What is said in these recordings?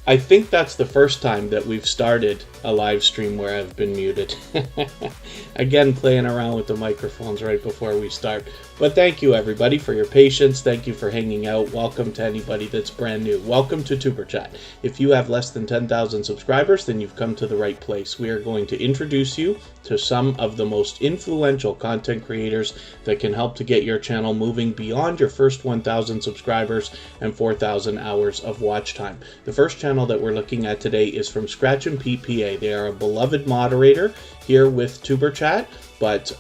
I think that's the first time that we've started a live stream where I've been muted. Again, playing around with the microphones right before we start. But thank you everybody for your patience. Thank you for hanging out. Welcome to anybody that's brand new. Welcome to Tuber Chat. If you have less than 10,000 subscribers, then you've come to the right place. We are going to introduce you to some of the most influential content creators that can help to get your channel moving beyond your first 1,000 subscribers and 4,000 hours of watch time. The first channel that we're looking at today is from Scratch and PPA. They are a beloved moderator here with Tuber Chat, but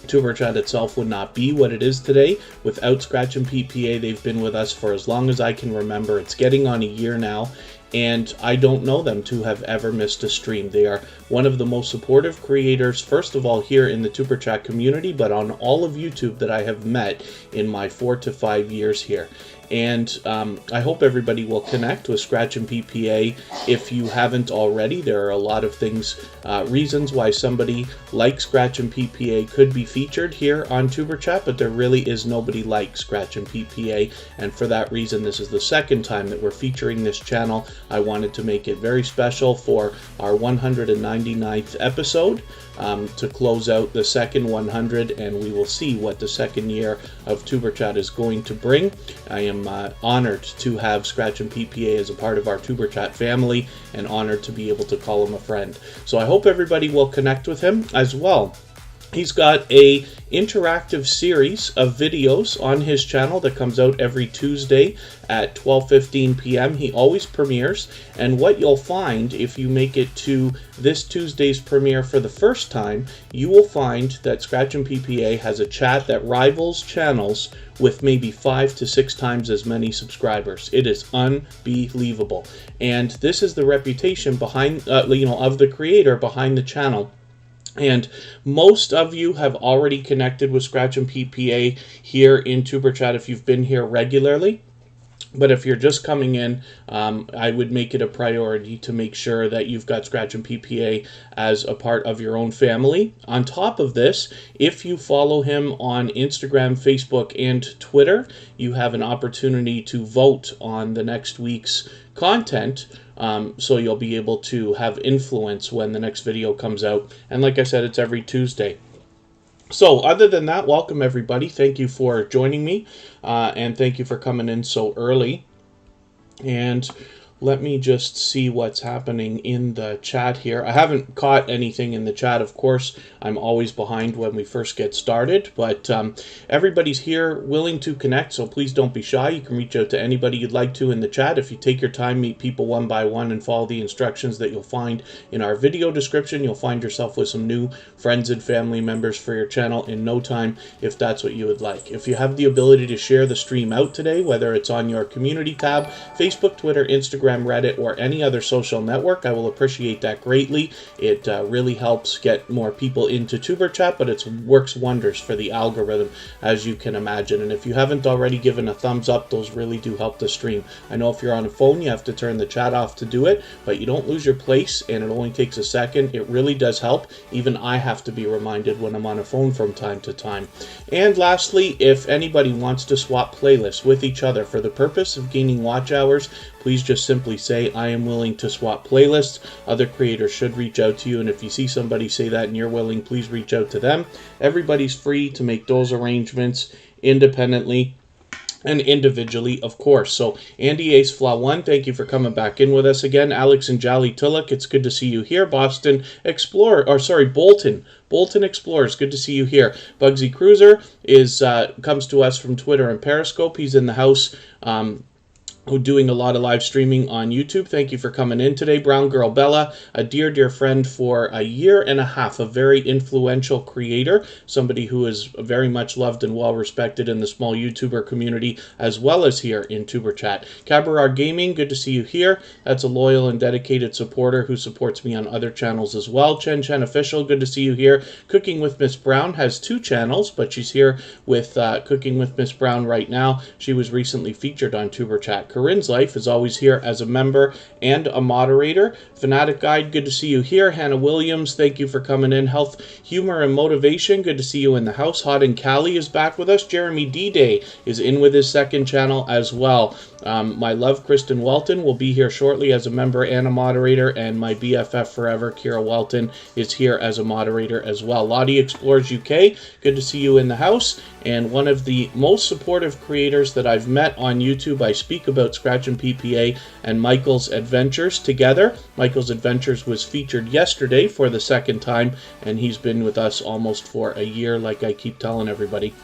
Tuber Chat itself would not be what it is today without Scratch and PPA. They've been with us for as long as I can remember. It's getting on a year now, and I don't know them to have ever missed a stream. They are one of the most supportive creators, first of all here in the Tuber Chat community, but on all of YouTube that I have met in my 4 to 5 years here. And I hope everybody will connect with Scratch and PPA if you haven't already. There are a lot of things, reasons why somebody like Scratch and PPA could be featured here on Tuber Chat, but there really is nobody like Scratch and PPA. And for that reason, this is the second time that we're featuring this channel. I wanted to make it very special for our 199th episode to close out the second 100, and we will see what the second year of Tuber Chat is going to bring. I am honored to have Scratch and PPA as a part of our Tuber Chat family, and honored to be able to call him a friend. So I hope everybody will connect with him as well. He's got a interactive series of videos on his channel that comes out every Tuesday at 12:15 p.m. He always premieres, and what you'll find if you make it to this Tuesday's premiere for the first time, you will find that Scratch and PPA has a chat that rivals channels with maybe 5 to 6 times as many subscribers. It is unbelievable, and this is the reputation behind, of the creator behind the channel. And most of you have already connected with Scratch and PPA here in Tuber Chat if you've been here regularly. But if you're just coming in, I would make it a priority to make sure that you've got Scratch and PPA as a part of your own family. On top of this, if you follow him on Instagram, Facebook, and Twitter, you have an opportunity to vote on the next week's content. So you'll be able to have influence when the next video comes out. And like I said, it's every Tuesday. So other than that, welcome everybody. Thank you for joining me, and thank you for coming in so early. And let me just see what's happening in the chat here. I haven't caught anything in the chat, of course. I'm always behind when we first get started, but everybody's here willing to connect, so please don't be shy. You can reach out to anybody you'd like to in the chat. If you take your time, meet people one by one, and follow the instructions that you'll find in our video description, you'll find yourself with some new friends and family members for your channel in no time, if that's what you would like. If you have the ability to share the stream out today, whether it's on your community tab, Facebook, Twitter, Instagram, Reddit, or any other social network, I will appreciate that greatly. It really helps get more people into Tuber Chat, but it works wonders for the algorithm, as you can imagine. And if you haven't already given a thumbs up, those really do help the stream. I know if you're on a phone, you have to turn the chat off to do it, but you don't lose your place, and it only takes a second. It really does help. Even I have to be reminded when I'm on a phone from time to time. And lastly, if anybody wants to swap playlists with each other for the purpose of gaining watch hours, please just simply say, I am willing to swap playlists. Other creators should reach out to you, and if you see somebody say that and you're willing, please reach out to them. Everybody's free to make those arrangements independently and individually, of course. So Andy Ace Flaw 1, thank you for coming back in with us again. Alex and Jolly Tillich, it's good to see you here. Bolton Explorers, good to see you here. Bugsy Cruiser comes to us from Twitter and Periscope. He's in the house doing a lot of live streaming on YouTube. Thank you for coming in today. Brown Girl Bella, a dear friend for a year and a half, a very influential creator, somebody who is very much loved and well respected in the small YouTuber community, as well as here in Tuber Chat. Cabarar Gaming, good to see you here. That's a loyal and dedicated supporter who supports me on other channels as well. Chen Official, good to see you here. Cooking with Miss Brown has 2 channels, but she's here with Cooking with Miss Brown right now. She was recently featured on Tuber Chat. Corinne's Life is always here as a member and a moderator. Fanatic Guide, good to see you here. Hannah Williams, thank you for coming in. Health, Humor, and Motivation, good to see you in the house. Hot and Cali is back with us. Jeremy D-Day is in with his second channel as well. My love, Kristen Welton, will be here shortly as a member and a moderator, and my BFF forever, Kira Welton, is here as a moderator as well. Lottie Explores UK, good to see you in the house, and one of the most supportive creators that I've met on YouTube. I speak about Scratch and PPA and Michael's Adventures together. Michael's Adventures was featured yesterday for the second time, and he's been with us almost for a year, like I keep telling everybody.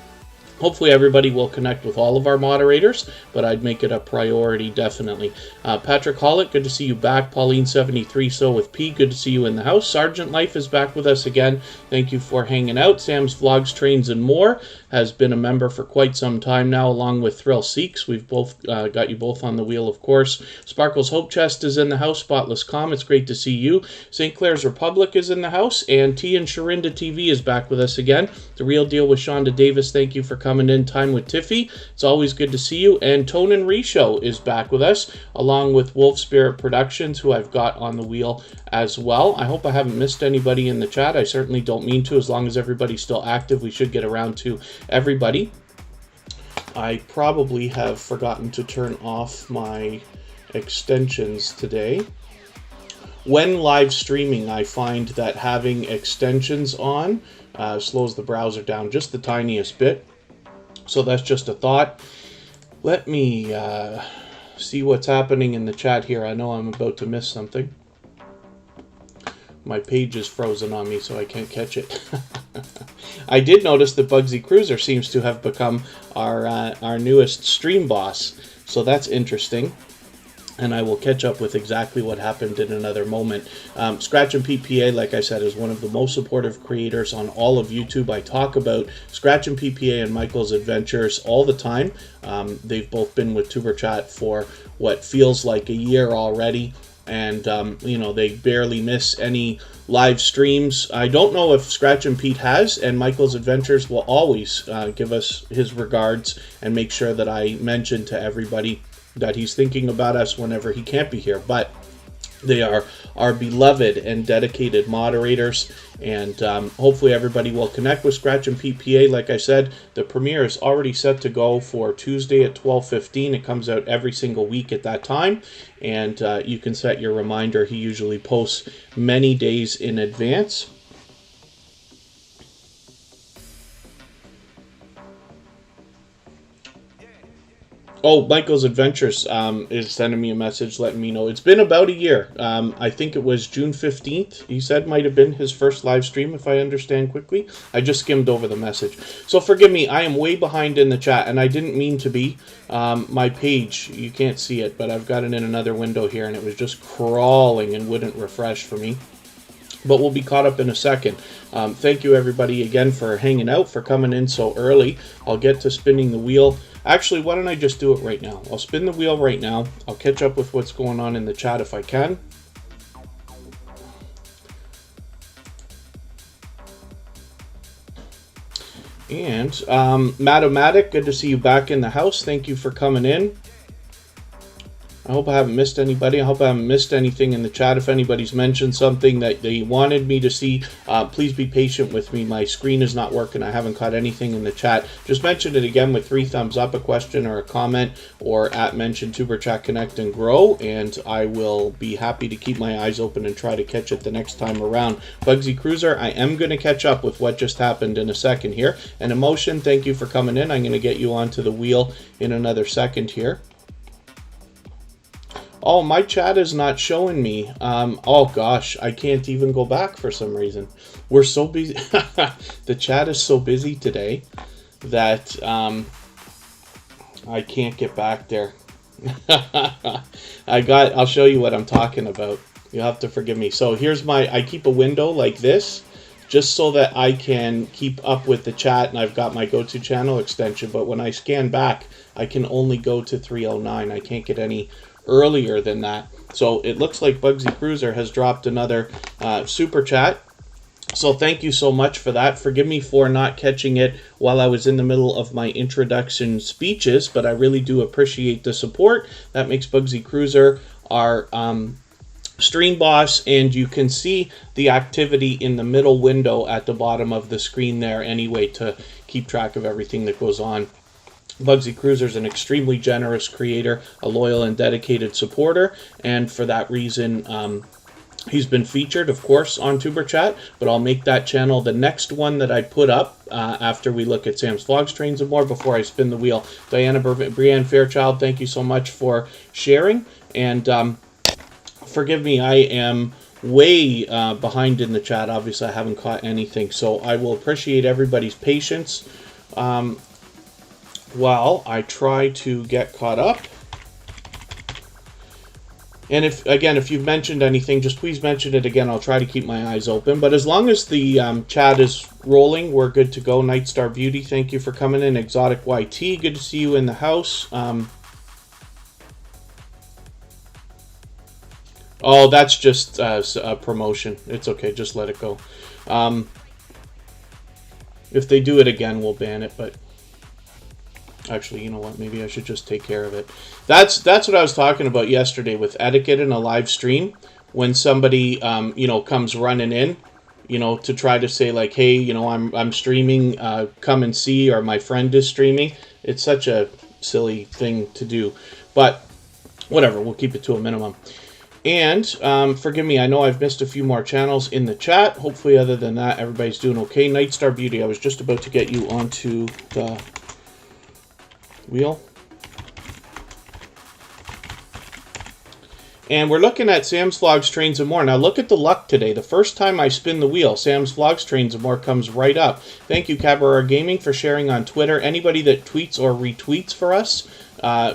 Hopefully everybody will connect with all of our moderators, but I'd make it a priority, definitely. Patrick Hollett, good to see you back. Pauline73, so with P, good to see you in the house. Sergeant Life is back with us again. Thank you for hanging out. Sam's Vlogs, Trains, and More has been a member for quite some time now, along with Thrill Seeks. We've both got you both on the wheel, of course. Sparkle's Hope Chest is in the house. Spotless Com, it's great to see you. St. Clair's Republic is in the house, and T and Sharinda TV is back with us again. The Real Deal with Shonda Davis, thank you for coming in. Time with Tiffy, it's always good to see you. And Tone and Risho is back with us, along with Wolf Spirit Productions, who I've got on the wheel as well. I hope I haven't missed anybody in the chat. I certainly don't mean to. As long as everybody's still active, we should get around to everybody. I probably have forgotten to turn off my extensions today. When live streaming, I find that having extensions on slows the browser down just the tiniest bit. So that's just a thought. Let me see what's happening in the chat here. I know I'm about to miss something. My page is frozen on me, so I can't catch it. I did notice that Bugsy Cruiser seems to have become our newest stream boss, so that's interesting. And I will catch up with exactly what happened in another moment. Scratch and PPA, like I said, is one of the most supportive creators on all of YouTube. I talk about Scratch and PPA and Michael's Adventures all the time. They've both been with Tuber Chat for what feels like a year already. And, you know, they barely miss any live streams. I don't know if Scratch and Pete has, and Michael's Adventures will always give us his regards and make sure that I mention to everybody that he's thinking about us whenever he can't be here. But they are our beloved and dedicated moderators, and hopefully everybody will connect with Scratch and PPA. Like I said, the premiere is already set to go for Tuesday at 12:15. It comes out every single week at that time, and you can set your reminder. He usually posts many days in advance. Oh, Michael's Adventures is sending me a message letting me know. It's been about a year. I think it was June 15th, he said, might have been his first live stream, if I understand quickly. I just skimmed over the message. So forgive me, I am way behind in the chat, and I didn't mean to be. My page, you can't see it, but I've got it in another window here, and it was just crawling and wouldn't refresh for me. But we'll be caught up in a second. Thank you, everybody, again, for hanging out, for coming in so early. I'll get to spinning the wheel. Actually, why don't I just do it right now? I'll spin the wheel right now. I'll catch up with what's going on in the chat if I can. And Matomatic, good to see you back in the house. Thank you for coming in. I hope I haven't missed anybody. I hope I haven't missed anything in the chat. If anybody's mentioned something that they wanted me to see, please be patient with me. My screen is not working. I haven't caught anything in the chat. Just mention it again with 3 thumbs up, a question or a comment, or at mention Tuber Chat Connect and Grow, and I will be happy to keep my eyes open and try to catch it the next time around. Bugsy Cruiser, I am going to catch up with what just happened in a second here. And Emotion, thank you for coming in. I'm going to get you onto the wheel in another second here. Oh, my chat is not showing me. Oh, gosh, I can't even go back for some reason. We're so busy. The chat is so busy today that I can't get back there. I'll show you what I'm talking about. You'll have to forgive me. So here's I keep a window like this just so that I can keep up with the chat, and I've got my go-to channel extension. But when I scan back, I can only go to 309. I can't get any earlier than that. So it looks like Bugsy Cruiser has dropped another super chat. So thank you so much for that. Forgive me for not catching it while I was in the middle of my introduction speeches, but I really do appreciate the support. That makes Bugsy Cruiser our stream boss, and you can see the activity in the middle window at the bottom of the screen there anyway to keep track of everything that goes on. Bugsy Cruiser is an extremely generous creator, a loyal and dedicated supporter, and for that reason, he's been featured, of course, on Tuber Chat, but I'll make that channel the next one that I put up after we look at Sam's Vlogs, Trains, and More before I spin the wheel. Diana Brianne Fairchild, thank you so much for sharing, and forgive me, I am way behind in the chat. Obviously, I haven't caught anything, so I will appreciate everybody's patience while I try to get caught up. And if you've mentioned anything, just please mention it again. I'll try to keep my eyes open. But as long as the chat is rolling, we're good to go. Nightstar Beauty, thank you for coming in. Exotic YT, good to see you in the house. Oh, that's just a promotion. It's okay. Just let it go. If they do it again, we'll ban it. But actually, you know what? Maybe I should just take care of it. That's what I was talking about yesterday with etiquette in a live stream. When somebody, comes running in, to try to say like, hey, I'm streaming, come and see, or my friend is streaming. It's such a silly thing to do. But whatever, we'll keep it to a minimum. And forgive me, I know I've missed a few more channels in the chat. Hopefully, other than that, everybody's doing okay. Nightstar Beauty, I was just about to get you onto the wheel. And we're looking at Sam's Vlogs, Trains, and More. Now look at the luck today. The first time I spin the wheel, Sam's Vlogs, Trains, and More comes right up. Thank you, Cabaret Gaming, for sharing on Twitter. Anybody that tweets or retweets for us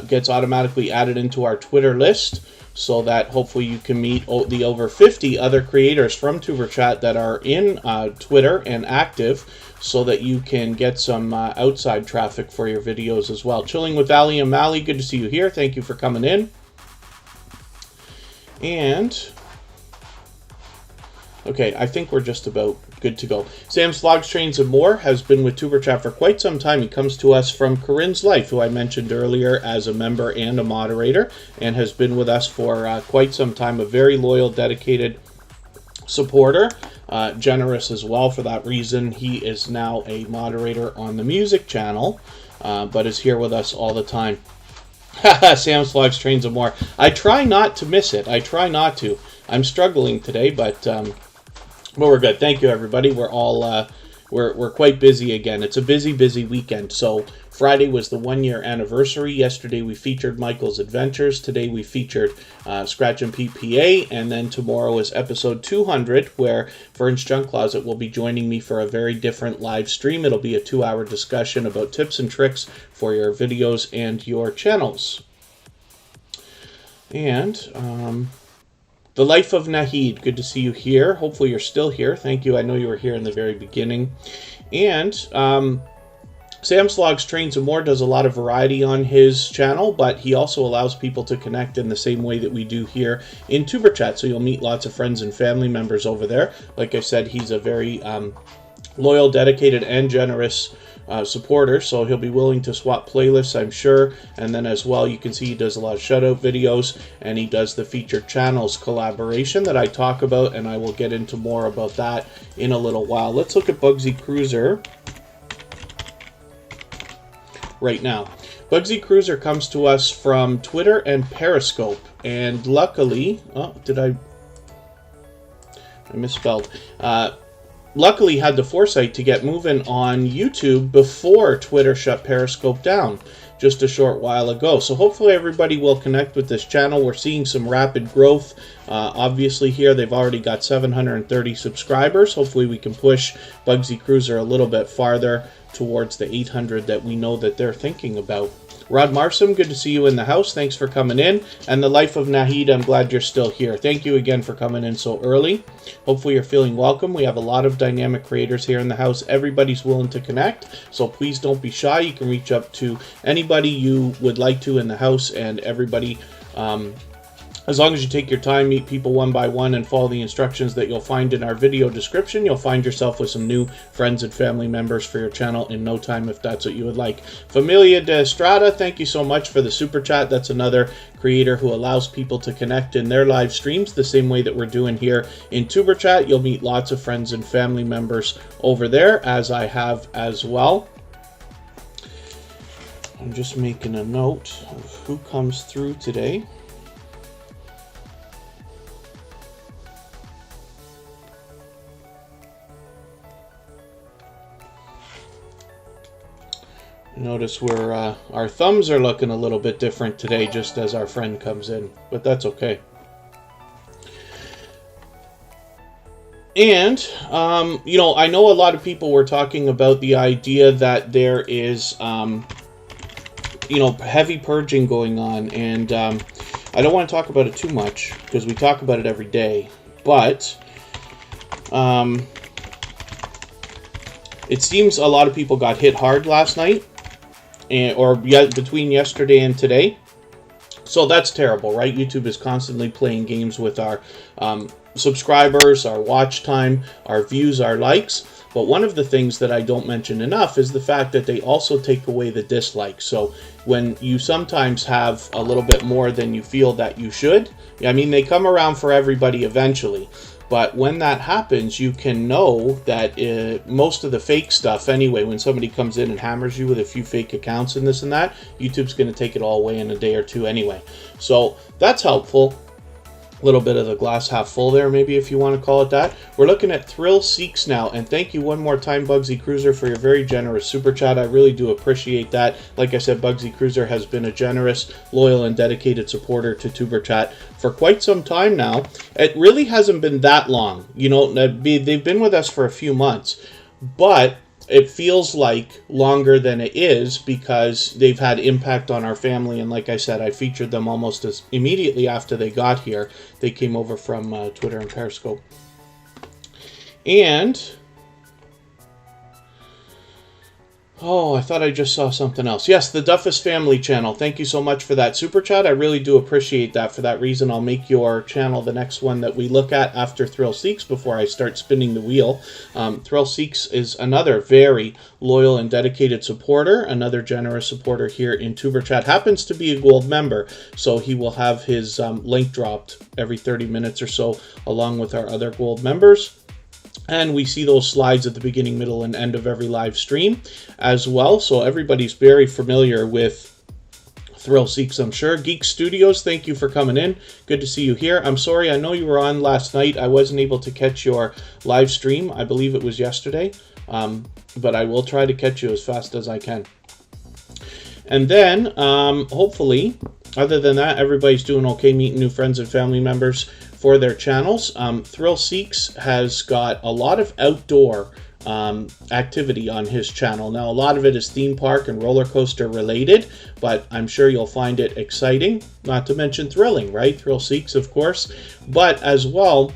gets automatically added into our Twitter list, so that hopefully you can meet the over 50 other creators from Tuber Chat that are in Twitter and active, so that you can get some outside traffic for your videos as well. Chilling with Ali and Mally, good to see you here. Thank you for coming in. And okay, I think we're just about good to go. Sam's Vlogs, Trains, and More has been with Tuber Chat for quite some time. He comes to us from Corinne's Life, who I mentioned earlier as a member and a moderator, and has been with us for quite some time. A very loyal, dedicated supporter, generous as well. For that reason, he is now a moderator on the music channel, but is here with us all the time. Sam's Vlogs, Trains, and More. I try not to miss it. I try not to. I'm struggling today, but we're good. Thank you, everybody. We're all we're quite busy again. It's a busy weekend. So Friday was the 1-year anniversary. Yesterday we featured Michael's Adventures. Today we featured Scratch and PPA, and then tomorrow is episode 200, where Vern's Junk Closet will be joining me for a very different live stream. It'll be a 2-hour discussion about tips and tricks for your videos and your channels. And The Life of Nahid, good to see you here. Hopefully you're still here. Thank you. I know you were here in the very beginning. And Sam's Vlogs, Trains, and More does a lot of variety on his channel, but he also allows people to connect in the same way that we do here in Tuber Chat. So you'll meet lots of friends and family members over there. Like I said, he's a very loyal, dedicated, and generous supporter, so he'll be willing to swap playlists, I'm sure. And then as well, you can see he does a lot of shout-out videos, and he does the featured channels collaboration that I talk about, and I will get into more about that in a little while. Let's look at Bugsy Cruiser right now. Bugsy Cruiser comes to us from Twitter and Periscope, and luckily, I misspelled. Luckily had the foresight to get moving on YouTube before Twitter shut Periscope down just a short while ago. So hopefully everybody will connect with this channel. We're seeing some rapid growth. Obviously here they've already got 730 subscribers. Hopefully we can push Bugsy Cruiser a little bit farther towards the 800 that we know that they're thinking about. Rod Marsum, good to see you in the house. Thanks for coming in. And The Life of Nahid, I'm glad you're still here. Thank you again for coming in so early. Hopefully you're feeling welcome. We have a lot of dynamic creators here in the house. Everybody's willing to connect, so please don't be shy. You can reach up to anybody you would like to in the house, and everybody As long as you take your time, meet people one by one, and follow the instructions that you'll find in our video description, you'll find yourself with some new friends and family members for your channel in no time, if that's what you would like. Familia de Estrada, thank you so much for the super chat. That's another creator who allows people to connect in their live streams the same way that we're doing here in Tuber Chat. You'll meet lots of friends and family members over there, as I have as well. I'm just making a note of who comes through today. Notice where our thumbs are looking a little bit different today, just as our friend comes in, but that's okay. And, you know, I know a lot of people were talking about the idea that there is, you know, heavy purging going on, and I don't want to talk about it too much, because we talk about it every day, but it seems a lot of people got hit hard last night. Or between yesterday and today. So that's terrible, right? YouTube is constantly playing games with our subscribers, our watch time, our views, our likes. But one of the things that I don't mention enough is the fact that they also take away the dislikes. So when you sometimes have a little bit more than you feel that you should, I mean, they come around for everybody eventually. But when that happens, you can know that most of the fake stuff, anyway, when somebody comes in and hammers you with a few fake accounts and this and that, YouTube's going to take it all away in a day or two anyway. So that's helpful. A little bit of the glass half full there, maybe, if you want to call it that. We're looking at Thrill Seeks now, and thank you one more time, Bugsy Cruiser, for your very generous super chat. I really do appreciate that. Like I said, Bugsy Cruiser has been a generous, loyal, and dedicated supporter to Tuber Chat for quite some time now. It really hasn't been that long. You know, they've been with us for a few months, but it feels like longer than it is because they've had impact on our family. And like I said, I featured them almost as immediately after they got here. They came over from Twitter and Periscope. And oh, I thought I just saw something else. Yes, the Duffus Family channel. Thank you so much for that super chat. I really do appreciate that. For that reason, I'll make your channel the next one that we look at after Thrill Seeks before I start spinning the wheel. Thrill Seeks is another very loyal and dedicated supporter, another generous supporter here in Tuber Chat. Happens to be a gold member, so he will have his link dropped every 30 minutes or so, along with our other gold members. And we see those slides at the beginning, middle, and end of every live stream as well. So everybody's very familiar with Thrill Seeks, I'm sure. Geek Studios, thank you for coming in. Good to see you here. I'm sorry, I know you were on last night. I wasn't able to catch your live stream. I believe it was yesterday. But I will try to catch you as fast as I can. And then, hopefully, other than that, everybody's doing okay, meeting new friends and family members for their channels. Thrill Seeks has got a lot of outdoor activity on his channel. Now, a lot of it is theme park and roller coaster related, but I'm sure you'll find it exciting, not to mention thrilling, right? Thrill Seeks, of course, but as well,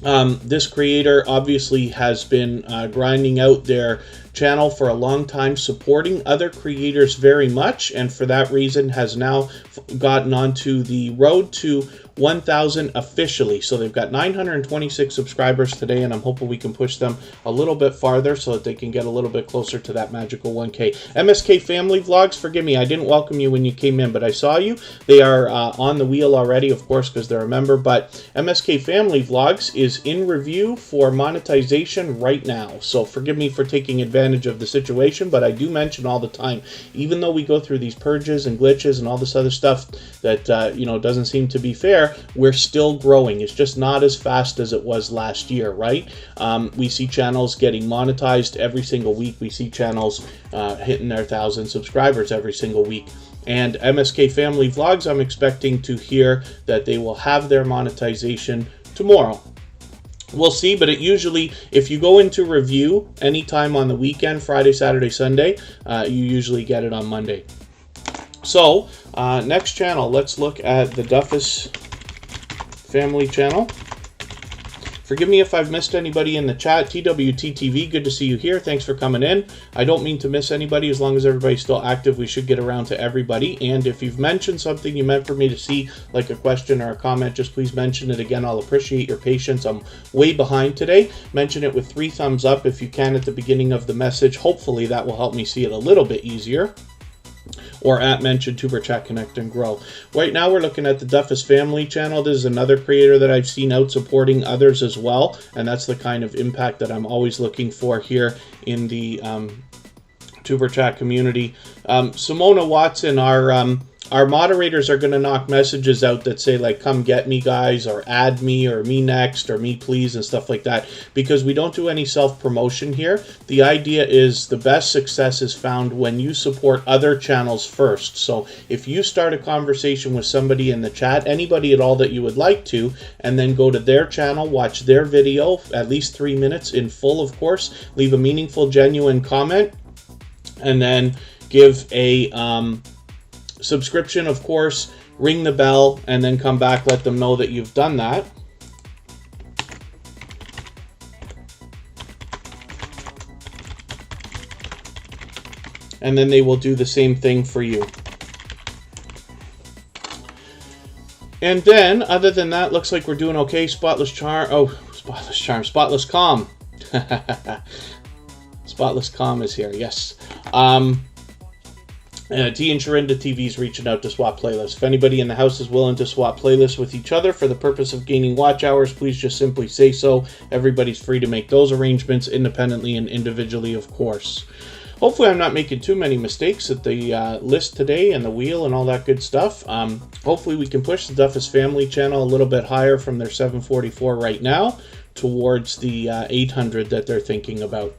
this creator obviously has been grinding out their channel for a long time, supporting other creators very much, and for that reason has now gotten onto the road to 1,000 officially. So they've got 926 subscribers today, and I'm hoping we can push them a little bit farther so that they can get a little bit closer to that magical 1K. MSK Family Vlogs, forgive me, I didn't welcome you when you came in, but I saw you. They are on the wheel already, of course, because they're a member, but MSK Family Vlogs is in review for monetization right now. So forgive me for taking advantage of the situation, but I do mention all the time, even though we go through these purges and glitches and all this other stuff that, you know, doesn't seem to be fair, we're still growing. It's just not as fast as it was last year, right? We see channels getting monetized every single week. We see channels hitting their 1,000 subscribers every single week. And MSK Family Vlogs, I'm expecting to hear that they will have their monetization tomorrow. We'll see, but it usually, if you go into review anytime on the weekend, Friday, Saturday, Sunday, you usually get it on Monday. So, next channel, let's look at the Duffus Family channel. Forgive me if I've missed anybody in the chat. TWTTV, good to see you here. Thanks for coming in. I don't mean to miss anybody. As long as everybody's still active, we should get around to everybody. And if you've mentioned something you meant for me to see, like a question or a comment, just please mention it again. I'll appreciate your patience. I'm way behind today. Mention it with 3 thumbs up if you can at the beginning of the message. Hopefully that will help me see it a little bit easier. Or at mention Tuber Chat Connect and Grow. Right now we're looking at the Duffus Family channel. This is another creator that I've seen out supporting others as well, and that's the kind of impact that I'm always looking for here in the Tuber Chat community. Simona Watson, our moderators are going to knock messages out that say, like, come get me, guys, or add me, or me next, or me please, and stuff like that, because we don't do any self-promotion here. The idea is the best success is found when you support other channels first. So if you start a conversation with somebody in the chat, anybody at all that you would like to, and then go to their channel, watch their video, at least 3 minutes in full, of course, leave a meaningful, genuine comment, and then give a subscription, of course, ring the bell, and then come back, let them know that you've done that. And then they will do the same thing for you. And then, other than that, looks like we're doing okay. Spotless Calm. Spotless Calm is here, yes. T and Sharinda TV is reaching out to swap playlists. If anybody in the house is willing to swap playlists with each other for the purpose of gaining watch hours, please just simply say so. Everybody's free to make those arrangements independently and individually, of course. Hopefully I'm not making too many mistakes at the list today and the wheel and all that good stuff. Hopefully we can push the Duffus Family channel a little bit higher from their 744 right now towards the 800 that they're thinking about.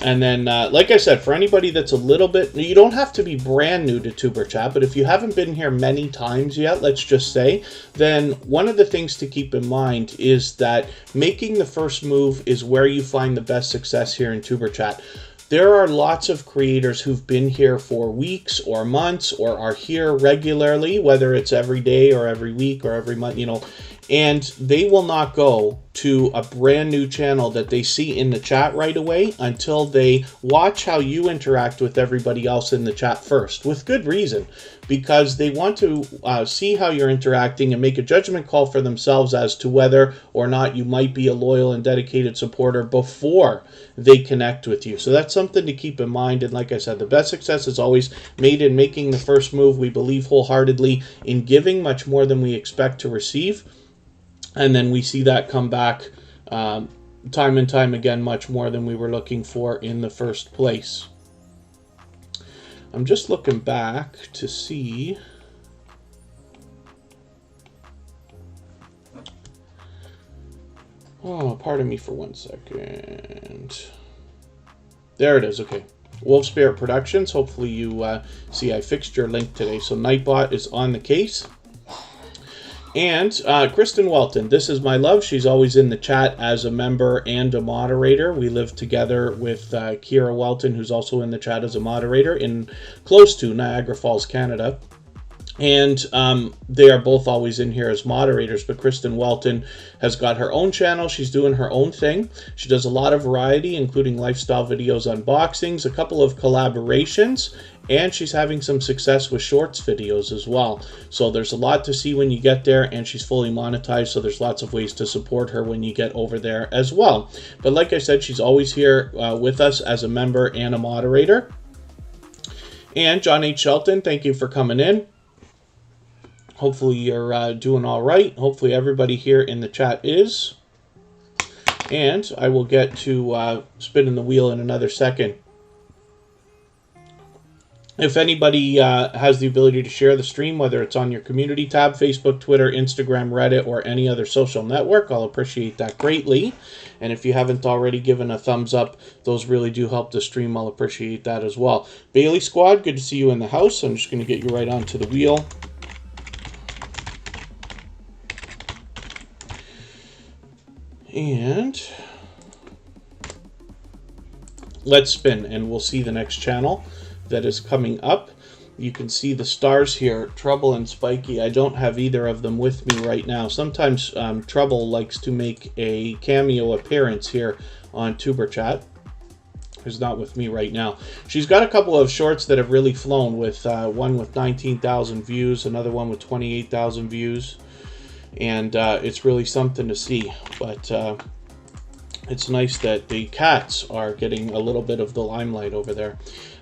And then, like I said, for anybody that's a little bit, you don't have to be brand new to Tuber Chat, but if you haven't been here many times yet, let's just say, then one of the things to keep in mind is that making the first move is where you find the best success here in Tuber Chat. There are lots of creators who've been here for weeks or months or are here regularly, whether it's every day or every week or every month, you know, and they will not go to a brand new channel that they see in the chat right away until they watch how you interact with everybody else in the chat first, with good reason, because they want to see how you're interacting and make a judgment call for themselves as to whether or not you might be a loyal and dedicated supporter before they connect with you. So that's something to keep in mind. And like I said, the best success is always made in making the first move. We believe wholeheartedly in giving much more than we expect to receive. And then we see that come back time and time again, much more than we were looking for in the first place. I'm just looking back to see. Oh, pardon me for 1 second. There it is, okay. Wolf Spirit Productions. Hopefully you see I fixed your link today. So Nightbot is on the case. And Kristen Welton, this is my love. She's always in the chat as a member and a moderator. We live together with Kira Welton, who's also in the chat as a moderator in close to Niagara Falls, Canada. And they are both always in here as moderators, but Kristen Welton has got her own channel. She's doing her own thing. She does a lot of variety, including lifestyle videos, unboxings, a couple of collaborations, and she's having some success with shorts videos as well. So there's a lot to see when you get there, and she's fully monetized, so there's lots of ways to support her when you get over there as well. But like I said, she's always here with us as a member and a moderator. And John H. Shelton, thank you for coming in. Hopefully you're doing all right. Hopefully everybody here in the chat is. And I will get to spinning the wheel in another second. If anybody has the ability to share the stream, whether it's on your community tab, Facebook, Twitter, Instagram, Reddit, or any other social network, I'll appreciate that greatly. And if you haven't already given a thumbs up, those really do help the stream. I'll appreciate that as well. Bailey Squad, good to see you in the house. I'm just going to get you right onto the wheel. And let's spin, and we'll see the next channel that is coming up. You can see the stars here, Trouble and Spiky. I don't have either of them with me right now. Sometimes Trouble likes to make a cameo appearance here on Tuber Chat. Who's not with me right now. She's got a couple of shorts that have really flown, with one with 19,000 views, another one with 28,000 views, and it's really something to see. But it's nice that the cats are getting a little bit of the limelight over there.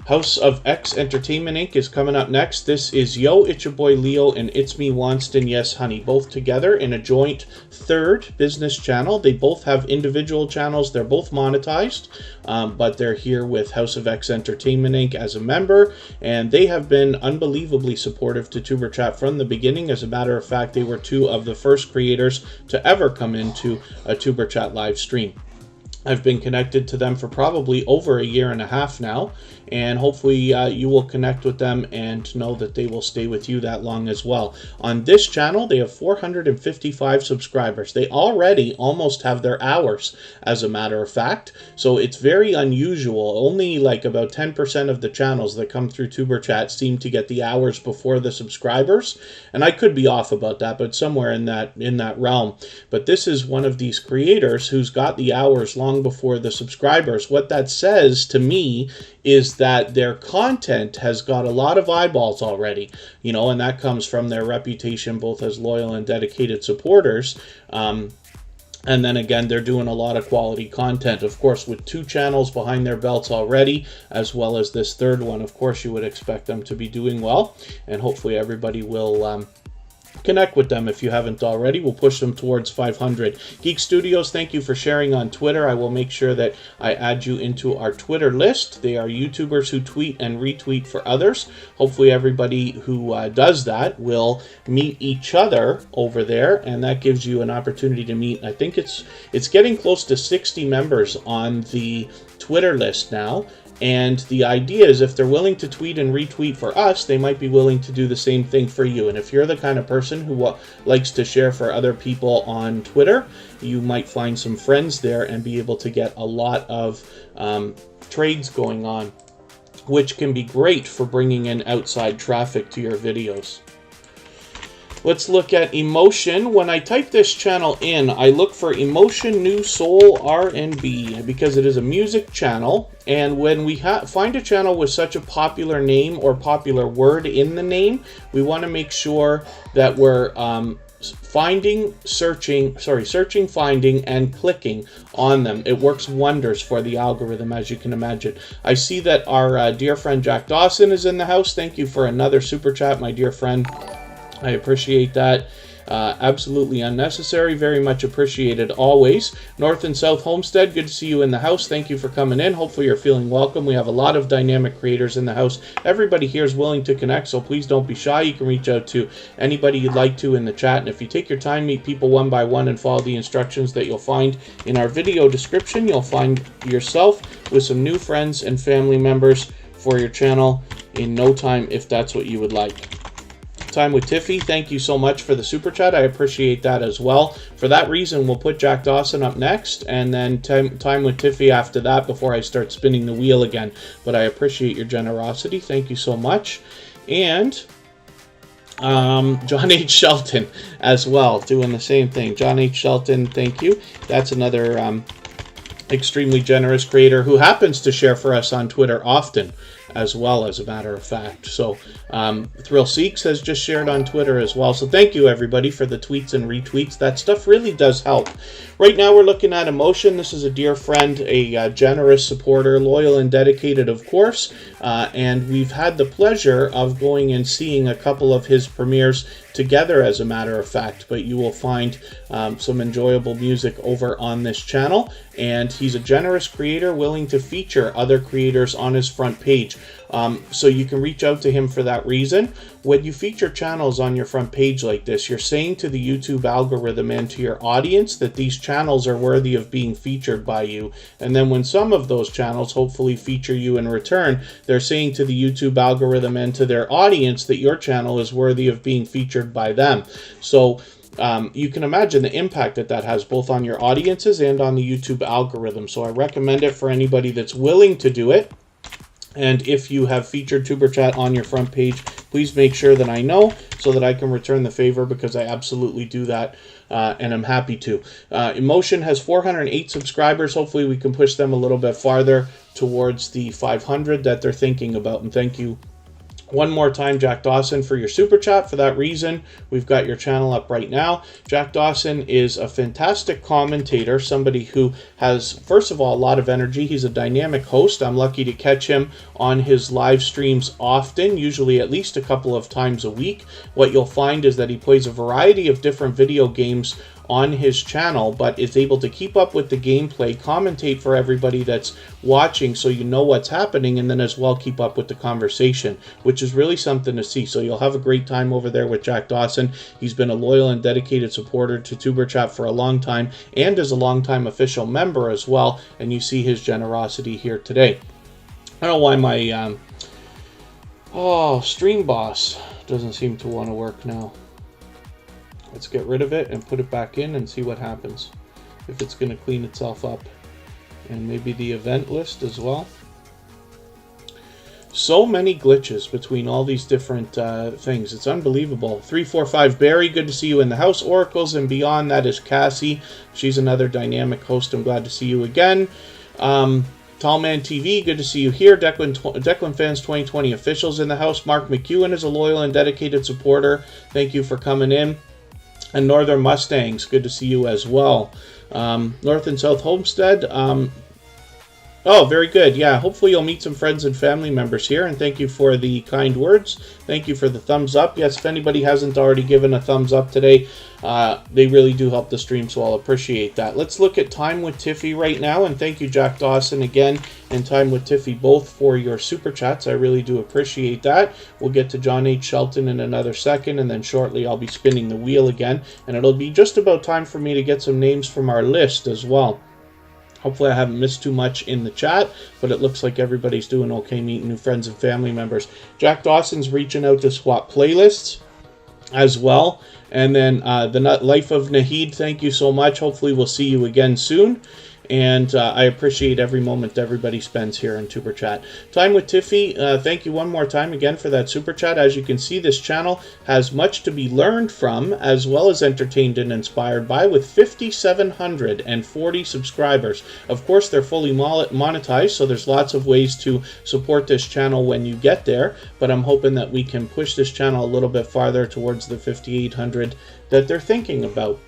House of X Entertainment Inc. is coming up next. This is Yo, It's Your Boy Leo, and It's Me Wanston, Yes Honey, both together in a joint third business channel. They both have individual channels. They're both monetized, but they're here with House of X Entertainment Inc. as a member, and they have been unbelievably supportive to Tuber Chat from the beginning. As a matter of fact, they were two of the first creators to ever come into a Tuber Chat live stream. I've been connected to them for probably over a year and a half now, and hopefully you will connect with them and know that they will stay with you that long as well. On this channel, they have 455 subscribers. They already almost have their hours, as a matter of fact, so it's very unusual. Only like about 10% of the channels that come through Tuber Chat seem to get the hours before the subscribers, and I could be off about that, but somewhere in that realm. But this is one of these creators who's got the hours long before the subscribers. What that says to me is that their content has got a lot of eyeballs already, you know, and that comes from their reputation both as loyal and dedicated supporters. And then again, they're doing a lot of quality content, of course, with 2 channels behind their belts already, as well as this third one. Of course, you would expect them to be doing well, and hopefully everybody will connect with them if you haven't already. We'll push them towards 500. Geek Studios, thank you for sharing on Twitter. I will make sure that I add you into our Twitter list. They are YouTubers who tweet and retweet for others. Hopefully everybody who does that will meet each other over there, and that gives you an opportunity to meet. I think it's getting close to 60 members on the Twitter list now. And the idea is, if they're willing to tweet and retweet for us, they might be willing to do the same thing for you. And if you're the kind of person who likes to share for other people on Twitter, you might find some friends there and be able to get a lot of trades going on, which can be great for bringing in outside traffic to your videos. Let's look at Emotion. When I type this channel in, I look for Emotion New Soul R&B because it is a music channel. And when we find a channel with such a popular name or popular word in the name, we want to make sure that we're searching, finding, and clicking on them. It works wonders for the algorithm, as you can imagine. I see that our dear friend Jack Dawson is in the house. Thank you for another super chat, my dear friend. I appreciate that. Absolutely unnecessary. Very much appreciated always. North and South Homestead, good to see you in the house. Thank you for coming in. Hopefully you're feeling welcome. We have a lot of dynamic creators in the house. Everybody here is willing to connect, so please don't be shy. You can reach out to anybody you'd like to in the chat. And if you take your time, meet people one by one, and follow the instructions that you'll find in our video description, you'll find yourself with some new friends and family members for your channel in no time, if that's what you would like. Time with Tiffy, thank you so much for the super chat. I appreciate that as well. For that reason, we'll put Jack Dawson up next, and then time with Tiffy after that before I start spinning the wheel again. But I appreciate your generosity. Thank you so much. And John H. Shelton as well, doing the same thing. John H. Shelton, thank you. That's another extremely generous creator who happens to share for us on Twitter often as well, as a matter of fact. So Thrill Seeks has just shared on Twitter as well. So thank you everybody for the tweets and retweets. That stuff really does help. Right now we're looking at Emotion. This is a dear friend, a generous supporter, loyal and dedicated, of course. And we've had the pleasure of going and seeing a couple of his premieres together, as a matter of fact. But you will find some enjoyable music over on this channel. And he's a generous creator willing to feature other creators on his front page. So you can reach out to him for that reason. When you feature channels on your front page like this, you're saying to the YouTube algorithm and to your audience that these channels are worthy of being featured by you. And then when some of those channels hopefully feature you in return, they're saying to the YouTube algorithm and to their audience that your channel is worthy of being featured by them. So you can imagine the impact that that has both on your audiences and on the YouTube algorithm. So I recommend it for anybody that's willing to do it. And if you have featured Tuber Chat on your front page, please make sure that I know so that I can return the favor, because I absolutely do that, and I'm happy to. Emotion has 408 subscribers. Hopefully we can push them a little bit farther towards the 500 that they're thinking about. And thank you one more time, Jack Dawson, for your super chat. For that reason, we've got your channel up right now. Jack Dawson is a fantastic commentator, somebody who has, first of all, a lot of energy. He's a dynamic host. I'm lucky to catch him on his live streams often, usually at least a couple of times a week. What you'll find is that he plays a variety of different video games on his channel, but is able to keep up with the gameplay, commentate for everybody that's watching so you know what's happening, and then as well keep up with the conversation, which is really something to see. So you'll have a great time over there with Jack Dawson. He's been a loyal and dedicated supporter to Tuber Chat for a long time, and is a long-time official member as well, and you see his generosity here today. I don't know why my Stream Boss doesn't seem to want to work now. Let's get rid of it and put it back in and see what happens, if it's going to clean itself up. And maybe the event list as well. So many glitches between all these different things. It's unbelievable. 345 Barry, good to see you in the house. Oracles and Beyond, that is Cassie. She's another dynamic host. I'm glad to see you again. Tallman TV, good to see you here. Declan Fans 2020 officials in the house. Mark McEwen is a loyal and dedicated supporter. Thank you for coming in. And Northern Mustangs, good to see you as well. North and South Homestead, oh, very good. Yeah, hopefully you'll meet some friends and family members here, and thank you for the kind words. Thank you for the thumbs up. Yes, if anybody hasn't already given a thumbs up today, they really do help the stream, so I'll appreciate that. Let's look at Time with Tiffy right now, and thank you, Jack Dawson, again, and Time with Tiffy, both for your super chats. I really do appreciate that. We'll get to John H. Shelton in another second, and then shortly I'll be spinning the wheel again, and it'll be just about time for me to get some names from our list as well. Hopefully I haven't missed too much in the chat, but it looks like everybody's doing okay meeting new friends and family members. Jack Dawson's reaching out to swap playlists as well. And then the Life of Nahid, thank you so much. Hopefully we'll see you again soon. And I appreciate every moment everybody spends here on Tuber Chat. Time with Tiffy, thank you one more time again for that Super Chat. As you can see, this channel has much to be learned from, as well as entertained and inspired by, with 5,740 subscribers. Of course, they're fully monetized, so there's lots of ways to support this channel when you get there, but I'm hoping that we can push this channel a little bit farther towards the 5,800 that they're thinking about.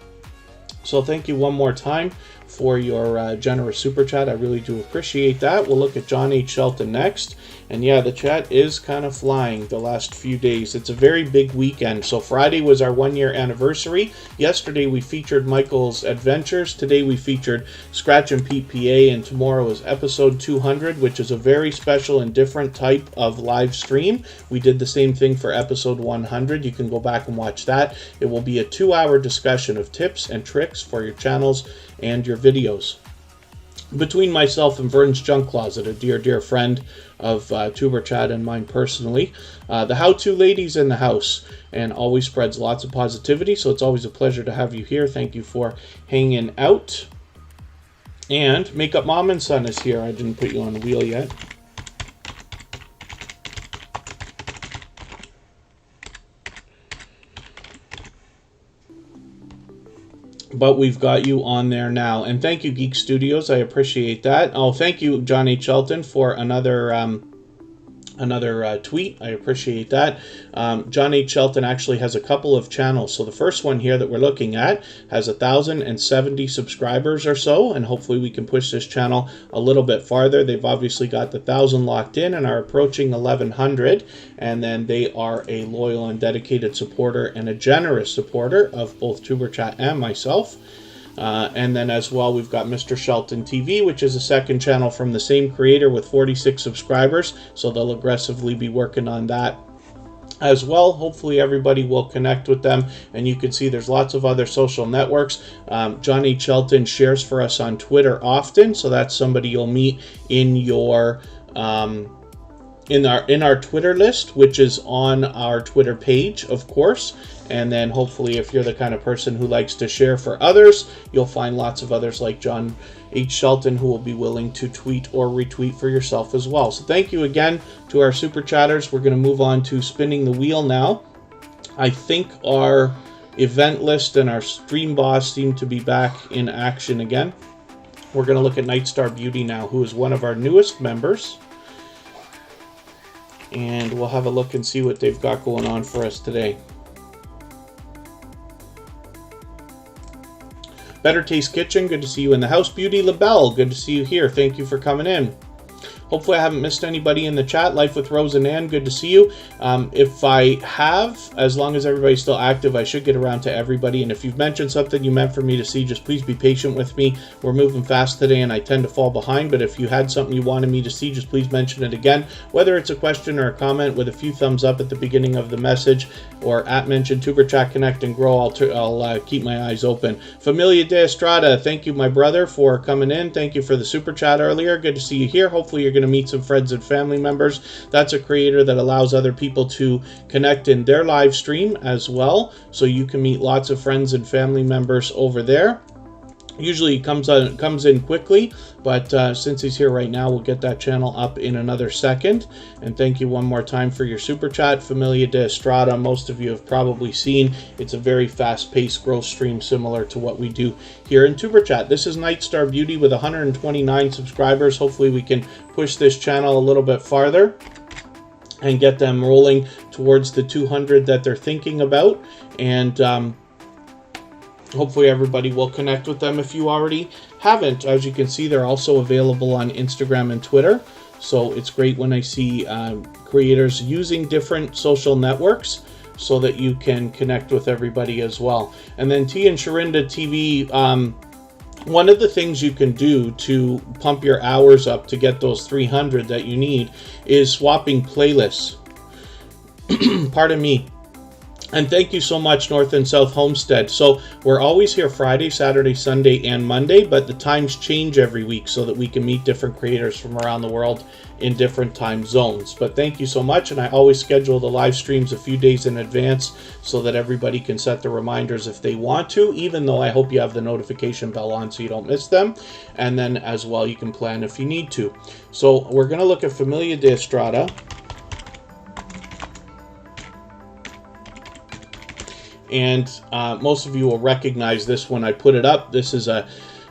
So thank you one more time for your generous super chat. I really do appreciate that. We'll look at John H. Shelton next. And yeah, the chat is kind of flying the last few days. It's a very big weekend. So Friday was our 1-year anniversary. Yesterday we featured Michael's Adventures. Today we featured Scratch and Pete PA. And tomorrow is episode 200, which is a very special and different type of live stream. We did the same thing for episode 100. You can go back and watch that. It will be a 2-hour discussion of tips and tricks for your channels and your videos. Between myself and Vern's Junk Closet, a dear friend of Tuber Chat and mine personally, the how-to ladies in the house, and always spreads lots of positivity, so it's always a pleasure to have you here. Thank you for hanging out. And Makeup Mom and Son is here. I didn't put you on the wheel yet. But we've got you on there now. And thank you, Geek Studios. I appreciate that. Oh, thank you, John H. Shelton, for another tweet. I appreciate that. John H. Shelton actually has a couple of channels. So the first one here that we're looking at has 1,070 subscribers or so, and hopefully we can push this channel a little bit farther. They've obviously got the 1,000 locked in and are approaching 1,100, and then they are a loyal and dedicated supporter and a generous supporter of both Tuber Chat and myself. And then as well, we've got Mr. Shelton TV, which is a second channel from the same creator with 46 subscribers. So they'll aggressively be working on that as well. Hopefully everybody will connect with them. And you can see there's lots of other social networks. John H. Shelton shares for us on Twitter often. So that's somebody you'll meet in your in our Twitter list, which is on our Twitter page, of course. And then hopefully, if you're the kind of person who likes to share for others, you'll find lots of others like John H. Shelton who will be willing to tweet or retweet for yourself as well. So thank you again to our super chatters. We're going to move on to spinning the wheel now. I think our event list and our stream boss seem to be back in action again. We're going to look at Nightstar Beauty now, who is one of our newest members. And we'll have a look and see what they've got going on for us today. Better Taste Kitchen, good to see you in the house. Beauty LaBelle, good to see you here. Thank you for coming in. Hopefully I haven't missed anybody in the chat. Life with Rose and Ann, good to see you. If I have, as long as everybody's still active, I should get around to everybody. And if you've mentioned something you meant for me to see, just please be patient with me. We're moving fast today and I tend to fall behind. But if you had something you wanted me to see, just please mention it again. Whether it's a question or a comment with a few thumbs up at the beginning of the message, or at mention Tuber Chat Connect and Grow, I'll keep my eyes open. Familia de Estrada, thank you, my brother, for coming in. Thank you for the super chat earlier. Good to see you here. Hopefully you're going to meet some friends and family members. That's a creator that allows other people to connect in their live stream as well, so you can meet lots of friends and family members over there. Usually it comes in quickly, but since he's here right now, we'll get that channel up in another second. And thank you one more time for your super chat, Familia de Estrada. Most of you have probably seen it's a very fast-paced growth stream similar to what we do here in Tuber Chat. This is Nightstar Beauty with 129 subscribers. Hopefully we can push this channel a little bit farther and get them rolling towards the 200 that they're thinking about. And hopefully everybody will connect with them if you already haven't. As you can see, they're also available on Instagram and Twitter. So it's great when I see creators using different social networks so that you can connect with everybody as well. And then T and Sharinda TV, one of the things you can do to pump your hours up to get those 300 that you need is swapping playlists. Pardon me. And thank you so much, North and South Homestead. So we're always here Friday, Saturday, Sunday, and Monday, but the times change every week so that we can meet different creators from around the world in different time zones. But thank you so much, and I always schedule the live streams a few days in advance so that everybody can set the reminders if they want to, even though I hope you have the notification bell on so you don't miss them. And then as well, you can plan if you need to. So we're going to look at Familia de Estrada. And most of you will recognize this when I put it up. This is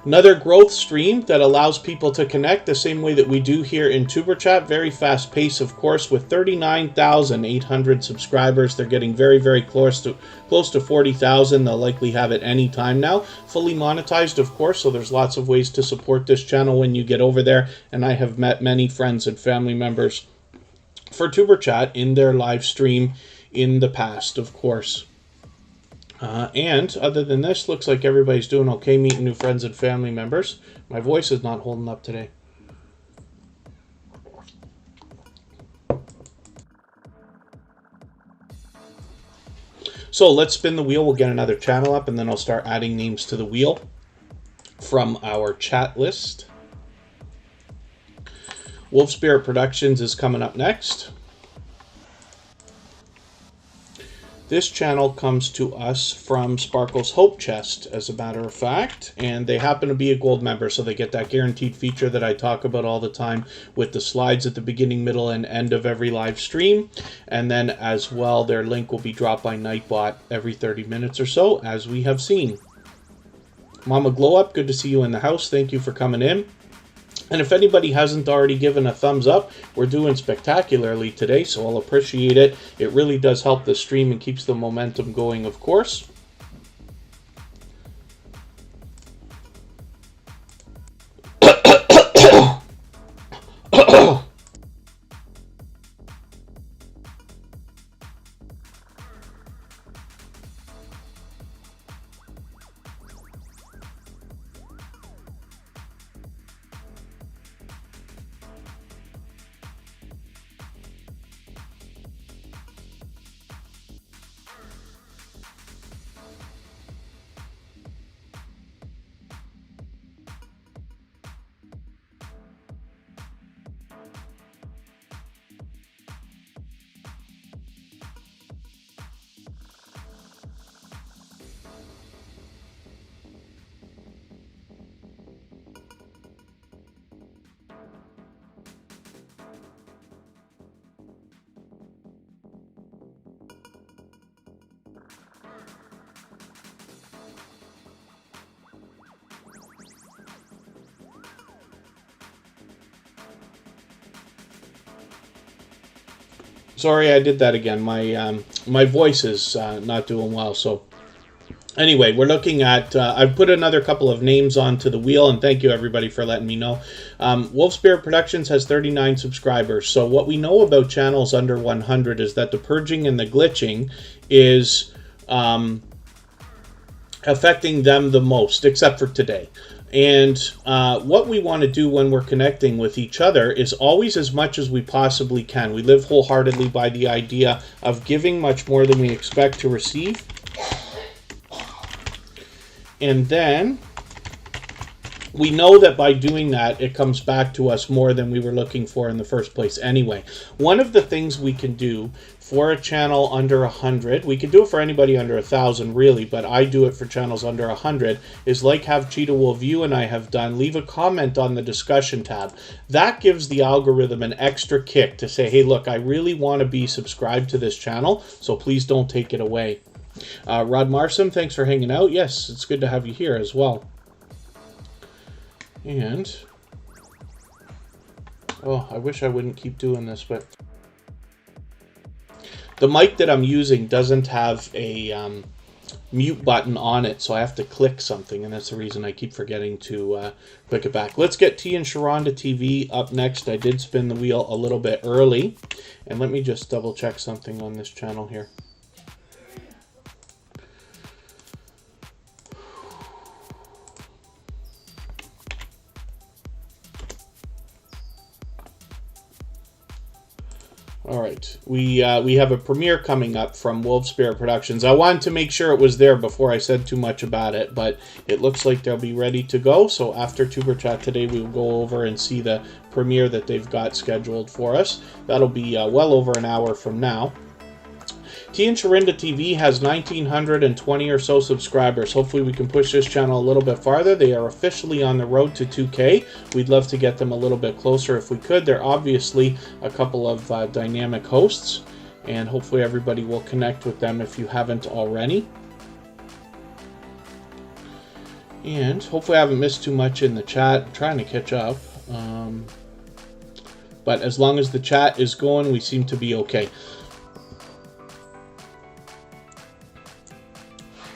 another growth stream that allows people to connect the same way that we do here in Tuber Chat. Very fast pace, of course, with 39,800 subscribers. They're getting very, very close to 40,000. They'll likely have it any time now. Fully monetized, of course, so there's lots of ways to support this channel when you get over there. And I have met many friends and family members for Tuber Chat in their live stream in the past, of course. And other than this, looks like everybody's doing okay meeting new friends and family members. My voice is not holding up today. So let's spin the wheel. We'll get another channel up and then I'll start adding names to the wheel from our chat list. Wolf Spirit Productions is coming up next. This channel comes to us from Sparkle's Hope Chest, as a matter of fact, and they happen to be a gold member, so they get that guaranteed feature that I talk about all the time with the slides at the beginning, middle, and end of every live stream. And then as well, their link will be dropped by Nightbot every 30 minutes or so, as we have seen. Mama Glow Up, good to see you in the house. Thank you for coming in. And if anybody hasn't already given a thumbs up, we're doing spectacularly today, so I'll appreciate it. It really does help the stream and keeps the momentum going, of course. Sorry, I did that again. My voice is not doing well. So anyway, we're looking at. I've put another couple of names onto the wheel, and thank you everybody for letting me know. Wolf Spirit Productions has 39 subscribers. So what we know about channels under 100 is that the purging and the glitching is affecting them the most, except for today. And what we want to do when we're connecting with each other is always as much as we possibly can. We live wholeheartedly by the idea of giving much more than we expect to receive. And then we know that by doing that, it comes back to us more than we were looking for in the first place anyway. One of the things we can do for a channel under 100, we can do it for anybody under 1,000 really, but I do it for channels under 100, is like have Cheetah Wolf, you and I have done, leave a comment on the discussion tab. That gives the algorithm an extra kick to say, hey look, I really want to be subscribed to this channel, so please don't take it away. Rod Marsom, thanks for hanging out. Yes, it's good to have you here as well. And, oh, I wish I wouldn't keep doing this, but the mic that I'm using doesn't have a mute button on it, so I have to click something, and that's the reason I keep forgetting to click it back. Let's get T and Sharonda TV up next. I did spin the wheel a little bit early, and let me just double check something on this channel here. All right, we have a premiere coming up from Wolf Spirit Productions. I wanted to make sure it was there before I said too much about it, but it looks like they'll be ready to go. So after Tuber Chat today, we will go over and see the premiere that they've got scheduled for us. That'll be well over an hour from now. T and Sharinda TV has 1,920 or so subscribers. Hopefully we can push this channel a little bit farther. They are officially on the road to 2K. We'd love to get them a little bit closer if we could. They're obviously a couple of dynamic hosts, and hopefully everybody will connect with them if you haven't already. And hopefully I haven't missed too much in the chat. I'm trying to catch up. But as long as the chat is going, we seem to be okay.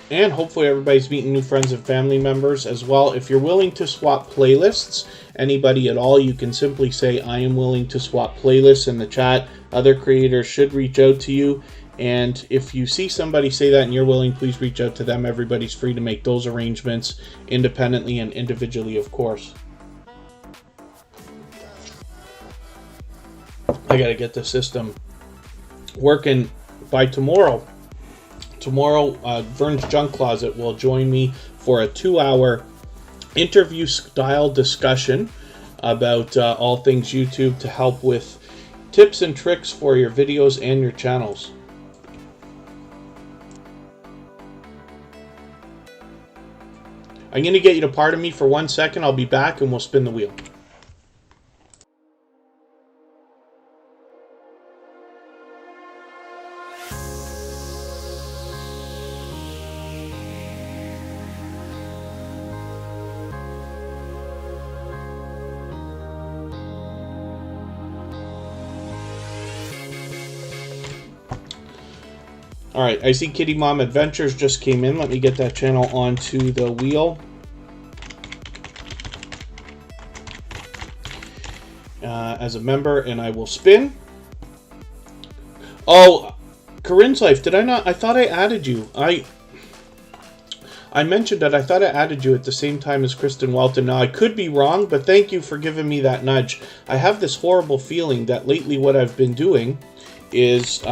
And hopefully everybody's meeting new friends and family members as well. If you're willing to swap playlists, anybody at all, you can simply say, I am willing to swap playlists in the chat. Other creators should reach out to you. And if you see somebody say that and you're willing, please reach out to them. Everybody's free to make those arrangements independently and individually, of course. I got to get the system working by tomorrow. Tomorrow, Vern's Junk Closet will join me for a 2-hour interview-style discussion about all things YouTube to help with tips and tricks for your videos and your channels. I'm going to get you to pardon me for 1 second. I'll be back and we'll spin the wheel. All right, I see Kitty Mom Adventures just came in. Let me get that channel onto the wheel. As a member, and I will spin. Oh, Corinne's Life, did I not? I thought I added you. I mentioned that I thought I added you at the same time as Kristen Walton. Now, I could be wrong, but thank you for giving me that nudge. I have this horrible feeling that lately what I've been doing is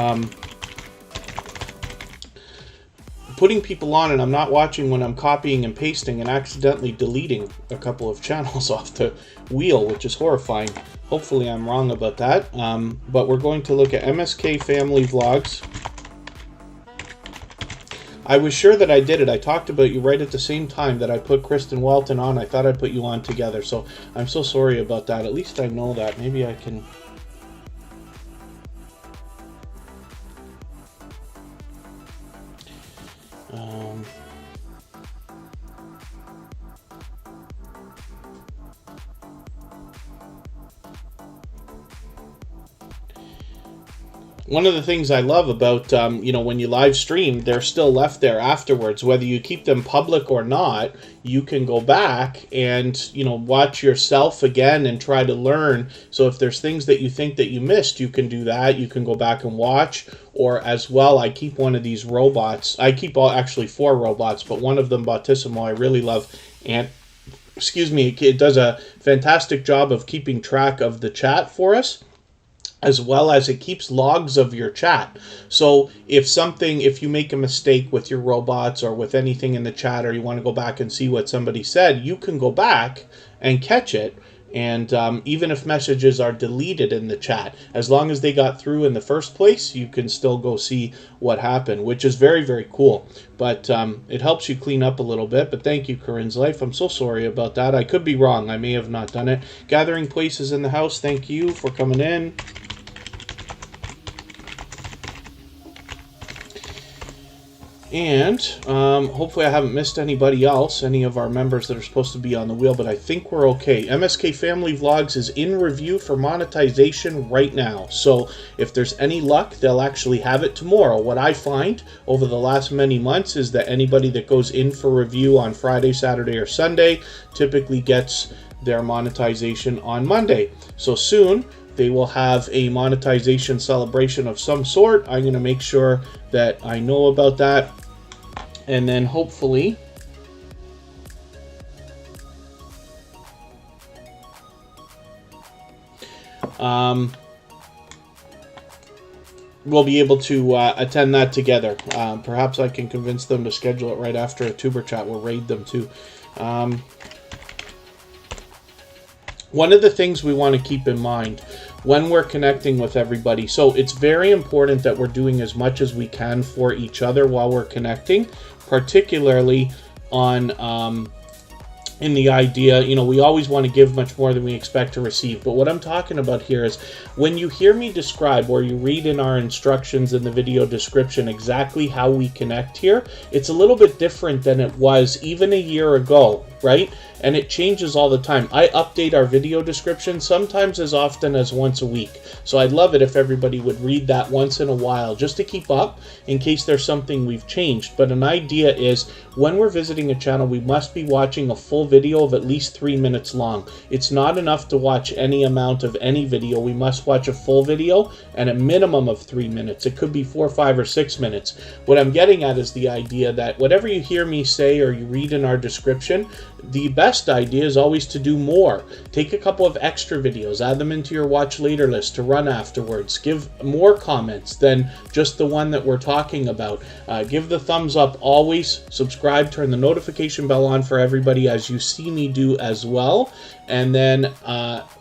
putting people on, and I'm not watching when I'm copying and pasting and accidentally deleting a couple of channels off the wheel, which is horrifying. Hopefully I'm wrong about that. But we're going to look at MSK Family Vlogs. I was sure that I did it. I talked about you right at the same time that I put Kristen Walton on. I thought I put you on together, so I'm so sorry about that. At least I know that. Maybe I can... one of the things I love about, when you live stream, they're still left there afterwards. Whether you keep them public or not, you can go back and, watch yourself again and try to learn. So if there's things that you think that you missed, you can do that. You can go back and watch. Or as well, I keep one of these robots. I keep actually 4 robots, but one of them, Bautissimo, I really love. And, it does a fantastic job of keeping track of the chat for us, as well as it keeps logs of your chat. So if you make a mistake with your robots or with anything in the chat, or you want to go back and see what somebody said, you can go back and catch it. And even if messages are deleted in the chat, as long as they got through in the first place, you can still go see what happened, which is very, very cool. But it helps you clean up a little bit. But thank you, Corinne's Life. I'm so sorry about that. I could be wrong. I may have not done it. Gathering Places in the house, thank you for coming in. And hopefully I haven't missed anybody else, any of our members that are supposed to be on the wheel, but I think we're okay. MSK Family Vlogs is in review for monetization right now. So if there's any luck, they'll actually have it tomorrow. What I find over the last many months is that anybody that goes in for review on Friday, Saturday, or Sunday typically gets their monetization on Monday. So soon they will have a monetization celebration of some sort. I'm going to make sure that I know about that. And then hopefully we'll be able to attend that together. Perhaps I can convince them to schedule it right after a tuber chat. We'll raid them too. One of the things we want to keep in mind when we're connecting with everybody, so it's very important that we're doing as much as we can for each other while we're connecting, particularly on in the idea, we always want to give much more than we expect to receive. But what I'm talking about here is when you hear me describe, or you read in our instructions in the video description exactly how we connect here, it's a little bit different than it was even a year ago, right? And it changes all the time. I update our video description sometimes as often as once a week. So I'd love it if everybody would read that once in a while, just to keep up in case there's something we've changed. But an idea is when we're visiting a channel, we must be watching a full video of at least 3 minutes long. It's not enough to watch any amount of any video. We must watch a full video and a minimum of 3 minutes. It could be 4, 5, or 6 minutes. What I'm getting at is the idea that whatever you hear me say or you read in our description, the best idea is always to do more. Take a couple of extra videos, add them into your watch later list to run afterwards. Give more comments than just the one that we're talking about. Give the thumbs up always. Subscribe, turn the notification bell on for everybody as you see me do as well. And then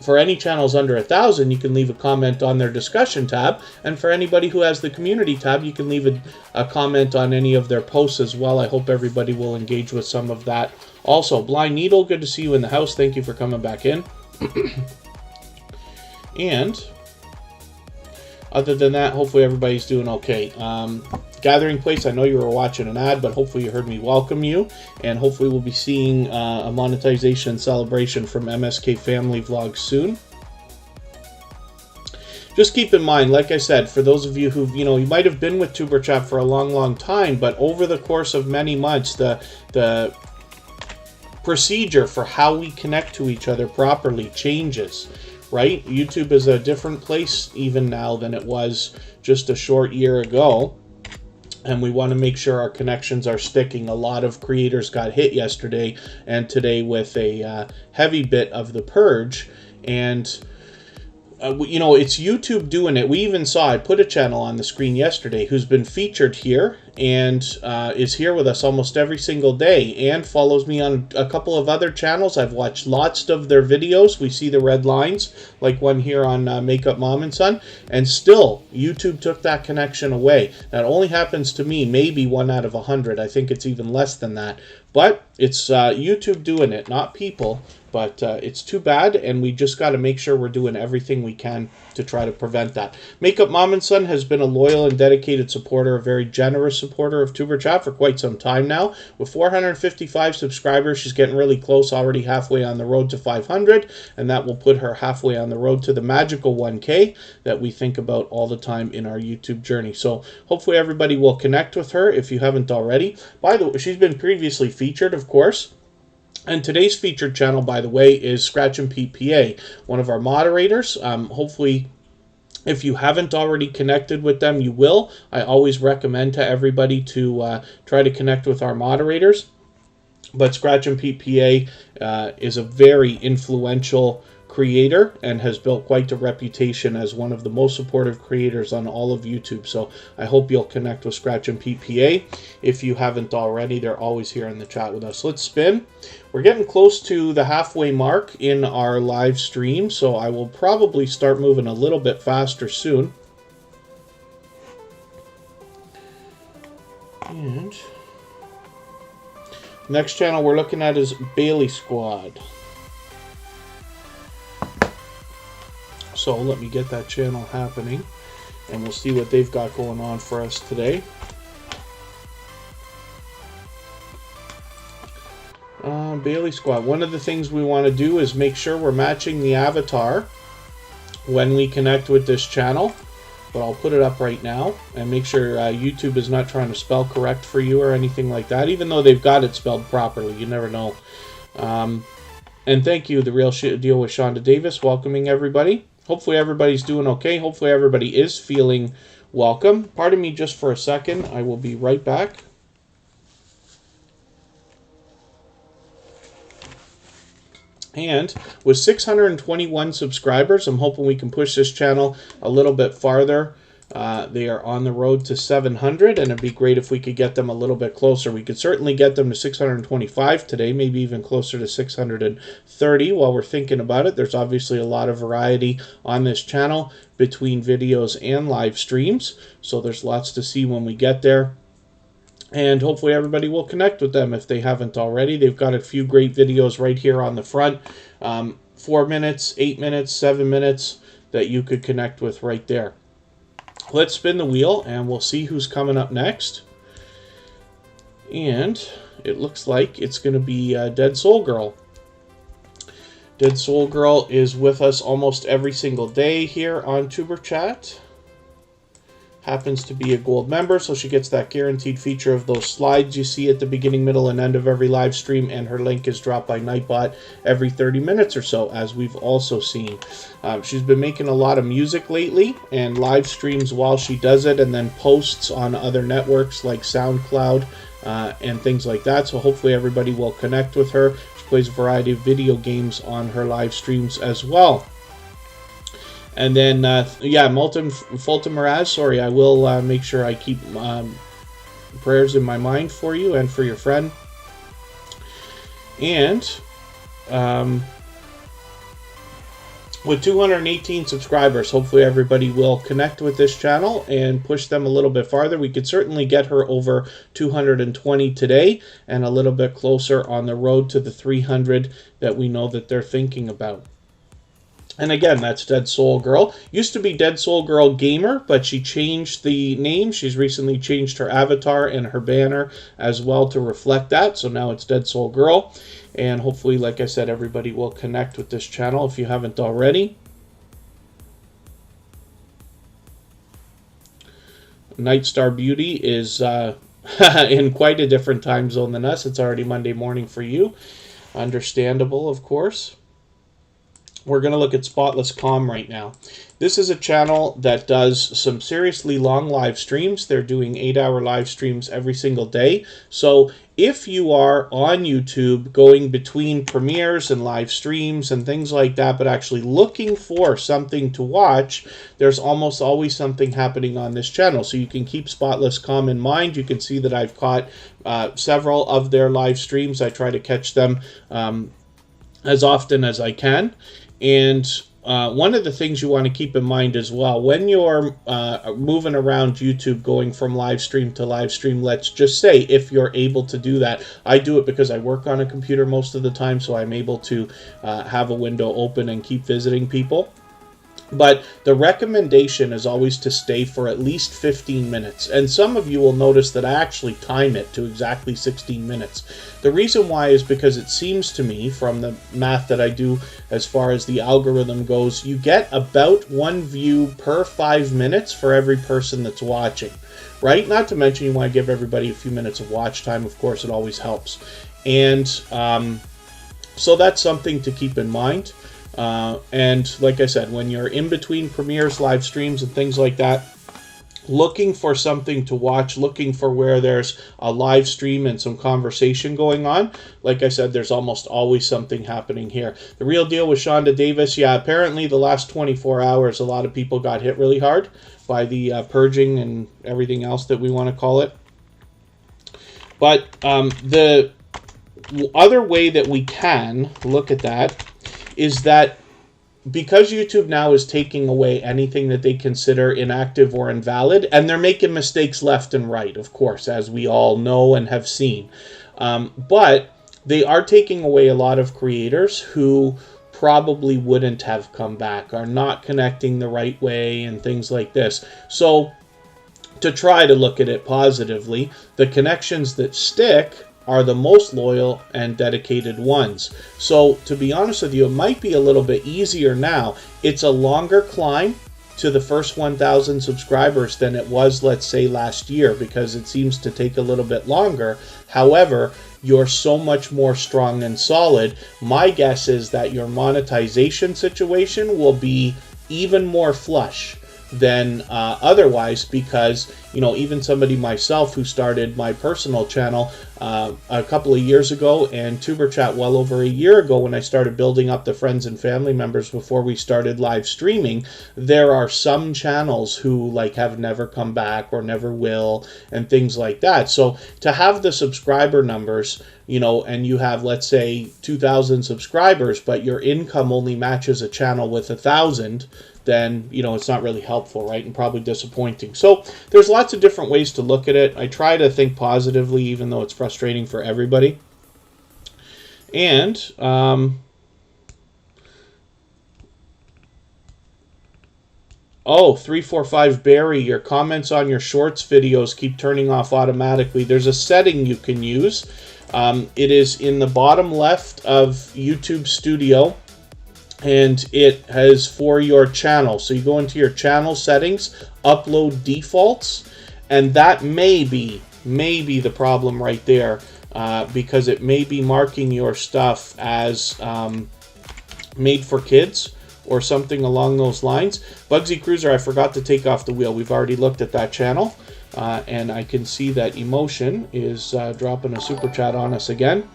for any channels under 1,000, you can leave a comment on their discussion tab. And for anybody who has the community tab, you can leave a comment on any of their posts as well. I hope everybody will engage with some of that. Also, Blind Needle, good to see you in the house. Thank you for coming back in. And other than that, hopefully everybody's doing okay. Gathering Place, I know you were watching an ad, but hopefully you heard me welcome you. And hopefully we'll be seeing a monetization celebration from MSK Family Vlogs soon. Just keep in mind, like I said, for those of you who, you might have been with Tuber Chat for a long, long time, but over the course of many months, the procedure for how we connect to each other properly changes, right? YouTube is a different place even now than it was just a short year ago. And we want to make sure our connections are sticking. A lot of creators got hit yesterday and today with a heavy bit of the purge. And it's YouTube doing it. We even saw, I put a channel on the screen yesterday who's been featured here and is here with us almost every single day and follows me on a couple of other channels. I've watched lots of their videos. We see the red lines, like one here on Makeup Mom and Son, and still YouTube took that connection away. That only happens to me, maybe 1 out of 100. I think it's even less than that. But it's YouTube doing it, not people. But it's too bad, and we just got to make sure we're doing everything we can to try to prevent that. Makeup Mom and Son has been a loyal and dedicated supporter, a very generous supporter of Tuber Chat for quite some time now. With 455 subscribers, she's getting really close, already halfway on the road to 500, and that will put her halfway on the road to the magical 1K that we think about all the time in our YouTube journey. So hopefully everybody will connect with her if you haven't already. By the way, she's been previously featured, of course. And today's featured channel, by the way, is Scratch and Pete PA, one of our moderators. Hopefully, if you haven't already connected with them, you will. I always recommend to everybody to try to connect with our moderators. But Scratch and Pete PA is a very influential creator and has built quite a reputation as one of the most supportive creators on all of YouTube. So I hope you'll connect with Scratch and Pete PA. If you haven't already, they're always here in the chat with us. Let's spin. We're getting close to the halfway mark in our live stream, so I will probably start moving a little bit faster soon. And next channel we're looking at is Bailey Squad. So let me get that channel happening, and we'll see what they've got going on for us today. Bailey Squad. One of the things we want to do is make sure we're matching the avatar when we connect with this channel. But I'll put it up right now and make sure YouTube is not trying to spell correct for you or anything like that, even though they've got it spelled properly. You never know. And thank you, The Real Deal with Shonda Davis, welcoming everybody. Hopefully everybody's doing okay. Hopefully everybody is feeling welcome. Pardon me just for a second. I will be right back. And with 621 subscribers, I'm hoping we can push this channel a little bit farther. They are on the road to 700, and it'd be great if we could get them a little bit closer. We could certainly get them to 625 today, maybe even closer to 630 while we're thinking about it. There's obviously a lot of variety on this channel between videos and live streams, so there's lots to see when we get there. And hopefully everybody will connect with them if they haven't already. They've got a few great videos right here on the front. 4 minutes, 8 minutes, 7 minutes that you could connect with right there. Let's spin the wheel and we'll see who's coming up next. And it looks like it's going to be Dead Soul Girl. Dead Soul Girl is with us almost every single day here on Tuber Chat. Happens to be a gold member, so she gets that guaranteed feature of those slides you see at the beginning, middle, and end of every live stream, and her link is dropped by Nightbot every 30 minutes or so, as we've also seen. She's been making a lot of music lately, and live streams while she does it, and then posts on other networks like SoundCloud and things like that, so hopefully everybody will connect with her. She plays a variety of video games on her live streams as well. And then, yeah, Fulton Miraz, sorry, I will make sure I keep prayers in my mind for you and for your friend. And with 218 subscribers, hopefully everybody will connect with this channel and push them a little bit farther. We could certainly get her over 220 today and a little bit closer on the road to the 300 that we know that they're thinking about. And again, that's Dead Soul Girl. Used to be Dead Soul Girl Gamer, but she changed the name. She's recently changed her avatar and her banner as well to reflect that. So now it's Dead Soul Girl. And hopefully, like I said, everybody will connect with this channel if you haven't already. Night Star Beauty is in quite a different time zone than us. It's already Monday morning for you. Understandable, of course. We're going to look at Spotless Calm right now. This is a channel that does some seriously long live streams. They're doing 8-hour live streams every single day. So if you are on YouTube going between premieres and live streams and things like that, but actually looking for something to watch, there's almost always something happening on this channel. So you can keep Spotless Calm in mind. You can see that I've caught several of their live streams. I try to catch them as often as I can. And one of the things you want to keep in mind as well, when you're moving around YouTube, going from live stream to live stream, let's just say, if you're able to do that. I do it because I work on a computer most of the time, so I'm able to have a window open and keep visiting people. But the recommendation is always to stay for at least 15 minutes. And some of you will notice that I actually time it to exactly 16 minutes. The reason why is because it seems to me, from the math that I do as far as the algorithm goes, you get about 1 view per 5 minutes for every person that's watching, right? Not to mention you want to give everybody a few minutes of watch time. Of course, it always helps. And so that's something to keep in mind. And like I said, when you're in between premieres, live streams, and things like that, looking for something to watch, looking for where there's a live stream and some conversation going on, like I said, there's almost always something happening here. The Real Deal with Shonda Davis, yeah, apparently the last 24 hours, a lot of people got hit really hard by the purging and everything else that we want to call it. But the other way that we can look at that is that because YouTube now is taking away anything that they consider inactive or invalid, and they're making mistakes left and right, of course, as we all know and have seen. But they are taking away a lot of creators who probably wouldn't have come back, are not connecting the right way, and things like this. So to try to look at it positively, the connections that stick are the most loyal and dedicated ones. So to be honest with you, it might be a little bit easier now. It's a longer climb to the first 1,000 subscribers than it was, let's say, last year, because it seems to take a little bit longer. However, you're so much more strong and solid. My guess is that your monetization situation will be even more flush than otherwise, because, you know, even somebody myself who started my personal channel a couple of years ago, and Tuber Chat well over a year ago, when I started building up the friends and family members before we started live streaming, there are some channels who like have never come back or never will, and things like that. So to have the subscriber numbers, you know, and you have, let's say, 2,000 subscribers, but your income only matches a channel with 1,000, then, you know, it's not really helpful, right? And probably disappointing. So there's lots of different ways to look at it. I try to think positively, even though it's frustrating for everybody. And oh, 345 Barry, your comments on your shorts videos keep turning off automatically. There's a setting you can use. It is in the bottom left of YouTube Studio, and it has for your channel. So you go into your channel settings, upload defaults, and that may be the problem right there, because it may be marking your stuff as made for kids or something along those lines. Bugsy Cruiser, I forgot to take off the wheel. We've already looked at that channel, and I can see that Emotion is dropping a super chat on us again.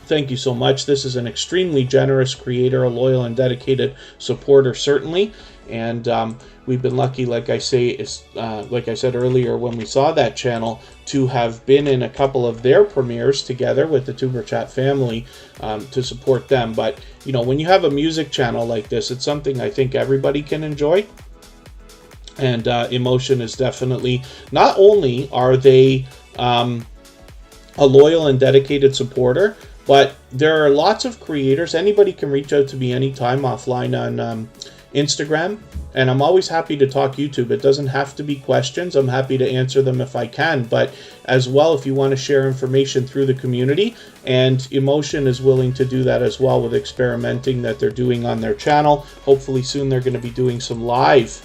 Thank you so much. This is an extremely generous creator, a loyal and dedicated supporter, certainly. And we've been lucky, like I said earlier when we saw that channel, to have been in a couple of their premieres together with the Tuber Chat family to support them. But, you know, when you have a music channel like this, it's something I think everybody can enjoy. And Emotion is definitely, not only are they a loyal and dedicated supporter, but there are lots of creators. Anybody can reach out to me anytime offline on Instagram, and I'm always happy to talk YouTube. It doesn't have to be questions. I'm happy to answer them if I can, but as well, if you want to share information through the community, and Emotion is willing to do that as well with experimenting that they're doing on their channel. Hopefully soon they're going to be doing some live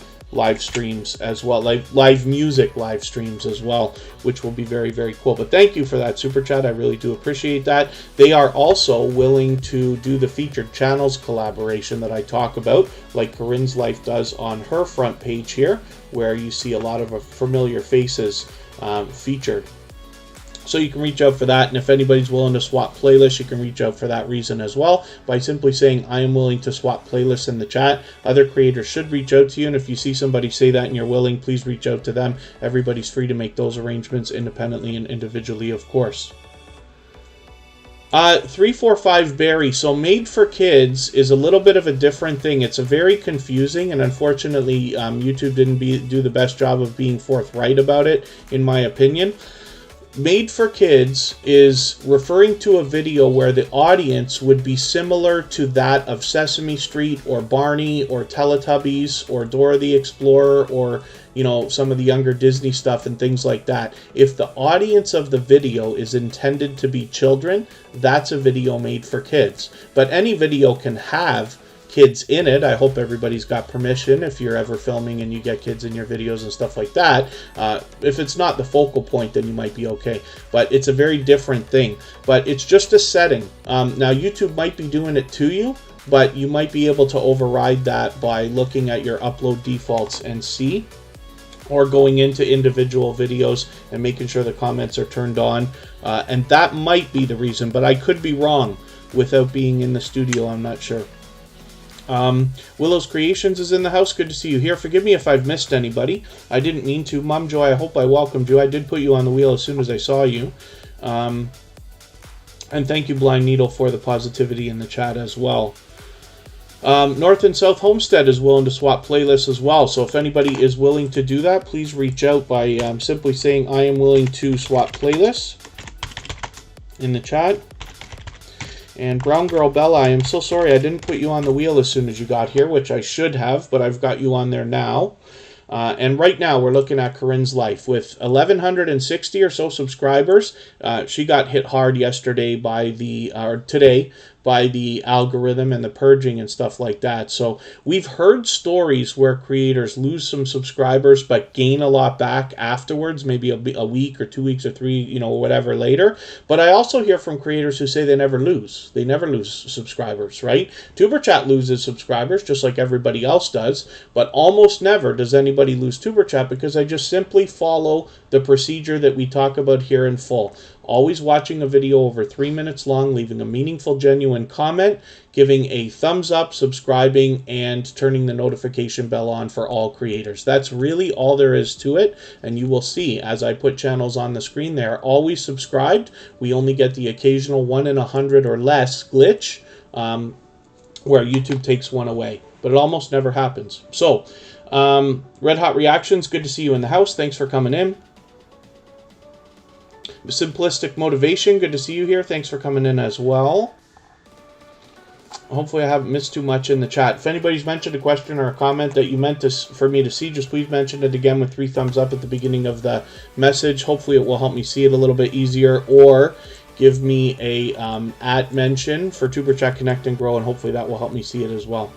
streams as well, live music live streams as well, which will be very, very cool. But thank you for that super chat. I really do appreciate that. They are also willing to do the featured channels collaboration that I talk about, like Corinne's Life does on her front page here, where you see a lot of familiar faces featured. So you can reach out for that, and if anybody's willing to swap playlists, you can reach out for that reason as well by simply saying, I am willing to swap playlists in the chat. Other creators should reach out to you, and if you see somebody say that and you're willing, please reach out to them. Everybody's free to make those arrangements independently and individually, of course. 345 Barry. So Made for Kids is a little bit of a different thing. It's a very confusing, and unfortunately, YouTube didn't do the best job of being forthright about it, in my opinion. Made for Kids is referring to a video where the audience would be similar to that of Sesame Street or Barney or Teletubbies or Dora the Explorer or, you know, some of the younger Disney stuff and things like that. If the audience of the video is intended to be children, that's a video made for kids. But any video can have kids in it. I hope everybody's got permission if you're ever filming and you get kids in your videos and stuff like that. If it's not the focal point, then you might be okay. But it's a very different thing. But it's just a setting. Now, YouTube might be doing it to you, but you might be able to override that by looking at your upload defaults and see, or going into individual videos and making sure the comments are turned on. And that might be the reason, but I could be wrong without being in the studio. I'm not sure. Willow's Creations is in the house. Good to see you here. Forgive me if I've missed anybody. I didn't mean to. Mom Joy, I hope I welcomed you. I did put you on the wheel as soon as I saw you. And thank you, Blind Needle, for the positivity in the chat as well. North and South Homestead is willing to swap playlists as well. So if anybody is willing to do that, please reach out by simply saying I am willing to swap playlists in the chat. And Brown Girl Bella, I am so sorry I didn't put you on the wheel as soon as you got here, which I should have, but I've got you on there now. And right now we're looking at Corinne's life with 1,160 or so subscribers. She got hit hard yesterday by today by the algorithm and the purging and stuff like that. So we've heard stories where creators lose some subscribers but gain a lot back afterwards, maybe a week or 2 weeks or 3, you know, whatever later. But I also hear from creators who say they never lose. They never lose subscribers, right? Tuber Chat loses subscribers just like everybody else does, but almost never does anybody lose Tuber Chat because I just simply follow the procedure that we talk about here in full. Always watching a video over 3 minutes long, leaving a meaningful, genuine comment, giving a thumbs up, subscribing, and turning the notification bell on for all creators. That's really all there is to it, and you will see as I put channels on the screen, they are always subscribed. We only get the occasional 1 in 100 or less glitch where YouTube takes one away, but it almost never happens. So, Red Hot Reactions, good to see you in the house. Thanks for coming in. Simplistic Motivation, good to see you here. Thanks for coming in as well. Hopefully I haven't missed too much in the chat. If anybody's mentioned a question or a comment that you meant for me to see, just please mention it again with 3 thumbs up at the beginning of the message. Hopefully it will help me see it a little bit easier, or give me a @ mention for Tuber Chat Connect and Grow, and hopefully that will help me see it as well.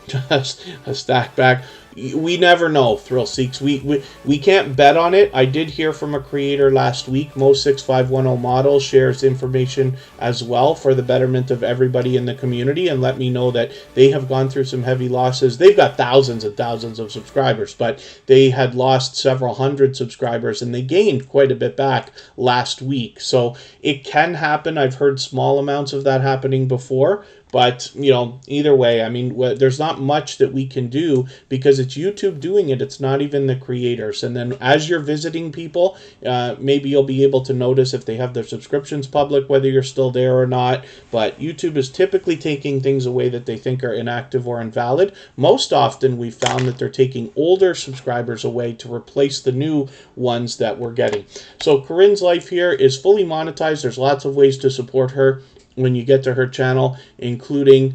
Just a stack back. We never know, Thrill Seeks. We can't bet on it. I did hear from a creator last week. Mo6510 Model shares information as well for the betterment of everybody in the community, and let me know that they have gone through some heavy losses. They've got thousands and thousands of subscribers, but they had lost several hundred subscribers, and they gained quite a bit back last week. So it can happen. I've heard small amounts of that happening before. But, you know, either way, I mean, there's not much that we can do because it's YouTube doing it. It's not even the creators. And then as you're visiting people, maybe you'll be able to notice if they have their subscriptions public, whether you're still there or not. But YouTube is typically taking things away that they think are inactive or invalid. Most often, we've found that they're taking older subscribers away to replace the new ones that we're getting. So Corinne's life here is fully monetized. There's lots of ways to support her when you get to her channel, including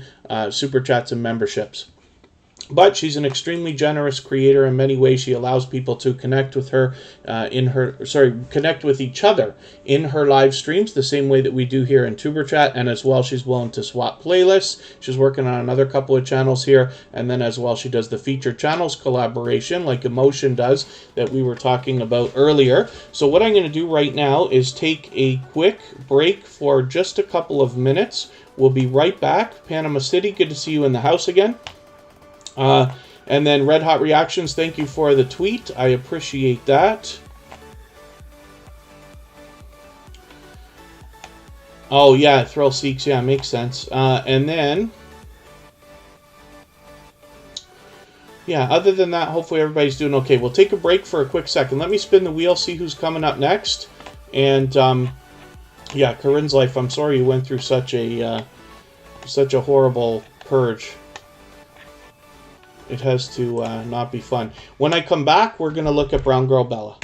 super chats and memberships. But she's an extremely generous creator in many ways. She allows people to connect with her connect with each other in her live streams the same way that we do here in Tuber Chat. And as well, she's willing to swap playlists. She's working on another couple of channels here. And then as well, she does the featured channels collaboration like Emotion does that we were talking about earlier. So what I'm going to do right now is take a quick break for just a couple of minutes. We'll be right back. Panama City, good to see you in the house again. And then Red Hot Reactions, thank you for the tweet. I appreciate that. Oh, yeah, Thrill Seeks. Yeah, makes sense. And then, yeah, other than that, hopefully everybody's doing okay. We'll take a break for a quick second. Let me spin the wheel, see who's coming up next. And Yeah, Corinne's life. I'm sorry you went through such a horrible purge. It has to not be fun. When I come back, we're gonna look at Brown Girl Bella.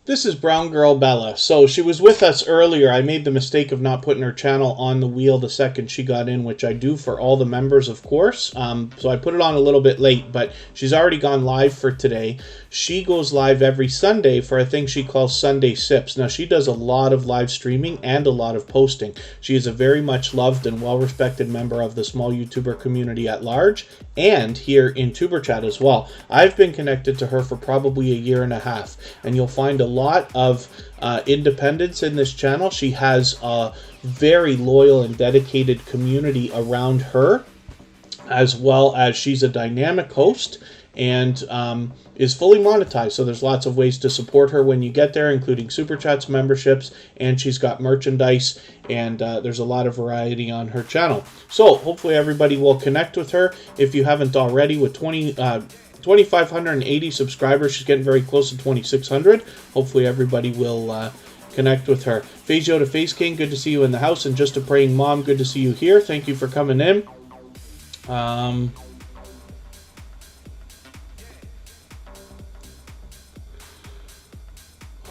This is Brown Girl Bella. So she was with us earlier. I made the mistake of not putting her channel on the wheel the second she got in, which I do for all the members, of course. So I put it on a little bit late, but she's already gone live for today. She goes live every Sunday for a thing she calls Sunday Sips. Now, she does a lot of live streaming and a lot of posting. She is a very much loved and well-respected member of the small YouTuber community at large and here in Tuber Chat as well. I've been connected to her for probably a year and a half, and you'll find a lot of independence in this channel. She has a very loyal and dedicated community around her, as well as she's a dynamic host and is fully monetized. So there's lots of ways to support her when you get there, including Super Chats, memberships, and she's got merchandise, and there's a lot of variety on her channel. So hopefully everybody will connect with her. If you haven't already, with 2,580 subscribers, she's getting very close to 2,600. Hopefully everybody will connect with her. Phasio to Face King, good to see you in the house. And Just a Praying Mom, good to see you here. Thank you for coming in.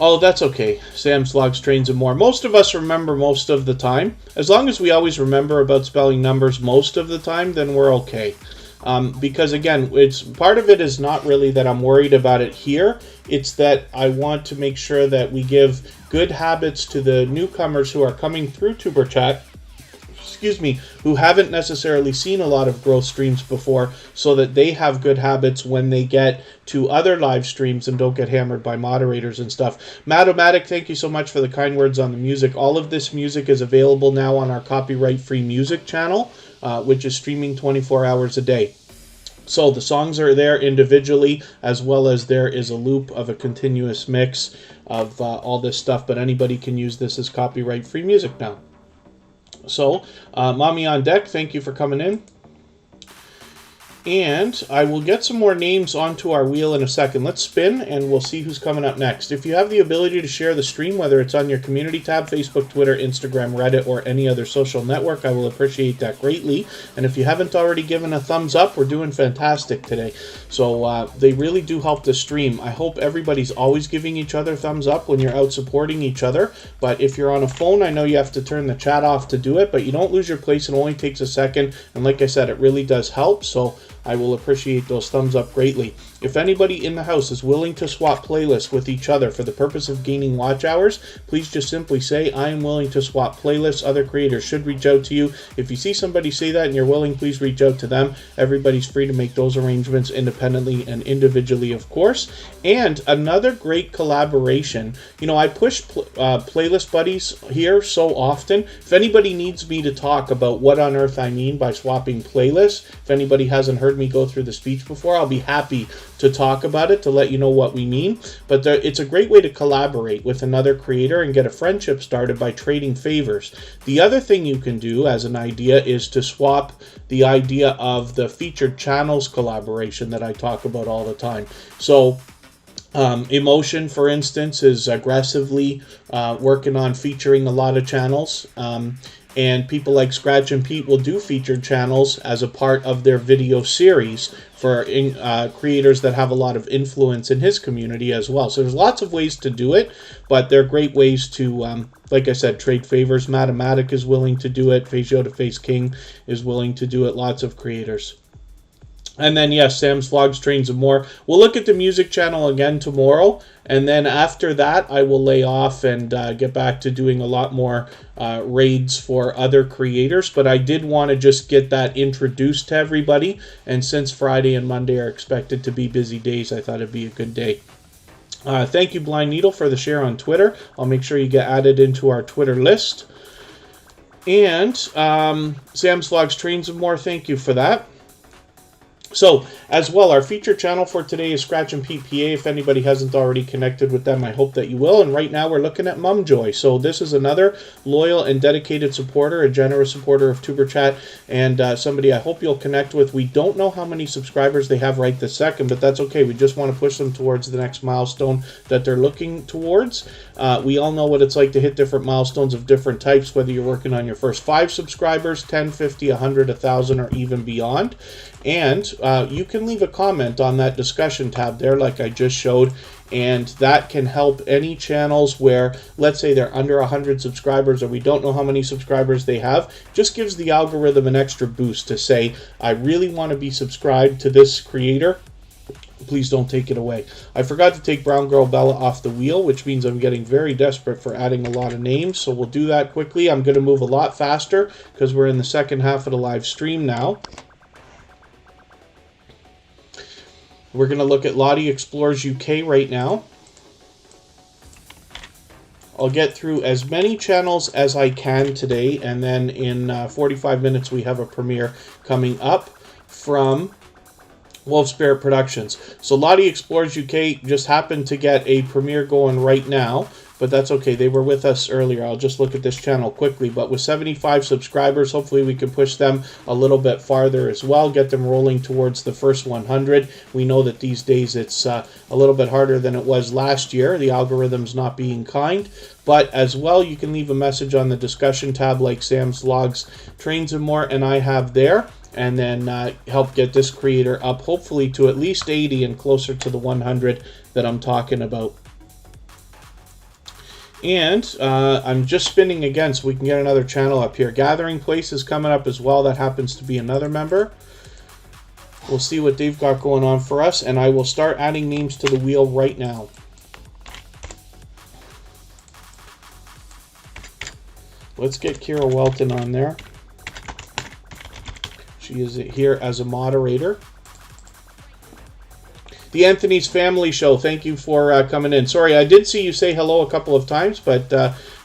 Oh, that's okay. Sam's Logs, Trains, and More. Most of us remember most of the time. As long as we always remember about spelling numbers most of the time, then we're okay. Because again, it's part of it is not really that I'm worried about it here. It's that I want to make sure that we give good habits to the newcomers who are coming through Tuber Chat, who haven't necessarily seen a lot of growth streams before, so that they have good habits when they get to other live streams and don't get hammered by moderators and stuff. Matomatic, thank you so much for the kind words on the music. All of this music is available now on our copyright-free music channel, which is streaming 24 hours a day. So the songs are there individually, as well as there is a loop of a continuous mix of all this stuff, but anybody can use this as copyright-free music now. So, Mommy on Deck, thank you for coming in. And I will get some more names onto our wheel in a second. Let's spin, and we'll see who's coming up next. If you have the ability to share the stream, whether it's on your community tab, Facebook, Twitter, Instagram, Reddit, or any other social network, I will appreciate that greatly. And if you haven't already given a thumbs up, we're doing fantastic today. So they really do help the stream. I hope everybody's always giving each other thumbs up when you're out supporting each other. But if you're on a phone, I know you have to turn the chat off to do it, but you don't lose your place. It only takes a second. And like I said, it really does help. So I will appreciate those thumbs up greatly. If anybody in the house is willing to swap playlists with each other for the purpose of gaining watch hours, please just simply say, I am willing to swap playlists. Other creators should reach out to you. If you see somebody say that and you're willing, please reach out to them. Everybody's free to make those arrangements independently and individually, of course. And another great collaboration, you know, I push playlist buddies here so often. If anybody needs me to talk about what on earth I mean by swapping playlists, if anybody hasn't heard me go through the speech before, I'll be happy to talk about it, to let you know what we mean. But it's a great way to collaborate with another creator and get a friendship started by trading favors. The other thing you can do as an idea is to swap the idea of the featured channels collaboration that I talk about all the time. So Emotion, for instance, is aggressively working on featuring a lot of channels. And people like Scratch and Pete will do featured channels as a part of their video series for creators that have a lot of influence in his community as well. So there's lots of ways to do it, but they're great ways to, like I said, trade favors. Matomatic is willing to do it. Face Yoda Face King is willing to do it. Lots of creators. And then, yes, Sam's Vlogs, Trains, and More. We'll look at the music channel again tomorrow. And then after that, I will lay off and get back to doing a lot more raids for other creators. But I did want to just get that introduced to everybody. And since Friday and Monday are expected to be busy days, I thought it'd be a good day. Thank you, Blind Needle, for the share on Twitter. I'll make sure you get added into our Twitter list. And Sam's Vlogs, Trains, and More, thank you for that. So, as well, our feature channel for today is Scratch and Pete PA. If anybody hasn't already connected with them, I hope that you will. And right now, we're looking at Mumjoy. So, this is another loyal and dedicated supporter, a generous supporter of Tuber Chat, and somebody I hope you'll connect with. We don't know how many subscribers they have right this second, but that's okay. We just want to push them towards the next milestone that they're looking towards. We all know what it's like to hit different milestones of different types, whether you're working on your first 5 subscribers, 10, 50, 100, 1,000, or even beyond. And you can leave a comment on that discussion tab there like I just showed, and that can help any channels where, let's say, they're under 100 subscribers or we don't know how many subscribers they have. Just gives the algorithm an extra boost to say, I really want to be subscribed to this creator. Please don't take it away. I forgot to take Brown Girl Bella off the wheel, which means I'm getting very desperate for adding a lot of names. So we'll do that quickly. I'm going to move a lot faster because we're in the second half of the live stream now. We're going to look at Lottie Explores UK right now. I'll get through as many channels as I can today, and then in 45 minutes we have a premiere coming up from Wolf Spirit Productions. So Lottie Explores UK just happened to get a premiere going right now, but that's okay. They were with us earlier. I'll just look at this channel quickly. But with 75 subscribers, hopefully we can push them a little bit farther as well, get them rolling towards the first 100. We know that these days it's a little bit harder than it was last year. The algorithm's not being kind. But as well, you can leave a message on the discussion tab like Sam's Vlogs, Trains, and More, and I have there. And then help get this creator up, hopefully to at least 80 and closer to the 100 that I'm talking about. And I'm just spinning again so we can get another channel up here. Gathering Place is coming up as well. That happens to be another member. We'll see what they've got going on for us, and I will start adding names to the wheel right now. Let's get Kira Welton on there. She is here as a moderator. The Anthony's Family Show, thank you for coming in. Sorry, I did see you say hello a couple of times, but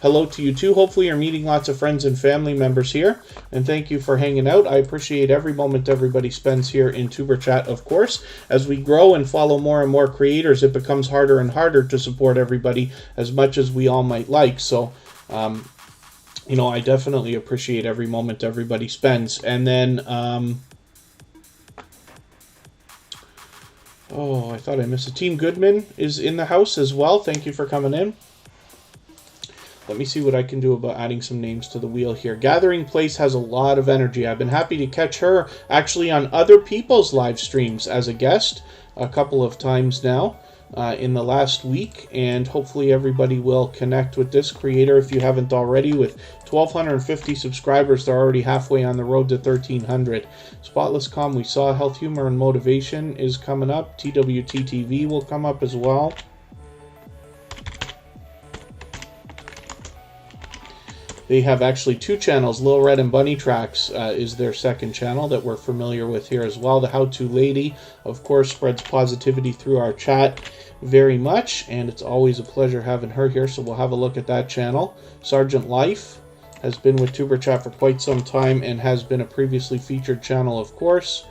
hello to you too. Hopefully you're meeting lots of friends and family members here, and thank you for hanging out. I appreciate every moment everybody spends here in Tuber Chat, of course. As we grow and follow more and more creators, it becomes harder and harder to support everybody as much as we all might like. So, you know, I definitely appreciate every moment everybody spends. And then... oh, I thought I missed it. Team Goodman is in the house as well. Thank you for coming in. Let me see what I can do about adding some names to the wheel here. Gathering Place has a lot of energy. I've been happy to catch her actually on other people's live streams as a guest a couple of times now in the last week, and hopefully everybody will connect with this creator if you haven't already. With 1,250 subscribers, they're already halfway on the road to 1,300. Spotless Calm, we saw. Health, Humor, and Motivation is coming up. TWTTV will come up as well. They have actually two channels. Lil Red and Bunny Tracks is their second channel that we're familiar with here as well. The How To Lady, of course, spreads positivity through our chat very much, and it's always a pleasure having her here, so we'll have a look at that channel. Sergeant Life has been with Tuber Chat for quite some time and has been a previously featured channel, of course.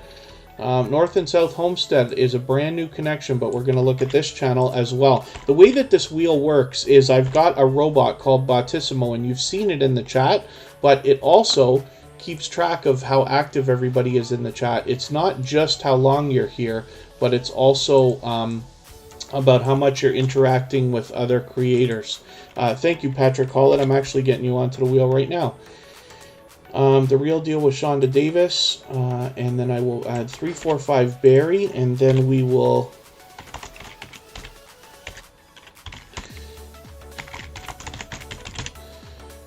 North and South Homestead is a brand new connection, but we're going to look at this channel as well. The way that this wheel works is I've got a robot called Bautissimo, and you've seen it in the chat, but it also keeps track of how active everybody is in the chat. It's not just how long you're here, but it's also about how much you're interacting with other creators. Thank you, Patrick Hollett. I'm actually getting you onto the wheel right now. The Real Deal with Shonda Davis, and then I will add 345 Barry, and then we will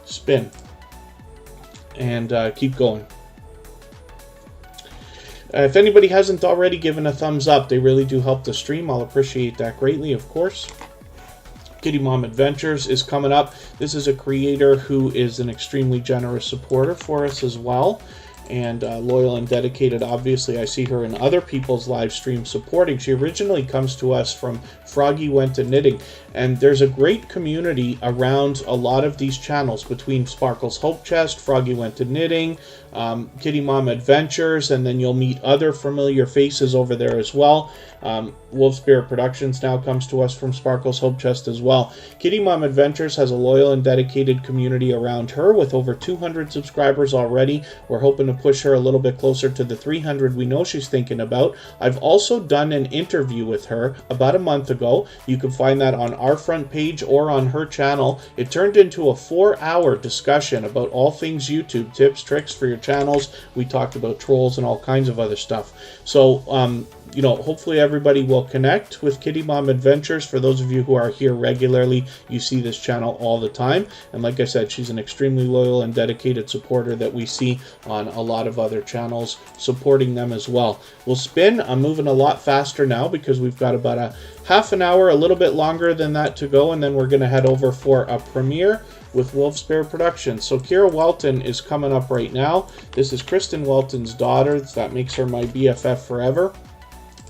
spin and keep going. If anybody hasn't already given a thumbs up, they really do help the stream. I'll appreciate that greatly, of course. Kitty Mom Adventures is coming up. This is a creator who is an extremely generous supporter for us as well, and loyal and dedicated. Obviously, I see her in other people's live streams supporting. She originally comes to us from Froggy Went to Knitting, and there's a great community around a lot of these channels between Sparkle's Hope Chest, Froggy Went to Knitting, Kitty Mom Adventures, and then you'll meet other familiar faces over there as well. Wolf Spirit Productions now comes to us from Sparkle's Hope Chest as well. Kitty Mom Adventures has a loyal and dedicated community around her with over 200 subscribers already. We're hoping to push her a little bit closer to the 300 we know she's thinking about. I've also done an interview with her about a month ago. You can find that on our front page or on her channel. It turned into a 4-hour discussion about all things YouTube, tips, tricks for your channels. We talked about trolls and all kinds of other stuff. So, you know, hopefully everybody will connect with Kitty Mom Adventures. For those of you who are here regularly, you see this channel all the time. And like I said, she's an extremely loyal and dedicated supporter that we see on a lot of other channels, supporting them as well. We'll spin. I'm moving a lot faster now because we've got about a half an hour, a little bit longer than that to go, and then we're going to head over for a premiere with Wolf Spirit Productions. So Kira Welton is coming up right now. This is Kristen Welton's daughter. That makes her my BFF forever.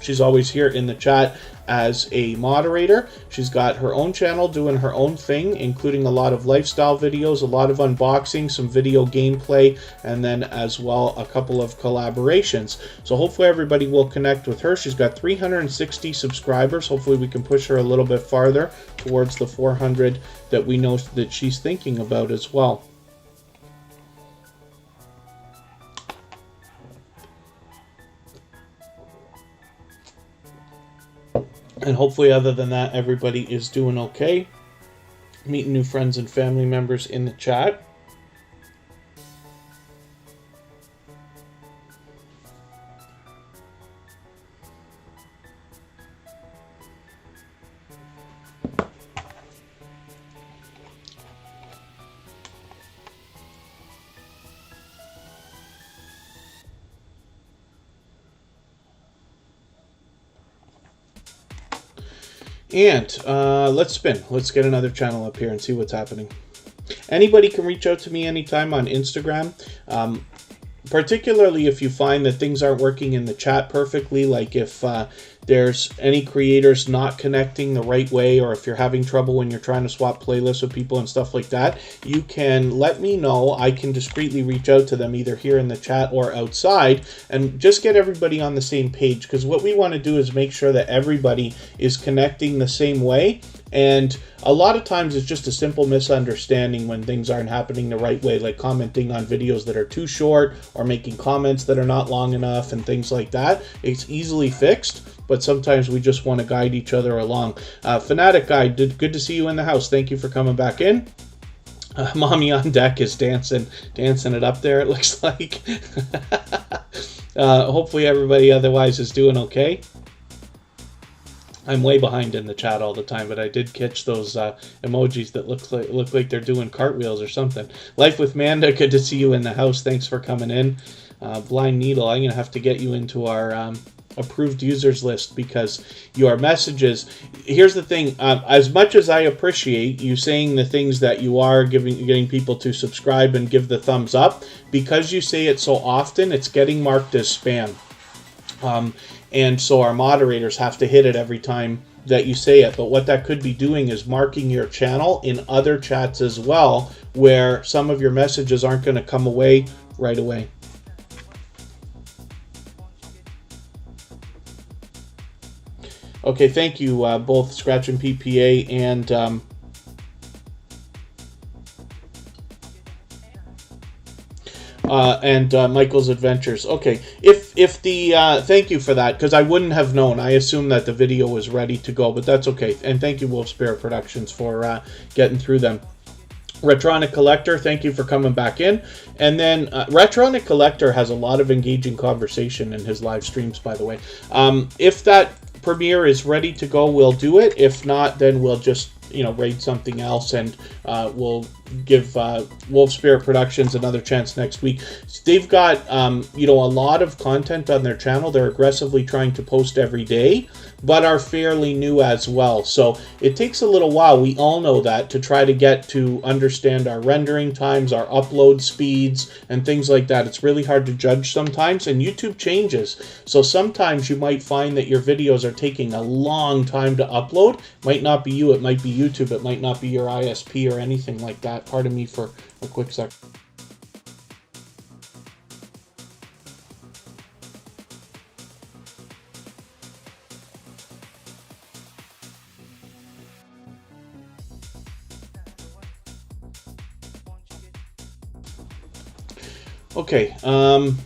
She's always here in the chat as a moderator. She's got her own channel doing her own thing, including a lot of lifestyle videos, a lot of unboxing, some video gameplay, and then as well a couple of collaborations. So hopefully everybody will connect with her. She's got 360 subscribers. Hopefully we can push her a little bit farther towards the 400 that we know that she's thinking about as well. And hopefully, other than that, everybody is doing okay. Meeting new friends and family members in the chat. And let's spin. Let's get another channel up here and see what's happening. Anybody can reach out to me anytime on Instagram. Particularly if you find that things aren't working in the chat perfectly, like if there's any creators not connecting the right way, or if you're having trouble when you're trying to swap playlists with people and stuff like that, you can let me know. I can discreetly reach out to them either here in the chat or outside and just get everybody on the same page, because what we want to do is make sure that everybody is connecting the same way. And a lot of times it's just a simple misunderstanding when things aren't happening the right way, like commenting on videos that are too short or making comments that are not long enough and things like that. It's easily fixed, but sometimes we just want to guide each other along. Fanatic Guy, good to see you in the house. Thank you for coming back in. Mommy on deck is dancing it up there, it looks like. Hopefully everybody otherwise is doing okay. I'm way behind in the chat all the time, but I did catch those emojis that look like they're doing cartwheels or something. Life with Manda, good to see you in the house. Thanks for coming in. Blind Needle, I'm going to have to get you into our approved users list, because your messages, here's the thing, as much as I appreciate you saying the things that you are getting people to subscribe and give the thumbs up, because you say it so often, it's getting marked as spam. And so our moderators have to hit it every time that you say it. But what that could be doing is marking your channel in other chats as well, where some of your messages aren't going to come away right away. Okay, thank you, both Scratch and PPA and Michael's Adventures. Okay, if the thank you for that, because I wouldn't have known. I assumed that the video was ready to go, but that's okay. And thank you, Wolf Spirit Productions, for getting through them. Retronic Collector, thank you for coming back in. And then Retronic Collector has a lot of engaging conversation in his live streams, by the way. If that premiere is ready to go, we'll do it. If not, then we'll just raid something else, and we'll give Wolf Spirit Productions another chance next week. They've got a lot of content on their channel. They're aggressively trying to post every day, but are fairly new as well. So it takes a little while, we all know that, to try to get to understand our rendering times, our upload speeds, and things like that. It's really hard to judge sometimes, and YouTube changes. So sometimes you might find that your videos are taking a long time to upload. Might not be you, it might be YouTube, it might not be your ISP or anything like that. Pardon me for a quick sec. Okay, and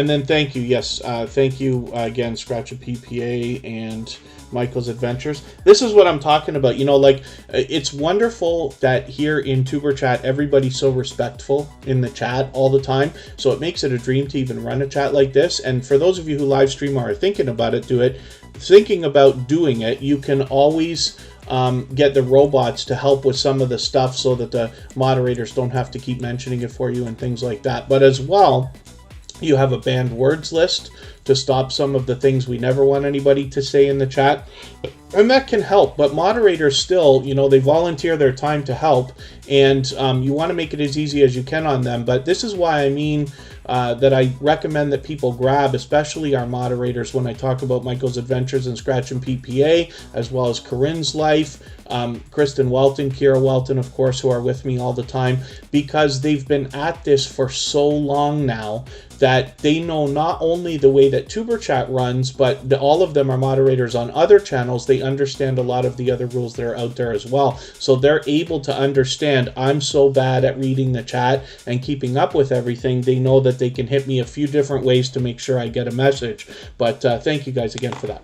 then thank you, yes, thank you again, Scratch a PPA and Michael's Adventures. This is what I'm talking about. It's wonderful that here in Tuber Chat, everybody's so respectful in the chat all the time. So it makes it a dream to even run a chat like this. And for those of you who live stream or are thinking about doing it, you can always get the robots to help with some of the stuff so that the moderators don't have to keep mentioning it for you and things like that. But as well, you have a banned words list to stop some of the things we never want anybody to say in the chat. And that can help, but moderators still, they volunteer their time to help, and you want to make it as easy as you can on them. But this is why I mean that I recommend that people grab, especially our moderators, when I talk about Michael's Adventures and Scratch and PPA, as well as Corinne's Life, Kristen Welton, Kira Welton, of course, who are with me all the time, because they've been at this for so long now that they know not only the way that Tuber Chat runs, but all of them are moderators on other channels. They understand a lot of the other rules that are out there as well. So they're able to understand, I'm so bad at reading the chat and keeping up with everything. They know that they can hit me a few different ways to make sure I get a message. But thank you guys again for that.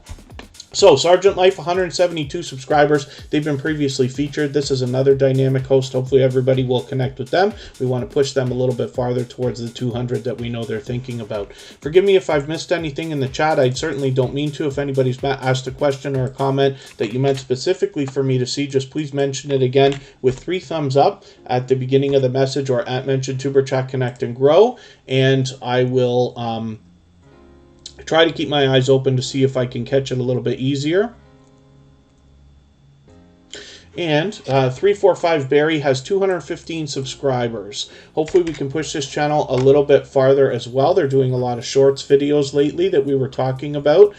So, Sergeant Life, 172 subscribers. They've been previously featured. This is another dynamic host. Hopefully everybody will connect with them. We want to push them a little bit farther towards the 200 that we know they're thinking about. Forgive me if I've missed anything in the chat. I certainly don't mean to. If anybody's asked a question or a comment that you meant specifically for me to see, just please mention it again with 3 thumbs up at the beginning of the message, or at mention Tuber Chat Connect and Grow, and I will I try to keep my eyes open to see if I can catch it a little bit easier. And 345 Barry has 215 subscribers. Hopefully we can push this channel a little bit farther as well. They're doing a lot of shorts videos lately that we were talking about.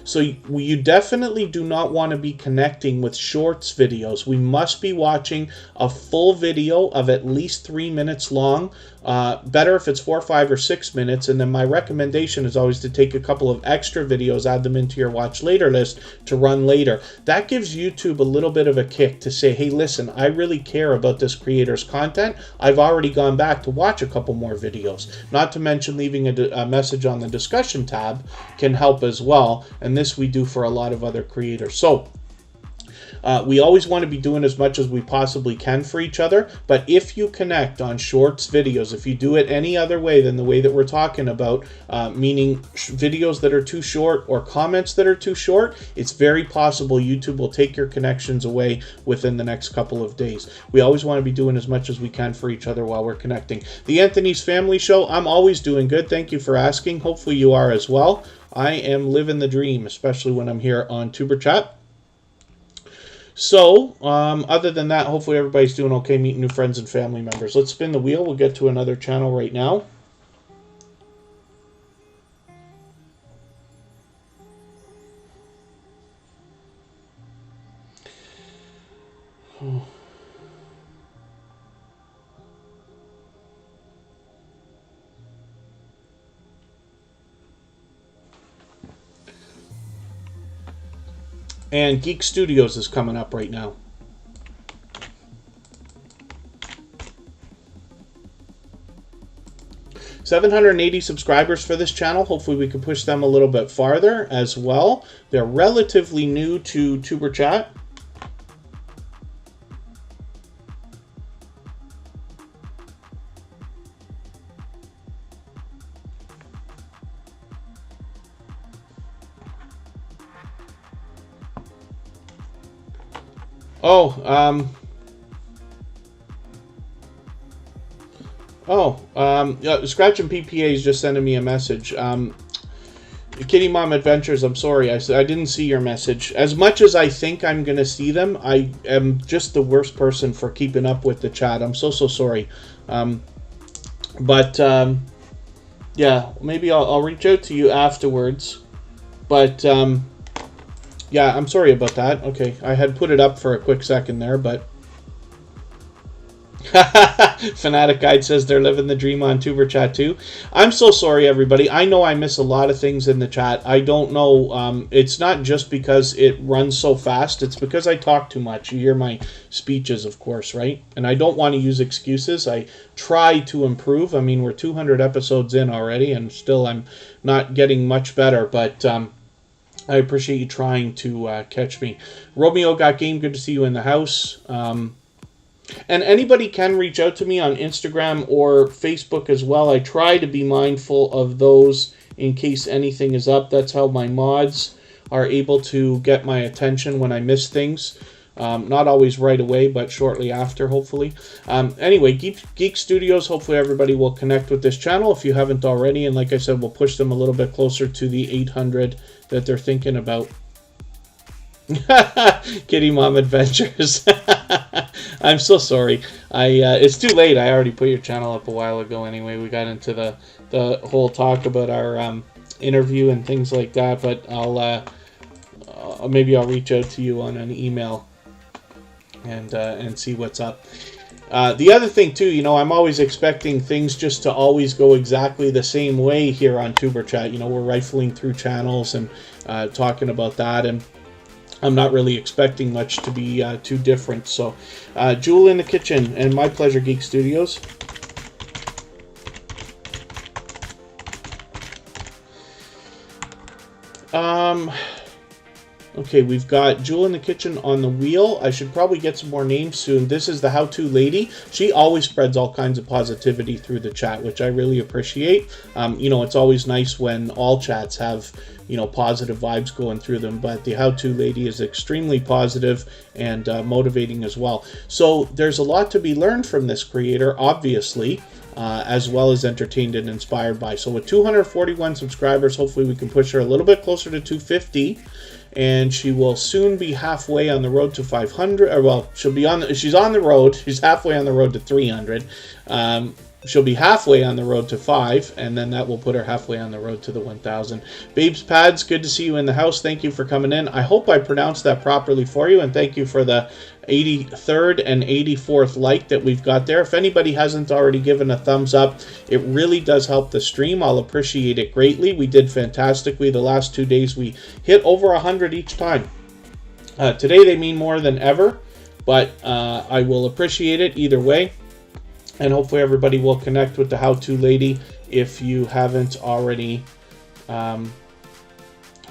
So you definitely do not want to be connecting with shorts videos. We must be watching a full video of at least 3 minutes long. Better if it's 4, 5, or 6 minutes. And then my recommendation is always to take a couple of extra videos, add them into your watch later list to run later. That gives YouTube a little bit of a kick to say, hey, listen, I really care about this creator's content. I've already gone back to watch a couple more videos. Not to mention leaving a message on the discussion tab can help as well. And this we do for a lot of other creators. So we always want to be doing as much as we possibly can for each other, but if you connect on shorts videos, if you do it any other way than the way that we're talking about, meaning videos that are too short or comments that are too short, it's very possible YouTube will take your connections away within the next couple of days. We always want to be doing as much as we can for each other while we're connecting. The Anthony's Family Show, I'm always doing good. Thank you for asking. Hopefully you are as well. I am living the dream, especially when I'm here on Tuber Chat. So, other than that, hopefully everybody's doing okay, meeting new friends and family members. Let's spin the wheel. We'll get to another channel right now. And Geek Studios is coming up right now. $780 subscribers for this channel. Hopefully we can push them a little bit farther as well. They're relatively new to Tuber Chat. Scratch and PPA is just sending me a message. Kitty Mom Adventures, I'm sorry, I didn't see your message. As much as I think I'm going to see them, I am just the worst person for keeping up with the chat. I'm so sorry. Yeah, maybe I'll reach out to you afterwards. But, yeah, I'm sorry about that. Okay, I had put it up for a quick second there, but... Fanatic Guide says they're living the dream on Tuber Chat too. I'm so sorry, everybody. I know I miss a lot of things in the chat. I don't know. It's not just because it runs so fast. It's because I talk too much. You hear my speeches, of course, right? And I don't want to use excuses. I try to improve. I mean, we're 200 episodes in already, and still I'm not getting much better, but... I appreciate you trying to catch me. Romeo Got Game, good to see you in the house. And anybody can reach out to me on Instagram or Facebook as well. I try to be mindful of those in case anything is up. That's how my mods are able to get my attention when I miss things. Not always right away, but shortly after, hopefully. Anyway, Geek Studios, hopefully everybody will connect with this channel if you haven't already. And like I said, we'll push them a little bit closer to the 800 that they're thinking about. Kitty Mom Adventures. I'm so sorry. It's too late. I already put your channel up a while ago anyway. We got into the whole talk about our interview and things like that, but maybe I'll reach out to you on an email and see what's up. The other thing too, you know, I'm always expecting things just to always go exactly the same way here on Tuber Chat. You know, we're rifling through channels and talking about that, and I'm not really expecting much to be too different. So, Jewel in the Kitchen and My Pleasure Geek Studios. Okay, we've got Jewel in the Kitchen on the wheel. I should probably get some more names soon. This is the How-To Lady. She always spreads all kinds of positivity through the chat, which I really appreciate. You know, it's always nice when all chats have, you know, positive vibes going through them, but the How-To Lady is extremely positive and motivating as well. So there's a lot to be learned from this creator, obviously. As well as entertained and inspired by. So with 241 subscribers, hopefully we can push her a little bit closer to 250, and she will soon be halfway on the road to 500. Or well, she's on the road. She's halfway on the road to 300. She'll be halfway on the road to 5, and then that will put her halfway on the road to the 1,000. Babes Pads, good to see you in the house. Thank you for coming in. I hope I pronounced that properly for you, and thank you for the 83rd and 84th like that we've got there. If anybody hasn't already given a thumbs up, it really does help the stream. I'll appreciate it greatly. We did fantastically the last 2 days. We hit over 100 each time. Today they mean more than ever, but I will appreciate it either way. And hopefully everybody will connect with the How-To Lady if you haven't already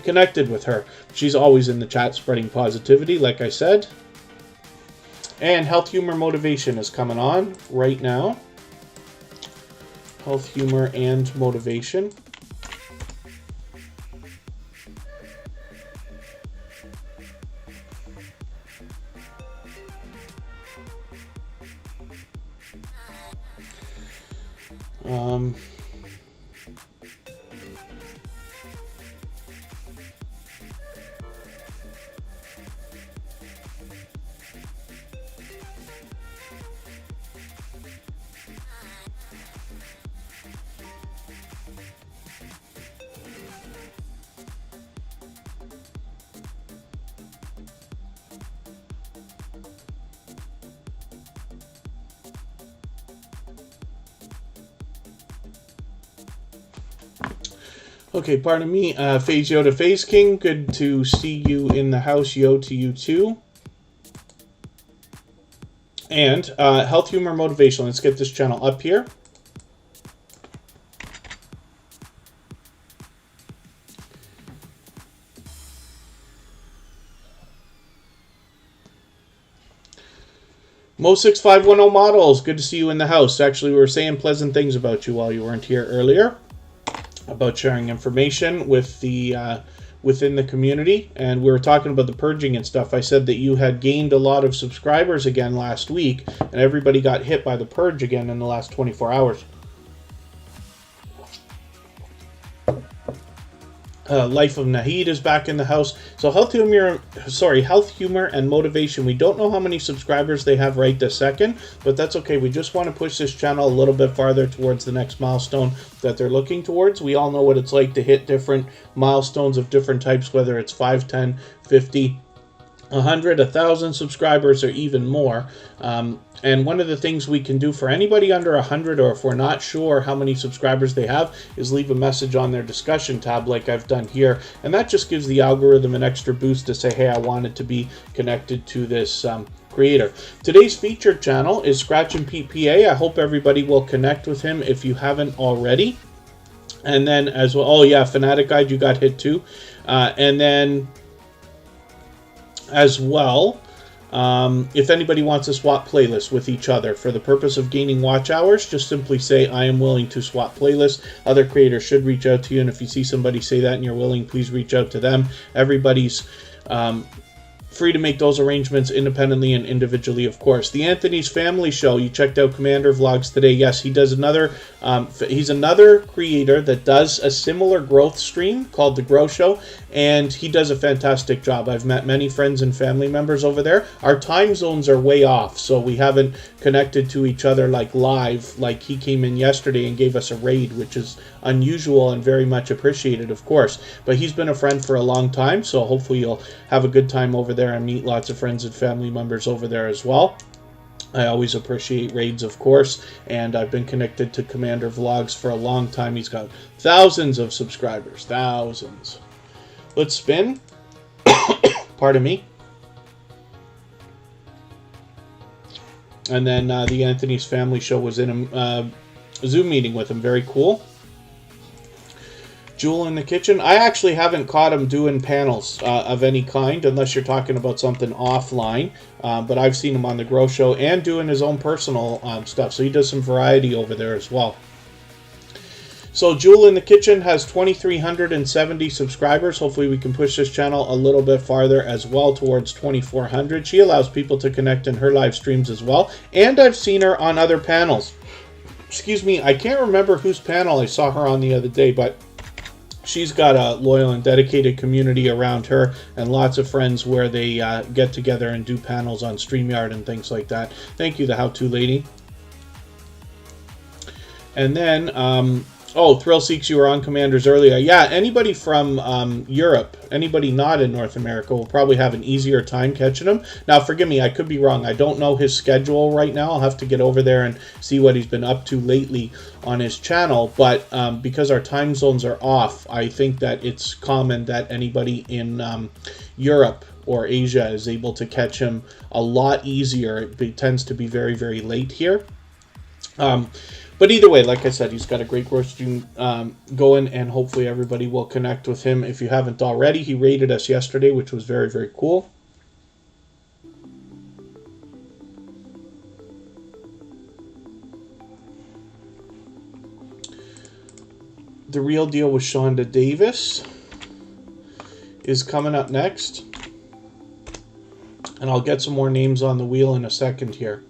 connected with her. She's always in the chat spreading positivity, like I said. And Health, Humor, Motivation is coming on right now. Health, Humor, and Motivation. Okay, pardon me. Phase Yo to Phase King, good to see you in the house. Yo to you too. And Health, Humor, Motivation. Let's get this channel up here. Mo6510 Models, good to see you in the house. Actually, we were saying pleasant things about you while you weren't here earlier, about sharing information with the within the community, and we were talking about the purging and stuff. I said that you had gained a lot of subscribers again last week, and everybody got hit by the purge again in the last 24 hours. Life of Nahid is back in the house. So Health, Humor, and Motivation. We don't know how many subscribers they have right this second, but that's okay. We just want to push this channel a little bit farther towards the next milestone that they're looking towards. We all know what it's like to hit different milestones of different types, whether it's 5, 10, 50, 100, 1,000 subscribers, or even more. And one of the things we can do for anybody under 100, or if we're not sure how many subscribers they have, is leave a message on their discussion tab like I've done here. And that just gives the algorithm an extra boost to say, hey, I wanted to be connected to this creator. Today's featured channel is Scratch and Pete PA. I hope everybody will connect with him if you haven't already. And then as well, oh yeah, Fanatic Guide, you got hit too. And then as well, if anybody wants to swap playlists with each other for the purpose of gaining watch hours, just simply say, I am willing to swap playlists. Other creators should reach out to you, and if you see somebody say that and you're willing, please reach out to them. Everybody's free to make those arrangements independently and individually, of course. The Anthony's Family Show, you checked out Commander Vlogs today. Yes, he does another, he's another creator that does a similar growth stream called The Grow Show, and he does a fantastic job. I've met many friends and family members over there. Our time zones are way off, so we haven't connected to each other like live, like he came in yesterday and gave us a raid, which is unusual and very much appreciated, of course. But he's been a friend for a long time, so hopefully you'll have a good time over there and meet lots of friends and family members over there as well. I always appreciate raids, of course, and I've been connected to Commander Vlogs for a long time. He's got thousands of subscribers, thousands. Let's spin. Pardon me. And then the Anthony's Family Show was in a Zoom meeting with him. Very cool. Jewel in the Kitchen. I actually haven't caught him doing panels of any kind, unless you're talking about something offline. But I've seen him on the Grow Show and doing his own personal stuff. So he does some variety over there as well. So Jewel in the Kitchen has 2,370 subscribers. Hopefully we can push this channel a little bit farther as well, towards 2,400. She allows people to connect in her live streams as well. And I've seen her on other panels. Excuse me, I can't remember whose panel I saw her on the other day, but she's got a loyal and dedicated community around her, and lots of friends where they get together and do panels on StreamYard and things like that. Thank you, the How To Lady. And then, oh, Thrill Seeks, you were on Commanders earlier. Yeah, anybody from Europe, anybody not in North America will probably have an easier time catching him. Now, forgive me, I could be wrong. I don't know his schedule right now. I'll have to get over there and see what he's been up to lately on his channel. But because our time zones are off, I think that it's common that anybody in Europe or Asia is able to catch him a lot easier. It tends to be very, very late here. But either way, like I said, he's got a great growth stream going, and hopefully everybody will connect with him. If you haven't already, he rated us yesterday, which was very, very cool. The Real Deal with Shonda Davis is coming up next. And I'll get some more names on the wheel in a second here.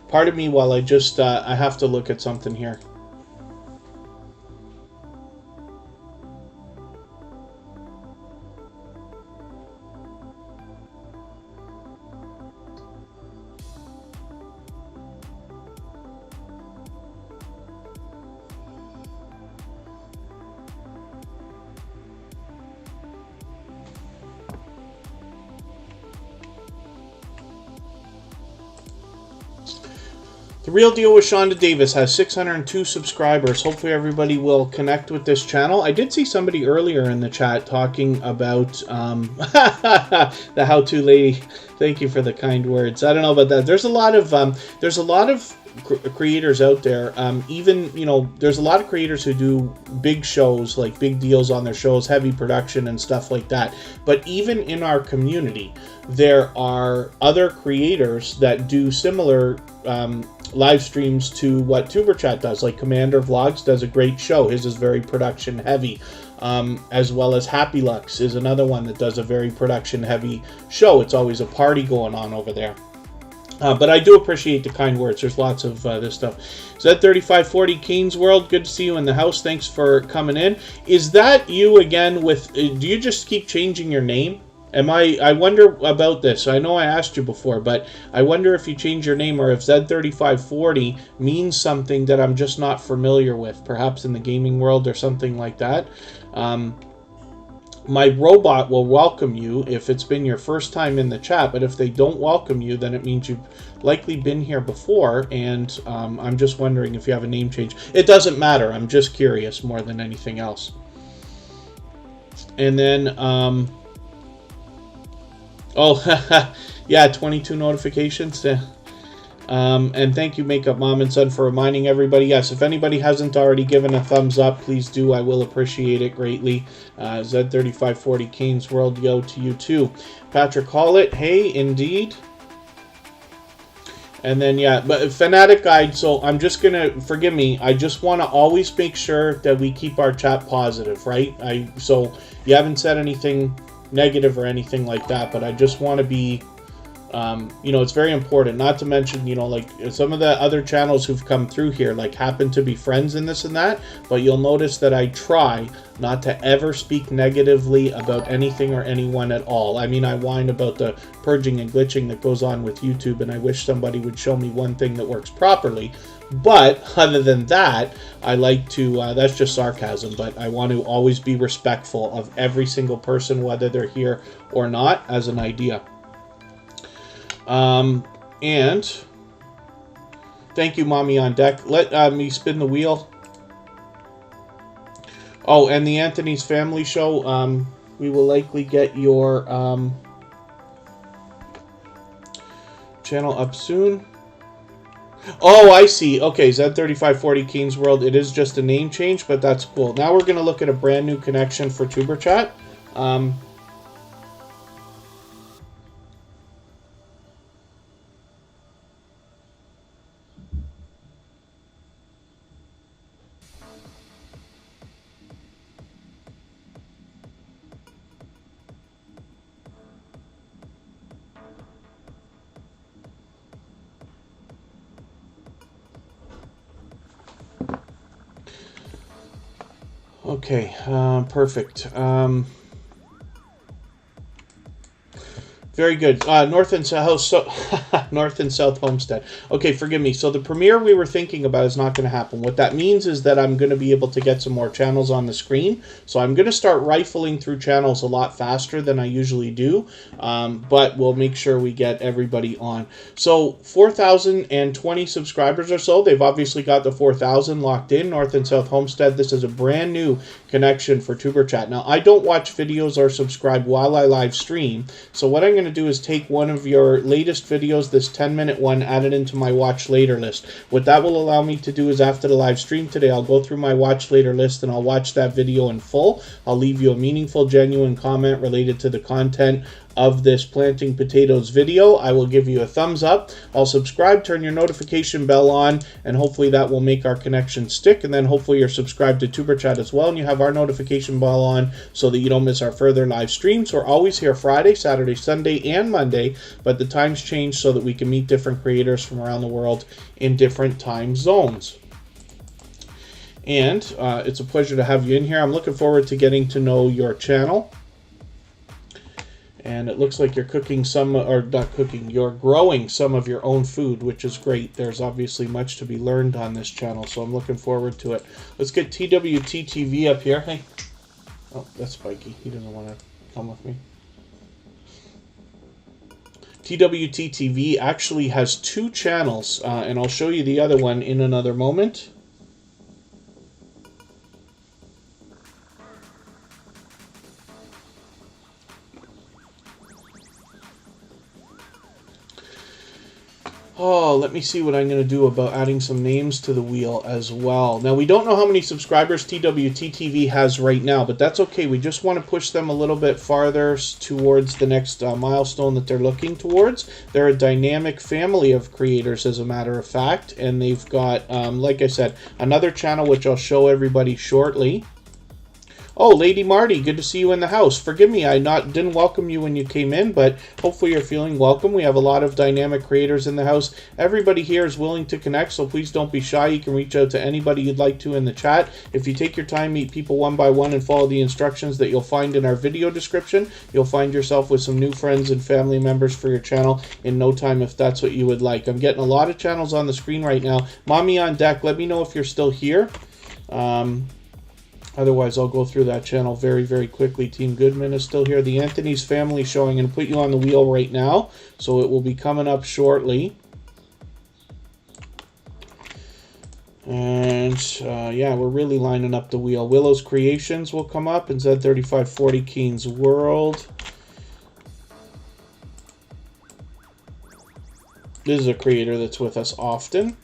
Pardon me while I just, I have to look at something here. The Real Deal with Shonda Davis has 602 subscribers. Hopefully everybody will connect with this channel. I did see somebody earlier in the chat talking about the How To Lady. Thank you for the kind words. I don't know about that. There's a lot of creators out there. Even, you know, there's a lot of creators who do big shows, like big deals on their shows, heavy production and stuff like that. But even in our community, there are other creators that do similar live streams to what Tuber Chat does. Like Commander Vlogs does a great show. His is very production heavy. As well as Happy Lux is another one that does a very production heavy show. It's always a party going on over there. But I do appreciate the kind words. There's lots of this stuff. Z3540 Keen's World, good to see you in the house. Thanks for coming in. Is that you again with, do you just keep changing your name? I wonder about this. I know I asked you before, but I wonder if you change your name or if Z3540 means something that I'm just not familiar with, perhaps in the gaming world or something like that. My robot will welcome you if it's been your first time in the chat, but if they don't welcome you, then it means you've likely been here before, and I'm just wondering if you have a name change. It doesn't matter. I'm just curious more than anything else. And then, oh, yeah, 22 notifications. And thank you, Makeup Mom and Son, for reminding everybody. Yes, if anybody hasn't already given a thumbs up, please do. I will appreciate it greatly. Z3540 Kane's World, yo to you too. Patrick Hollett, hey, indeed. And then, yeah, but Fanatic Guide, so I'm just going to, forgive me, I just want to always make sure that we keep our chat positive, right? So you haven't said anything negative or anything like that, but I just want to be, you know, it's very important. Not to mention, you know, like some of the other channels who've come through here, like happen to be friends in this and that, but you'll notice that I try not to ever speak negatively about anything or anyone at all. I mean, I whine about the purging and glitching that goes on with YouTube, and I wish somebody would show me one thing that works properly. But other than that, I like to, that's just sarcasm, but I want to always be respectful of every single person, whether they're here or not, as an idea. And Thank you, Mommy on Deck. Let me spin the wheel. Oh, and the Anthony's Family Show. We will likely get your channel up soon. Oh, I see. Okay, Z3540 King's World. It is just a name change, but that's cool. Now we're going to look at a brand new connection for Tuber Chat. Okay, perfect. Very good. North and South, North and South Homestead. Okay, forgive me. So the premiere we were thinking about is not going to happen. What that means is that I'm going to be able to get some more channels on the screen. So I'm going to start rifling through channels a lot faster than I usually do. But we'll make sure we get everybody on. So 4,020 subscribers or so. They've obviously got the 4,000 locked in. North and South Homestead. This is a brand new connection for Tuber Chat. Now, I don't watch videos or subscribe while I live stream. So what I'm going to do is take one of your latest videos, this 10-minute one, add it into my watch later list. What that will allow me to do is after the live stream today, I'll go through my watch later list and I'll watch that video in full. I'll leave you a meaningful, genuine comment related to the content of this planting potatoes video. I will give you a thumbs up. I'll subscribe, turn your notification bell on, and hopefully that will make our connection stick. And then hopefully you're subscribed to Tuber Chat as well, and you have our notification bell on so that you don't miss our further live streams. We're always here Friday, Saturday, Sunday, and Monday, but the times change so that we can meet different creators from around the world in different time zones. And it's a pleasure to have you in here. I'm looking forward to getting to know your channel. And it looks like you're cooking some, or not cooking, you're growing some of your own food, which is great. There's obviously much to be learned on this channel, so I'm looking forward to it. Let's get TWTTV up here. Hey. Oh, that's Spiky. He doesn't want to come with me. TWTTV actually has 2 channels, and I'll show you the other one in another moment. Oh, let me see what I'm going to do about adding some names to the wheel as well. Now, we don't know how many subscribers TWTTV has right now, but that's okay. We just want to push them a little bit farther towards the next milestone that they're looking towards. They're a dynamic family of creators, as a matter of fact, and they've got, like I said, another channel which I'll show everybody shortly. Oh, Lady Marty, good to see you in the house. Forgive me, I didn't welcome you when you came in, but hopefully you're feeling welcome. We have a lot of dynamic creators in the house. Everybody here is willing to connect, so please don't be shy. You can reach out to anybody you'd like to in the chat. If you take your time, meet people one by one, and follow the instructions that you'll find in our video description, you'll find yourself with some new friends and family members for your channel in no time if that's what you would like. I'm getting a lot of channels on the screen right now. Mommy on Deck, let me know if you're still here. Otherwise, I'll go through that channel very, very quickly. Team Goodman is still here. The Anthony's Family Show, I'm going to put you on the wheel right now, so it will be coming up shortly. And, yeah, we're really lining up the wheel. Willow's Creations will come up, and Z3540 Keen's World. This is a creator that's with us often.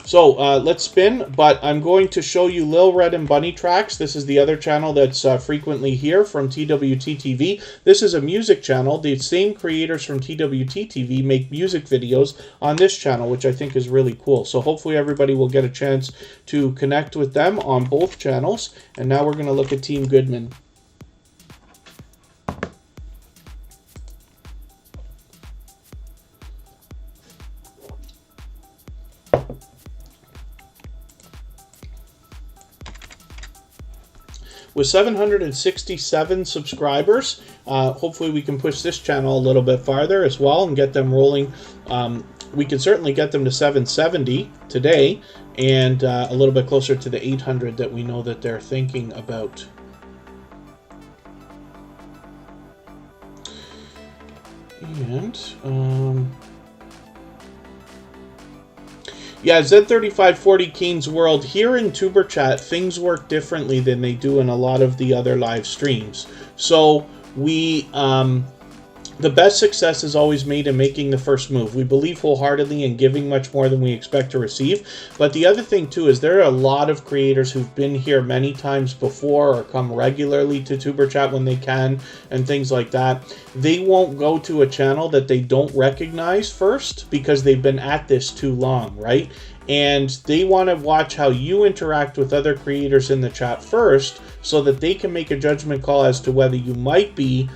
So let's spin, but I'm going to show you Lil Red and Bunny Tracks. This is the other channel that's frequently here from TWTTV. This is a music channel. The same creators from TWTTV make music videos on this channel, which I think is really cool. So hopefully everybody will get a chance to connect with them on both channels. And now we're going to look at Team Goodman. With 767 subscribers, hopefully we can push this channel a little bit farther as well and get them rolling. We can certainly get them to 770 today and a little bit closer to the 800 that we know that they're thinking about. And Yeah, Z3540 Keen's World. Here in Tuber Chat, things work differently than they do in a lot of the other live streams. So we, the best success is always made in making the first move. We believe wholeheartedly in giving much more than we expect to receive. But the other thing, too, is there are a lot of creators who've been here many times before or come regularly to Tuber Chat when they can and things like that. They won't go to a channel that they don't recognize first because they've been at this too long, right? And they want to watch how you interact with other creators in the chat first so that they can make a judgment call as to whether you might be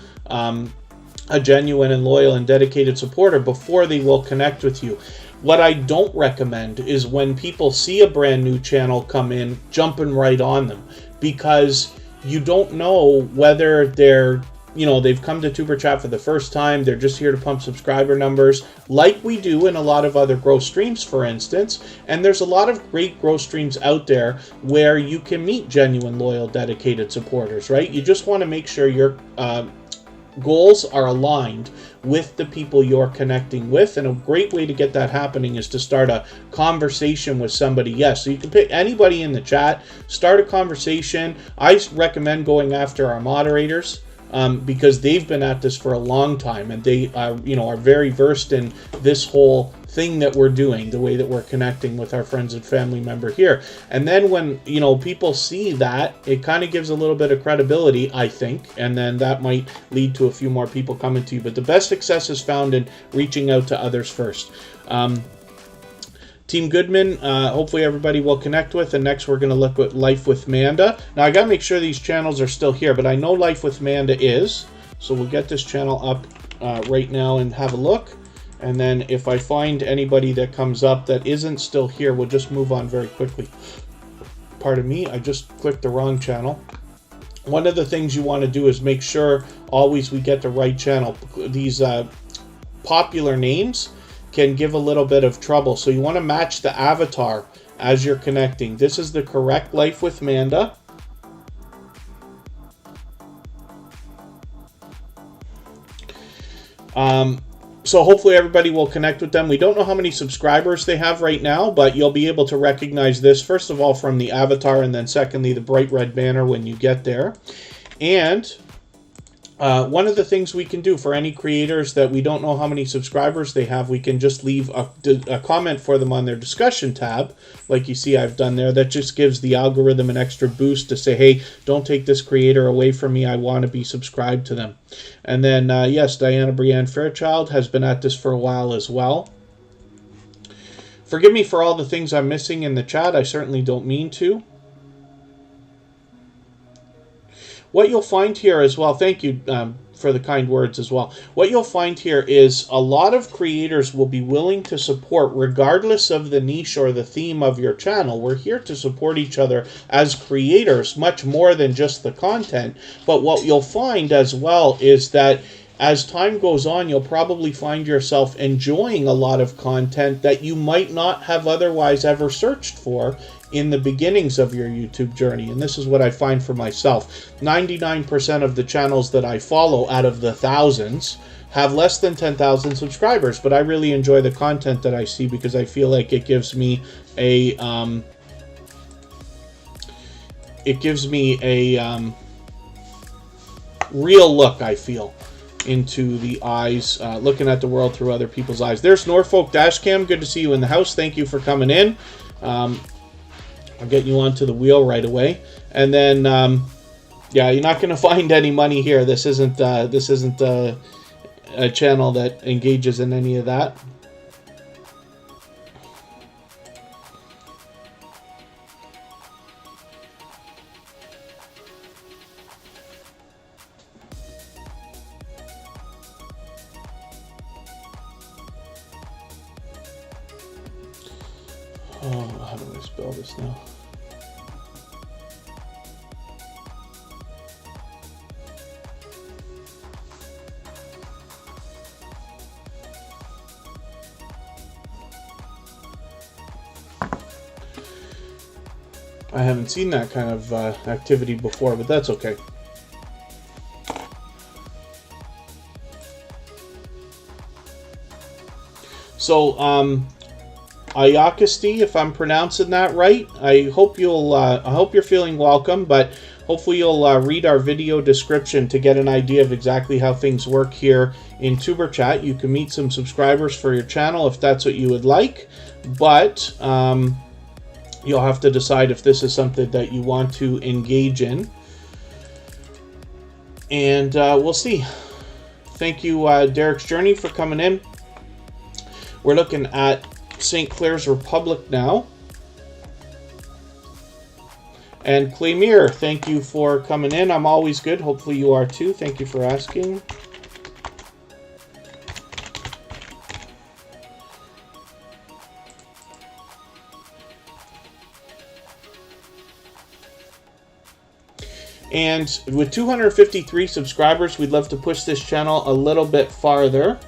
a genuine and loyal and dedicated supporter before they will connect with you. What I don't recommend is when people see a brand new channel come in, jumping right on them, because you don't know whether they're, they've come to Tuber Chat for the first time, they're just here to pump subscriber numbers, like we do in a lot of other growth streams, for instance. And there's a lot of great growth streams out there where you can meet genuine, loyal, dedicated supporters, right? You just want to make sure you're goals are aligned with the people you're connecting with, and a great way to get that happening is to start a conversation with somebody. Yes, so you can pick anybody in the chat, start a conversation. I recommend going after our moderators because they've been at this for a long time, and they are very versed in this whole thing that we're doing, the way that we're connecting with our friends and family member here. And then when people see that, it kind of gives a little bit of credibility, I think, and then that might lead to a few more people coming to you. But the best success is found in reaching out to others first. Team Goodman, hopefully everybody will connect with, and next we're going to look at Life with Manda. Now I got to make sure these channels are still here, but I know Life with Manda is, so we'll get this channel up right now and have a look. And then if I find anybody that comes up that isn't still here, we'll just move on very quickly. Pardon me, I just clicked the wrong channel. One of the things you want to do is make sure always we get the right channel. These popular names can give a little bit of trouble, so you want to match the avatar as you're connecting. This is the correct Life with Manda. So hopefully everybody will connect with them. We don't know how many subscribers they have right now, but you'll be able to recognize this, first of all, from the avatar, and then secondly, the bright red banner when you get there. And one of the things we can do for any creators that we don't know how many subscribers they have, we can just leave a comment for them on their discussion tab, like you see I've done there. That just gives the algorithm an extra boost to say, hey, don't take this creator away from me. I want to be subscribed to them. And then, yes, Diana Brienne Fairchild has been at this for a while as well. Forgive me for all the things I'm missing in the chat. I certainly don't mean to. What you'll find here as well, thank you for the kind words as well. What you'll find here is a lot of creators will be willing to support regardless of the niche or the theme of your channel. We're here to support each other as creators, much more than just the content. But what you'll find as well is that as time goes on, you'll probably find yourself enjoying a lot of content that you might not have otherwise ever searched for in the beginnings of your YouTube journey. And this is what I find for myself. 99% of the channels that I follow out of the thousands have less than 10,000 subscribers, but I really enjoy the content that I see because I feel like it gives me a real look, I feel, into the eyes, looking at the world through other people's eyes. There's Norfolk Dashcam. Good to see you in the house. Thank you for coming in. I'll get you onto the wheel right away. And then, yeah, you're not going to find any money here. This isn't a channel that engages in any of that. Oh, how do I spell this now? I haven't seen that kind of activity before, but that's okay. So, Ayakasti, if I'm pronouncing that right. I hope you're feeling welcome, but hopefully you'll read our video description to get an idea of exactly how things work here in Tuber Chat. You can meet some subscribers for your channel if that's what you would like, but you'll have to decide if this is something that you want to engage in. And we'll see. Thank you, Derek's Journey, for coming in. We're looking at St. Clair's Republic now. And Claymere, thank you for coming in. I'm always good. Hopefully you are too. Thank you for asking. And with 253 subscribers, we'd love to push this channel a little bit farther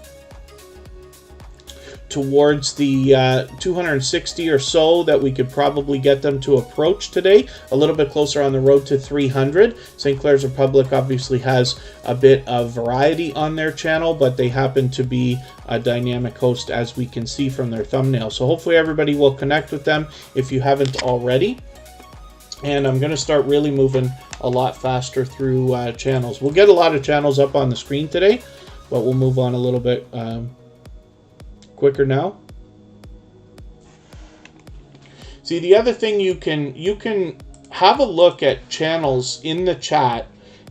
towards the 260 or so that we could probably get them to approach today. A little bit closer on the road to 300. St. Clair's Republic obviously has a bit of variety on their channel, but they happen to be a dynamic host, as we can see from their thumbnail. So hopefully everybody will connect with them if you haven't already. And I'm going to start really moving a lot faster through channels. We'll get a lot of channels up on the screen today, but we'll move on a little bit quicker now. See, the other thing, you can have a look at channels in the chat,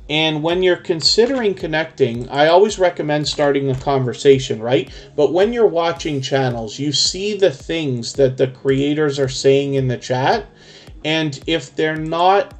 and when you're considering connecting, I always recommend starting a conversation, right? But when you're watching channels, you see the things that the creators are saying in the chat, and if they're not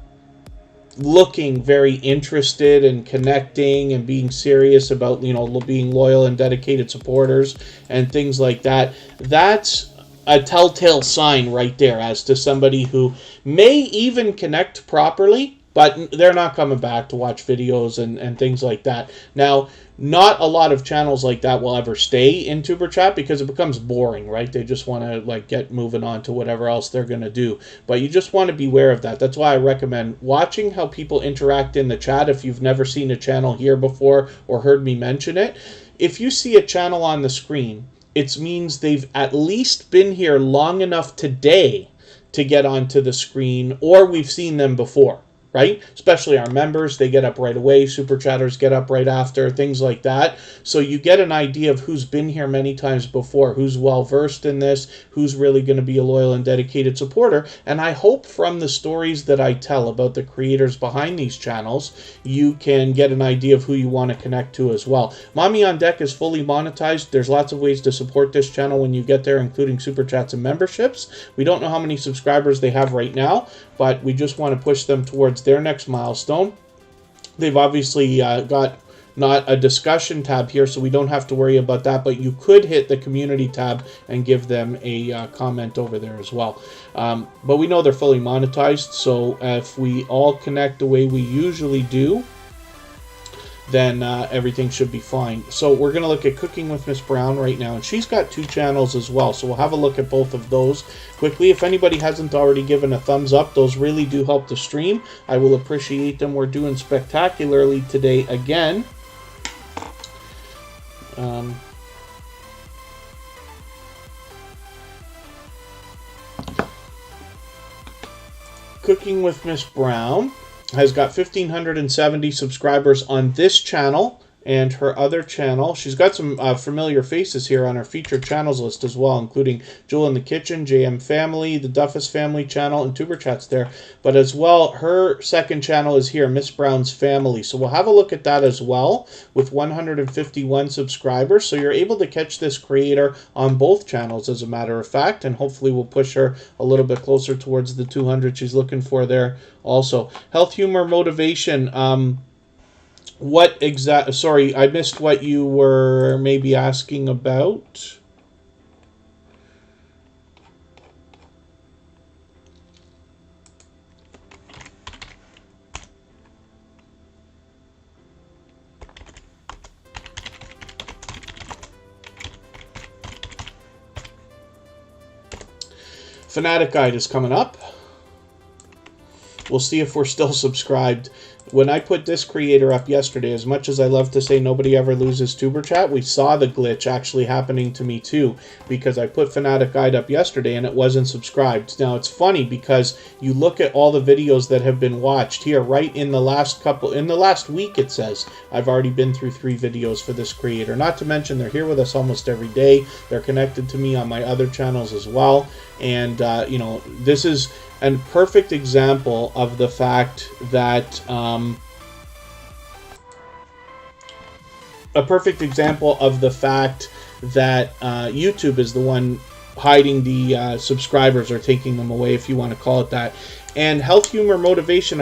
looking very interested in connecting and being serious about, you know, being loyal and dedicated supporters and things like that, that's a telltale sign right there as to somebody who may even connect properly, but they're not coming back to watch videos and things like that. Now, not a lot of channels like that will ever stay in Tuber Chat because it becomes boring, right? They just want to like get moving on to whatever else they're going to do. But you just want to be aware of that. That's why I recommend watching how people interact in the chat if you've never seen a channel here before or heard me mention it. If you see a channel on the screen, it means they've at least been here long enough today to get onto the screen, or we've seen them before. Right? Especially our members, they get up right away. Super chatters get up right after, things like that. So you get an idea of who's been here many times before, who's well-versed in this, who's really going to be a loyal and dedicated supporter. And I hope from the stories that I tell about the creators behind these channels, you can get an idea of who you want to connect to as well. Mommy on Deck is fully monetized. There's lots of ways to support this channel when you get there, including super chats and memberships. We don't know how many subscribers they have right now, but we just want to push them towards their next milestone. They've obviously got not a discussion tab here, so we don't have to worry about that, but you could hit the community tab and give them a comment over there as well. But we know they're fully monetized, so if we all connect the way we usually do, then everything should be fine. So we're going to look at Cooking with Miss Brown right now, and she's got 2 channels as well, so we'll have a look at both of those quickly. If anybody hasn't already given a thumbs up, those really do help the stream. I will appreciate them. We're doing spectacularly today again. Cooking with Miss Brown has got 1,570 subscribers on this channel and her other channel. She's got some familiar faces here on her featured channels list as well, including Jewel in the Kitchen, JM Family, the Duffus Family channel, and Tuber Chat's there. But as well, her second channel is here, Miss Brown's Family. So we'll have a look at that as well with 151 subscribers. So you're able to catch this creator on both channels, as a matter of fact, and hopefully we'll push her a little bit closer towards the 200 she's looking for there also. Health, humor, motivation. Sorry, I missed what you were maybe asking about. Fanatic Guide is coming up. We'll see if we're still subscribed. When I put this creator up yesterday, as much as I love to say nobody ever loses Tuber Chat, we saw the glitch actually happening to me too, because I put Fanatic Guide up yesterday and it wasn't subscribed. Now it's funny because you look at all the videos that have been watched here, right in the last week it says, I've already been through 3 videos for this creator. Not to mention they're here with us almost every day. They're connected to me on my other channels as well. And, you know, this is a perfect example of the fact that YouTube is the one hiding the subscribers or taking them away, if you want to call it that. And health, humor, motivation,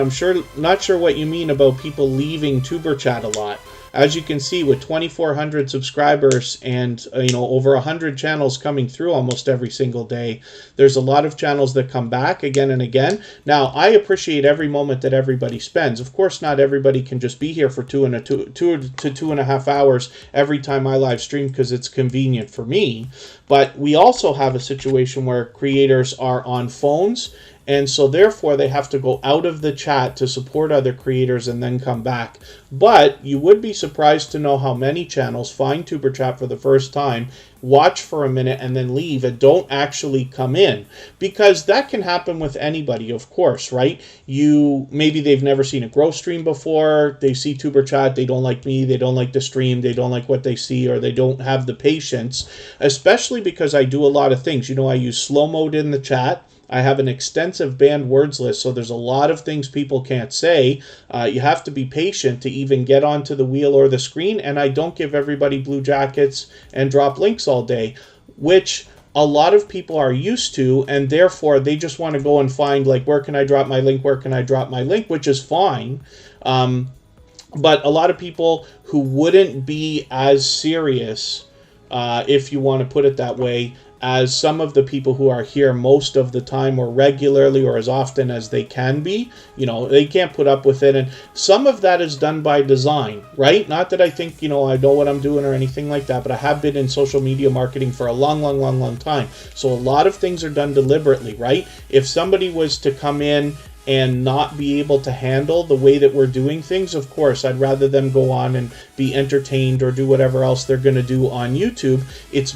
not sure what you mean about people leaving Tuber Chat a lot. As you can see, with 2,400 subscribers and over 100 channels coming through almost every single day, there's a lot of channels that come back again and again. Now, I appreciate every moment that everybody spends. Of course, not everybody can just be here for 2 to 2.5 hours every time I live stream because it's convenient for me. But we also have a situation where creators are on phones, and so therefore they have to go out of the chat to support other creators and then come back. But you would be surprised to know how many channels find Tuber Chat for the first time, watch for a minute, and then leave and don't actually come in. Because that can happen with anybody, of course, right? Maybe they've never seen a growth stream before, they see Tuber Chat, they don't like me, they don't like the stream, they don't like what they see, or they don't have the patience, especially because I do a lot of things. I use slow mode in the chat. I have an extensive banned words list, so there's a lot of things people can't say. You have to be patient to even get onto the wheel or the screen, and I don't give everybody blue jackets and drop links all day, which a lot of people are used to, and therefore they just want to go and find, like, where can I drop my link, where can I drop my link, which is fine. But a lot of people who wouldn't be as serious, if you want to put it that way, as some of the people who are here most of the time or regularly or as often as they can be, they can't put up with it. And some of that is done by design, right? Not that I think, I know what I'm doing or anything like that, but I have been in social media marketing for a long time. So a lot of things are done deliberately, right? If somebody was to come in and not be able to handle the way that we're doing things, of course, I'd rather them go on and be entertained or do whatever else they're going to do on YouTube. It's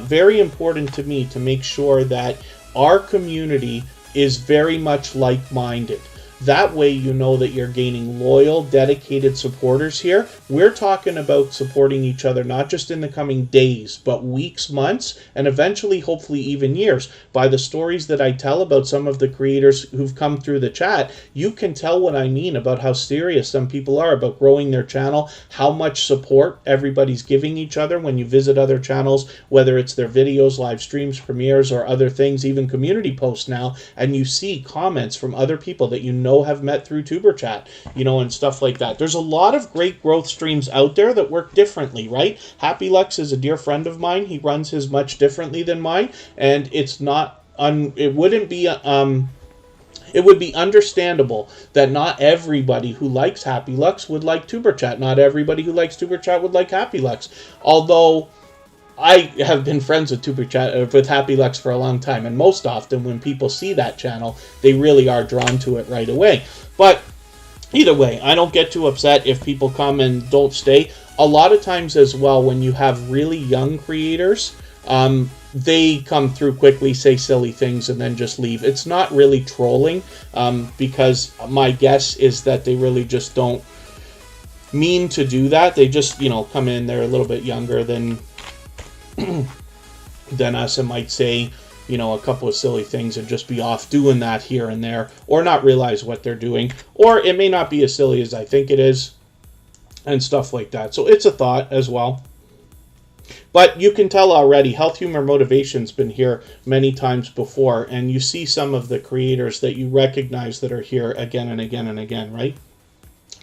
very important to me to make sure that our community is very much like-minded. That way you know that you're gaining loyal, dedicated supporters here. We're talking about supporting each other not just in the coming days, but weeks, months, and eventually, hopefully, even years. By the stories that I tell about some of the creators who've come through the chat, you can tell what I mean about how serious some people are about growing their channel, how much support everybody's giving each other when you visit other channels, whether it's their videos, live streams, premieres, or other things, even community posts now, and you see comments from other people that have met through Tuber Chat, and stuff like that. There's a lot of great growth streams out there that work differently, right? Happy Lux is a dear friend of mine. He runs his much differently than mine, and it would be understandable that not everybody who likes Happy Lux would like Tuber Chat. Not everybody who likes Tuber Chat would like Happy Lux. Although I have been friends with Tuber Chat, with Happy Lux for a long time, and most often when people see that channel, they really are drawn to it right away. But either way, I don't get too upset if people come and don't stay. A lot of times as well, when you have really young creators, they come through quickly, say silly things, and then just leave. It's not really trolling, because my guess is that they really just don't mean to do that. They just, come in, they're a little bit younger than us and might say, a couple of silly things and just be off doing that here and there, or not realize what they're doing, or it may not be as silly as I think it is, and stuff like that. So it's a thought as well. But you can tell already, Health, Humor, Motivation's been here many times before, and you see some of the creators that you recognize that are here again and again and again, right?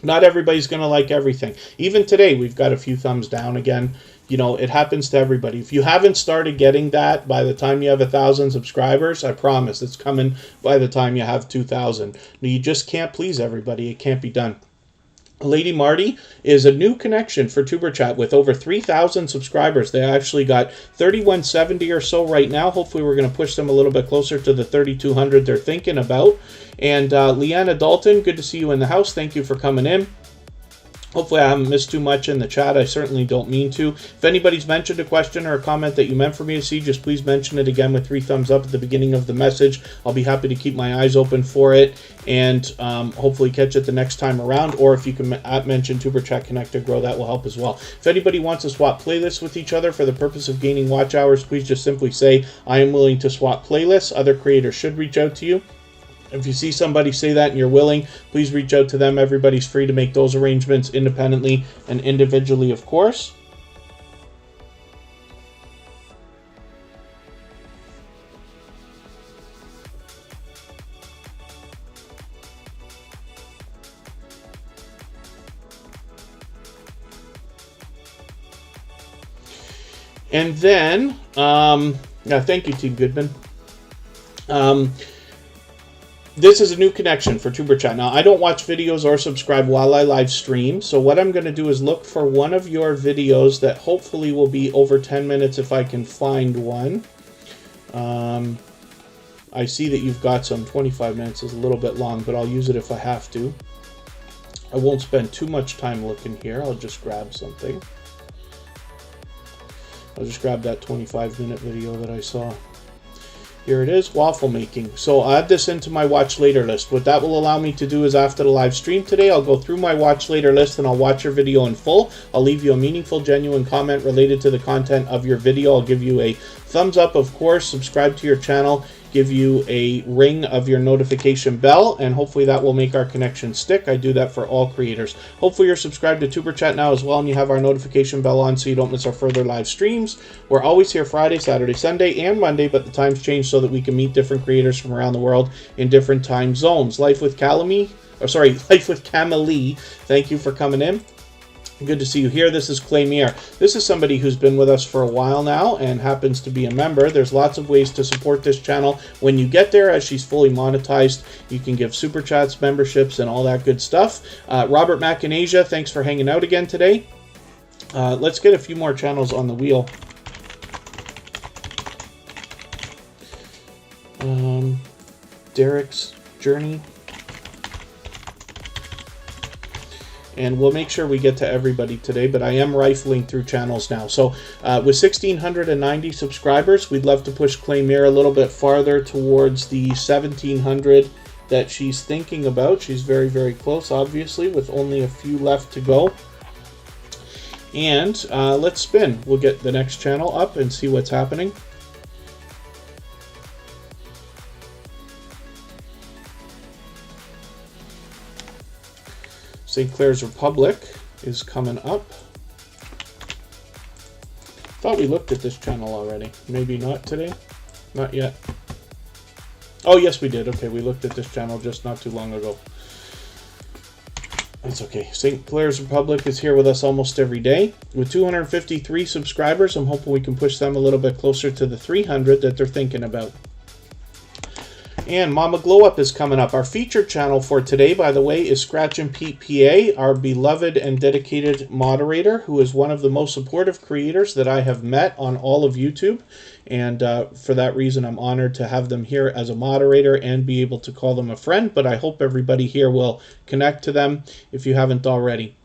Not everybody's going to like everything. Even today, we've got a few thumbs down again. It happens to everybody. If you haven't started getting that by the time you have 1,000 subscribers, I promise it's coming by the time you have 2,000. You just can't please everybody. It can't be done. Lady Marty is a new connection for Tuber Chat with over 3,000 subscribers. They actually got 3,170 or so right now. Hopefully we're going to push them a little bit closer to the 3,200 they're thinking about. And Leanna Dalton, good to see you in the house. Thank you for coming in. Hopefully I haven't missed too much in the chat. I certainly don't mean to. If anybody's mentioned a question or a comment that you meant for me to see, just please mention it again with 3 thumbs up at the beginning of the message. I'll be happy to keep my eyes open for it and hopefully catch it the next time around. Or if you can mention Tuber Chat Connect to Grow, that will help as well. If anybody wants to swap playlists with each other for the purpose of gaining watch hours, please just simply say, I am willing to swap playlists. Other creators should reach out to you. If you see somebody say that and you're willing, please reach out to them. Everybody's free to make those arrangements independently and individually, of course. And then, thank you, Team Goodman. This is a new connection for Tuber Chat. Now, I don't watch videos or subscribe while I live stream, so what I'm going to do is look for one of your videos that hopefully will be over 10 minutes if I can find one. I see that you've got some. 25 minutes is a little bit long, but I'll use it if I have to. I won't spend too much time looking here. I'll just grab something. I'll just grab that 25-minute video that I saw. Here it is, waffle making. So I'll add this into my watch later list. What that will allow me to do is after the live stream today, I'll go through my watch later list and I'll watch your video in full. I'll leave you a meaningful, genuine comment related to the content of your video. I'll give you a thumbs up, of course, subscribe to your channel, give you a ring of your notification bell, and hopefully that will make our connection stick. I do that for all creators. Hopefully you're subscribed to Tuber Chat now as well, and you have our notification bell on so you don't miss our further live streams. We're always here Friday, Saturday, Sunday, and Monday, but the times change so that we can meet different creators from around the world in different time zones. Life with Camelee, thank you for coming in. Good to see you here. This is Claymere. This is somebody who's been with us for a while now and happens to be a member. There's lots of ways to support this channel. When you get there, as she's fully monetized, you can give super chats, memberships, and all that good stuff. Robert Mack in Asia, thanks for hanging out again today. Let's get a few more channels on the wheel. Derek's Journey. And we'll make sure we get to everybody today, but I am rifling through channels now. So with 1,690 subscribers, we'd love to push Claymere a little bit farther towards the 1,700 that she's thinking about. She's very, very close, obviously, with only a few left to go. And let's spin. We'll get the next channel up and see what's happening. St. Clair's Republic is coming up. Thought we looked at this channel already. Maybe not today. Not yet. Oh, yes, we did. Okay, we looked at this channel just not too long ago. It's okay. St. Clair's Republic is here with us almost every day. With 253 subscribers, I'm hoping we can push them a little bit closer to the 300 that they're thinking about. And Mama Glow Up is coming up. Our featured channel for today, by the way, is Scratch and Pete PA, our beloved and dedicated moderator, who is one of the most supportive creators that I have met on all of YouTube. And for that reason, I'm honored to have them here as a moderator and be able to call them a friend. But I hope everybody here will connect to them if you haven't already.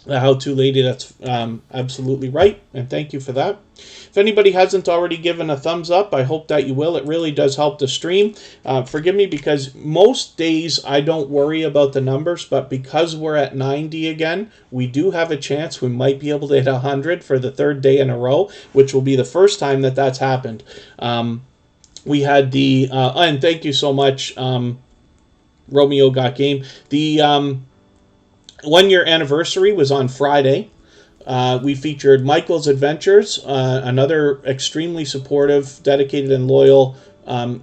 The how-to lady, that's absolutely right, and thank you for that. If anybody hasn't already given a thumbs up, I hope that you will. It really does help the stream. Forgive me, because most days I don't worry about the numbers, but because we're at 90 again, we do have a chance we might be able to hit 100 for the third day in a row, which will be the first time that that's happened. We had the, and thank you so much, Romeo Got Game. The 1-year anniversary was on Friday. We featured Michael's Adventures, another extremely supportive, dedicated, and loyal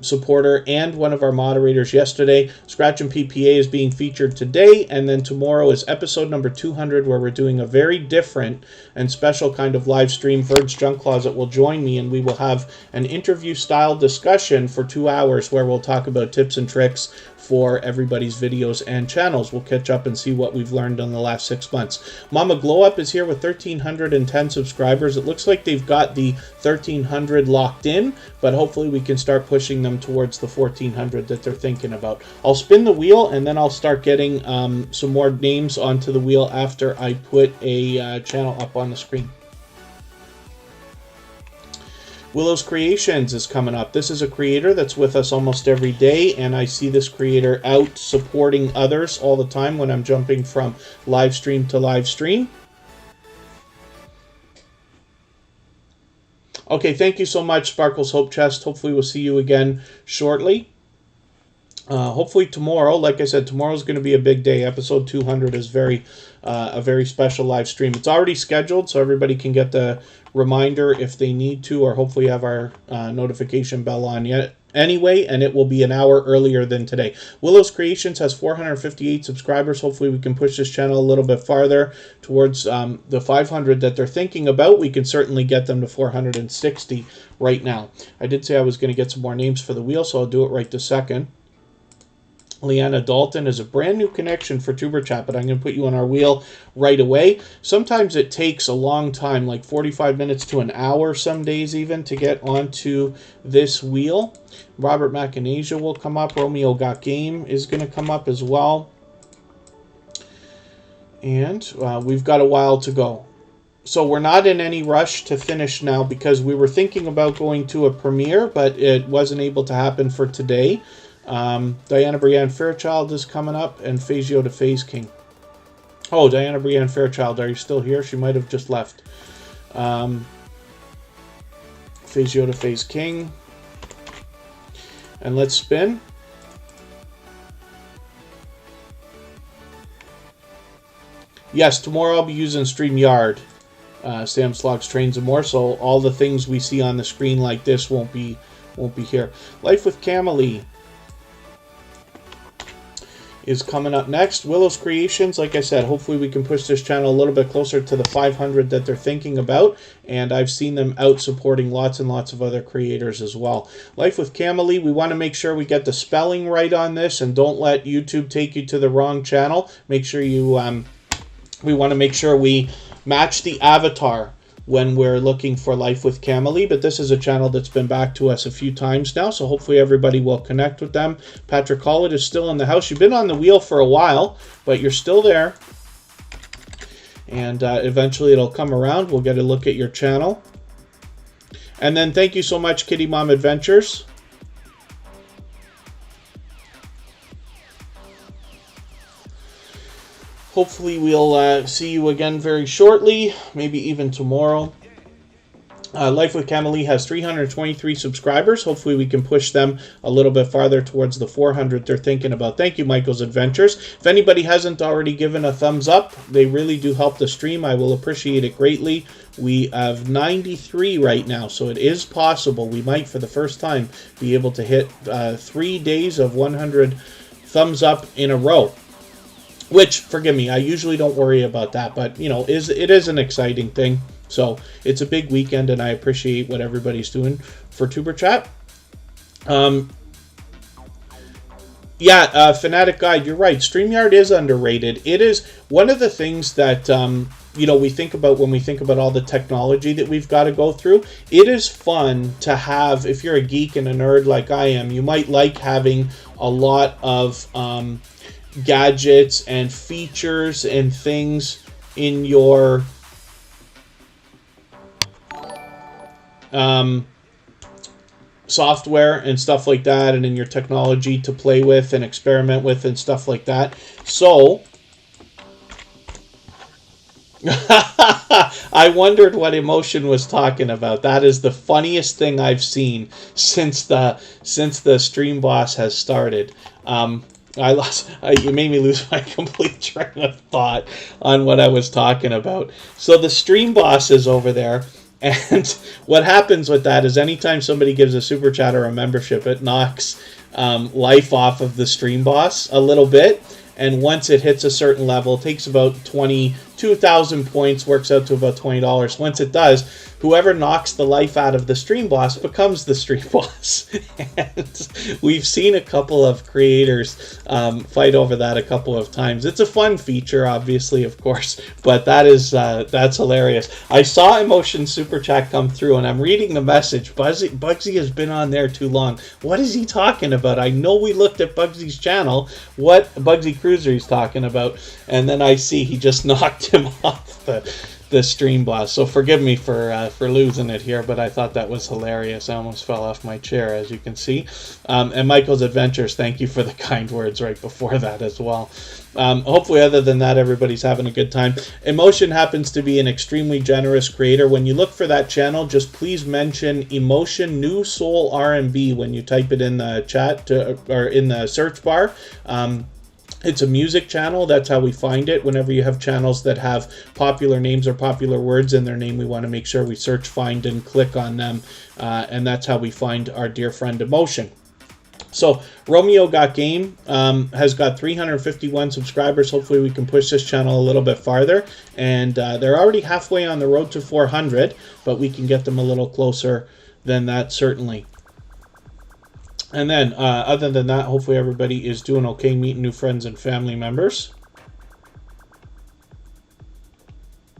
supporter and one of our moderators yesterday. Scratch and PPA is being featured today, and then tomorrow is episode number 200, where we're doing a very different and special kind of live stream. Verd's Junk Closet will join me, and we will have an interview-style discussion for 2 hours where we'll talk about tips and tricks for everybody's videos and channels. We'll catch up and see what we've learned in the last 6 months. Mama Glow Up is here with 1,310 subscribers. It looks like they've got the 1,300 locked in, but hopefully we can start pushing them towards the 1,400 that they're thinking about. I'll spin the wheel, and then I'll start getting some more names onto the wheel after I put a channel up on the screen. Willow's Creations is coming up. This is a creator that's with us almost every day, and I see this creator out supporting others all the time when I'm jumping from live stream to live stream. Okay, thank you so much, Sparkles Hope Chest. Hopefully we'll see you again shortly. Hopefully tomorrow, like I said, tomorrow's going to be a big day. Episode 200 is a very special live stream. It's already scheduled, so everybody can get the reminder if they need to, or hopefully have our notification bell on yet. Anyway, and it will be an hour earlier than today. Willow's Creations has 458 subscribers. Hopefully we can push this channel a little bit farther towards the 500 that they're thinking about. We can certainly get them to 460 right now. I did say I was going to get some more names for the wheel, so I'll do it right this second. Leanna Dalton is a brand new connection for Tuber Chat, but I'm going to put you on our wheel right away. Sometimes it takes a long time, like 45 minutes to an hour, some days even, to get onto this wheel. Robert Macanasia will come up. Romeo Got Game is going to come up as well. And we've got a while to go. So we're not in any rush to finish now, because we were thinking about going to a premiere, but it wasn't able to happen for today. Diana Brienne Fairchild is coming up, and Fazio to Phase King. Oh, Diana Brienne Fairchild, are you still here? She might have just left. Fazio to Phase King. And let's spin. Yes, tomorrow I'll be using StreamYard. Sam Slogs, Trains, and more, so all the things we see on the screen like this won't be here. Life with Camelie is coming up next. Willow's Creations, like I said, hopefully we can push this channel a little bit closer to the 500 that they're thinking about, and I've seen them out supporting lots and lots of other creators as well. Life with Camelie, we want to make sure we get the spelling right on this, and don't let YouTube take you to the wrong channel. Make sure you, we want to make sure we match the avatar when we're looking for Life with Camelie, but this is a channel that's been back to us a few times now, so hopefully everybody will connect with them. Patrick Collett is still in the house. You've been on the wheel for a while, but you're still there, and eventually it'll come around. We'll get a look at your channel. And then thank you so much, Kitty Mom Adventures. Hopefully we'll see you again very shortly, maybe even tomorrow. Life with Camelie has 323 subscribers. Hopefully we can push them a little bit farther towards the 400 they're thinking about. Thank you, Michael's Adventures. If anybody hasn't already given a thumbs up, they really do help the stream. I will appreciate it greatly. We have 93 right now, so it is possible. We might, for the first time, be able to hit 3 days of 100 thumbs up in a row. Which, forgive me, I usually don't worry about that, but, you know, it is an exciting thing. So, it's a big weekend, and I appreciate what everybody's doing for Tuber Chat. Fanatic Guide, you're right. StreamYard is underrated. It is one of the things that, you know, we think about when we think about all the technology that we've got to go through. It is fun to have, if you're a geek and a nerd like I am, you might like having a lot of gadgets and features and things in your software and stuff like that, and in your technology to play with and experiment with and stuff like that. So I wondered what Emotion was talking about. That is the funniest thing I've seen since the Stream Boss has started. You made me lose my complete train of thought on what I was talking about. So the Stream Boss is over there, And what happens with that is anytime somebody gives a super chat or a membership, it knocks life off of the stream boss a little bit. And once it hits a certain level, it takes about 22,000 points, works out to about $20. Once it does, whoever knocks the life out of the stream boss becomes the stream boss. And we've seen a couple of creators fight over that a couple of times. It's a fun feature, obviously, of course, but that's hilarious. I saw Emotion Super Chat come through, and I'm reading the message. Bugsy has been on there too long. What is he talking about? I know we looked at Bugsy's channel. What Bugsy Cruiser he's talking about, and then I see he just knocked him off the stream boss. So forgive me for losing it here, but I thought that was hilarious. I almost fell off my chair, as you can see. And Michael's Adventures, thank you for the kind words right before that as well. Hopefully, other than that, everybody's having a good time. Emotion happens to be an extremely generous creator. When you look for that channel, just please mention Emotion New Soul R&B when you type it in the chat or in the search bar. It's a music channel. That's how we find it. Whenever you have channels that have popular names or popular words in their name, we want to make sure we search, find, and click on them. And that's how we find our dear friend Emotion. So Romeo Got Game has got 351 subscribers. Hopefully we can push this channel a little bit farther. And they're already halfway on the road to 400, but we can get them a little closer than that, certainly. And then, other than that, hopefully everybody is doing okay, meeting new friends and family members.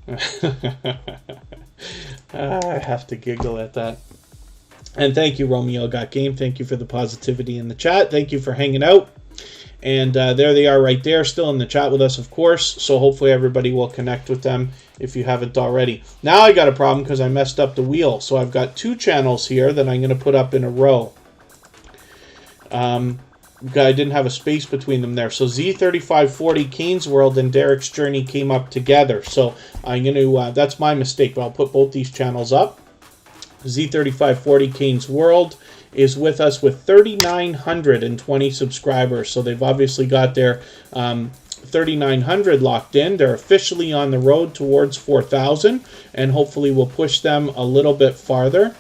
I have to giggle at that. And thank you, Romeo Got Game. Thank you for the positivity in the chat. Thank you for hanging out. And there they are right there, still in the chat with us, of course. So hopefully everybody will connect with them if you haven't already. Now I got a problem because I messed up the wheel. So I've got two channels here that I'm going to put up in a row. I didn't have a space between them there. So Z3540, Kane's World, and Derek's Journey came up together. So I'm going to, that's my mistake, but I'll put both these channels up. Z3540, Kane's World, is with us with 3,920 subscribers. So they've obviously got their 3,900 locked in. They're officially on the road towards 4,000, and hopefully we'll push them a little bit farther.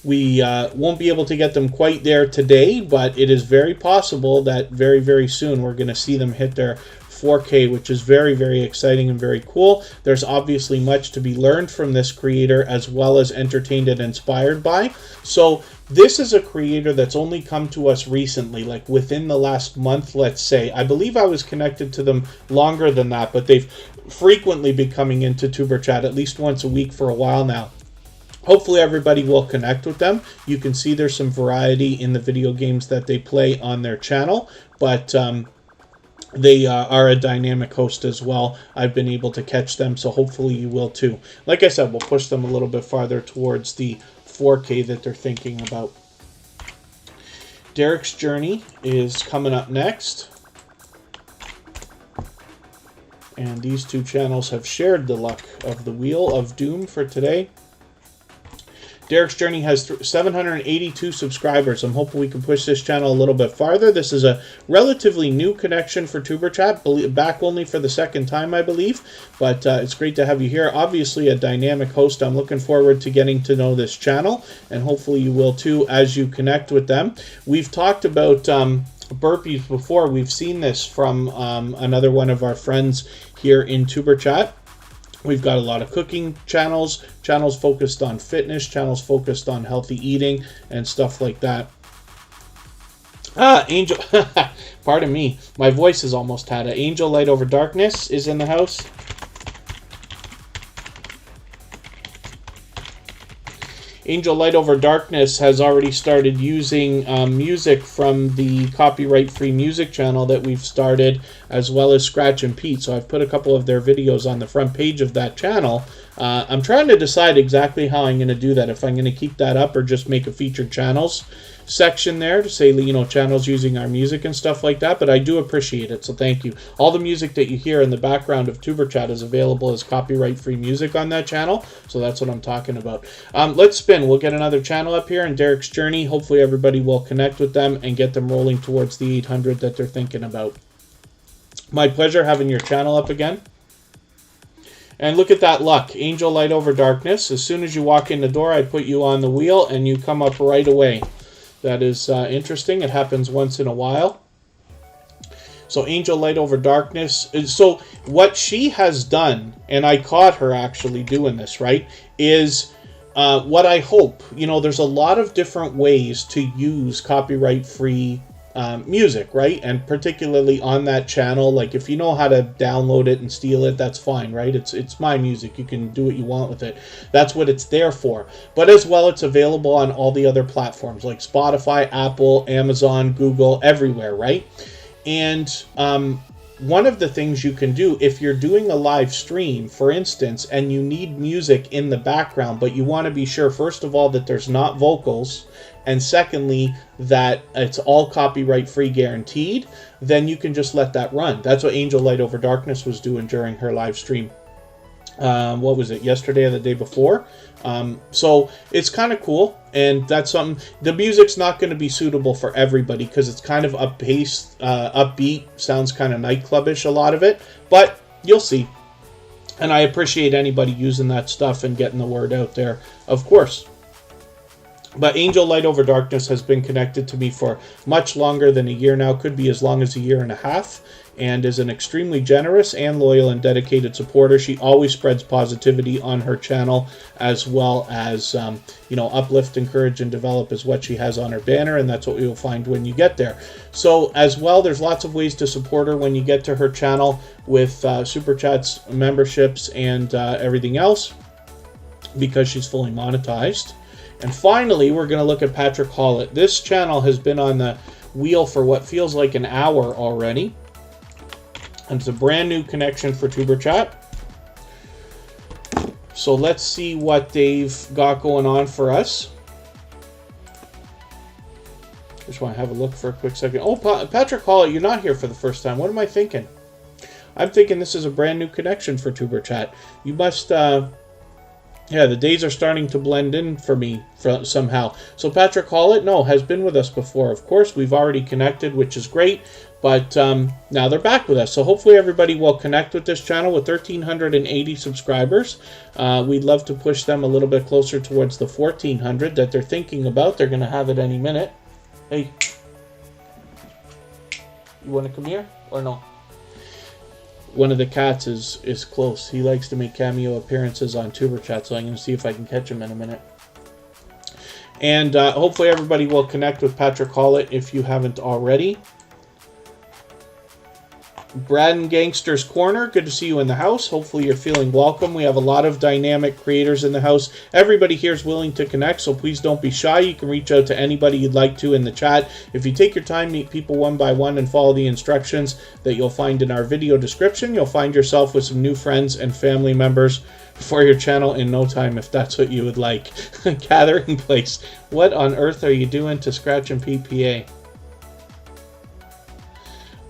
We won't be able to get them quite there today, but it is very possible that very, very soon we're going to see them hit their 4K, which is very, very exciting and very cool. There's obviously much to be learned from this creator, as well as entertained and inspired by. So this is a creator that's only come to us recently, like within the last month, let's say. I believe I was connected to them longer than that, but they've frequently been coming into Tuber Chat at least once a week for a while now. Hopefully everybody will connect with them. You can see there's some variety in the video games that they play on their channel, but they are a dynamic host as well. I've been able to catch them, so hopefully you will too. Like I said, we'll push them a little bit farther towards the 4K that they're thinking about. Derek's Journey is coming up next. And these two channels have shared the luck of the Wheel of Doom for today. Derek's Journey has 782 subscribers. I'm hoping we can push this channel a little bit farther. This is a relatively new connection for Tuber Chat, back only for the second time, I believe. But it's great to have you here. Obviously, a dynamic host. I'm looking forward to getting to know this channel, and hopefully you will too as you connect with them. We've talked about burpees before. We've seen this from another one of our friends here in Tuber Chat. We've got a lot of cooking channels, channels focused on fitness, channels focused on healthy eating, and stuff like that. Angel, pardon me, my voice is almost had it. Angel Light Over Darkness is in the house. Angel Light Over Darkness has already started using music from the copyright-free music channel that we've started, as well as Scratch and Pete. So I've put a couple of their videos on the front page of that channel. I'm trying to decide exactly how I'm going to do that, if I'm going to keep that up or just make a featured channels section there to say, you know, channels using our music and stuff like that. But I do appreciate it, so thank you. All the music that you hear in the background of Tuber Chat is available as copyright-free music on that channel, so that's what I'm talking about. Let's spin. We'll get another channel up here in Derek's Journey. Hopefully everybody will connect with them and get them rolling towards the 800 that they're thinking about. My pleasure having your channel up again. And look at that luck. Angel Light Over Darkness. As soon as you walk in the door, I put you on the wheel and you come up right away. That is interesting. It happens once in a while. So Angel Light Over Darkness. So what she has done, and I caught her actually doing this, right, is what I hope. You know, there's a lot of different ways to use copyright-free music, right? And particularly on that channel, like if you know how to download it and steal it, that's fine, right? It's my music. You can do what you want with it. That's what it's there for. But as well, it's available on all the other platforms like Spotify, Apple, Amazon, Google, everywhere, right? And one of the things you can do if you're doing a live stream, for instance, and you need music in the background, but you want to be sure, first of all, that there's not vocals, and secondly, that it's all copyright free guaranteed, then you can just let that run. That's what Angel Light Over Darkness was doing during her live stream. What was it, yesterday or the day before? So it's kind of cool, and that's something. The music's not going to be suitable for everybody because it's kind of upbeat, sounds kind of nightclubish, a lot of it, but you'll see. And I appreciate anybody using that stuff and getting the word out there, of course. But Angel Light Over Darkness has been connected to me for much longer than a year now, could be as long as a year and a half, and is an extremely generous and loyal and dedicated supporter. She always spreads positivity on her channel, as well as, you know, uplift, encourage, and develop is what she has on her banner, and that's what you'll find when you get there. So, as well, there's lots of ways to support her when you get to her channel with Super Chats, memberships, and everything else, because she's fully monetized. And finally, we're going to look at Patrick Hollett. This channel has been on the wheel for what feels like an hour already. And it's a brand new connection for Tuber Chat. So let's see what they've got going on for us. Just want to have a look for a quick second. Oh, Patrick Hollett, you're not here for the first time. What am I thinking? I'm thinking this is a brand new connection for Tuber Chat. You must... yeah, the days are starting to blend in for me somehow. So Patrick Hollett, no, has been with us before. Of course, we've already connected, which is great. But now they're back with us. So hopefully everybody will connect with this channel with 1,380 subscribers. We'd love to push them a little bit closer towards the 1,400 that they're thinking about. They're going to have it any minute. Hey, you want to come here or no? One of the cats is close. He likes to make cameo appearances on Tuber Chat, so I'm going to see if I can catch him in a minute. And hopefully everybody will connect with Patrick Hollett if you haven't already. Brad and Gangster's Corner, good to see you in the house. Hopefully you're feeling welcome. We have a lot of dynamic creators in the house. Everybody here is willing to connect, so please don't be shy. You can reach out to anybody you'd like to in the chat. If you take your time, meet people one by one, and follow the instructions that you'll find in our video description, you'll find yourself with some new friends and family members for your channel in no time, if that's what you would like. Gathering place. What on earth are you doing to Scratch and PPA?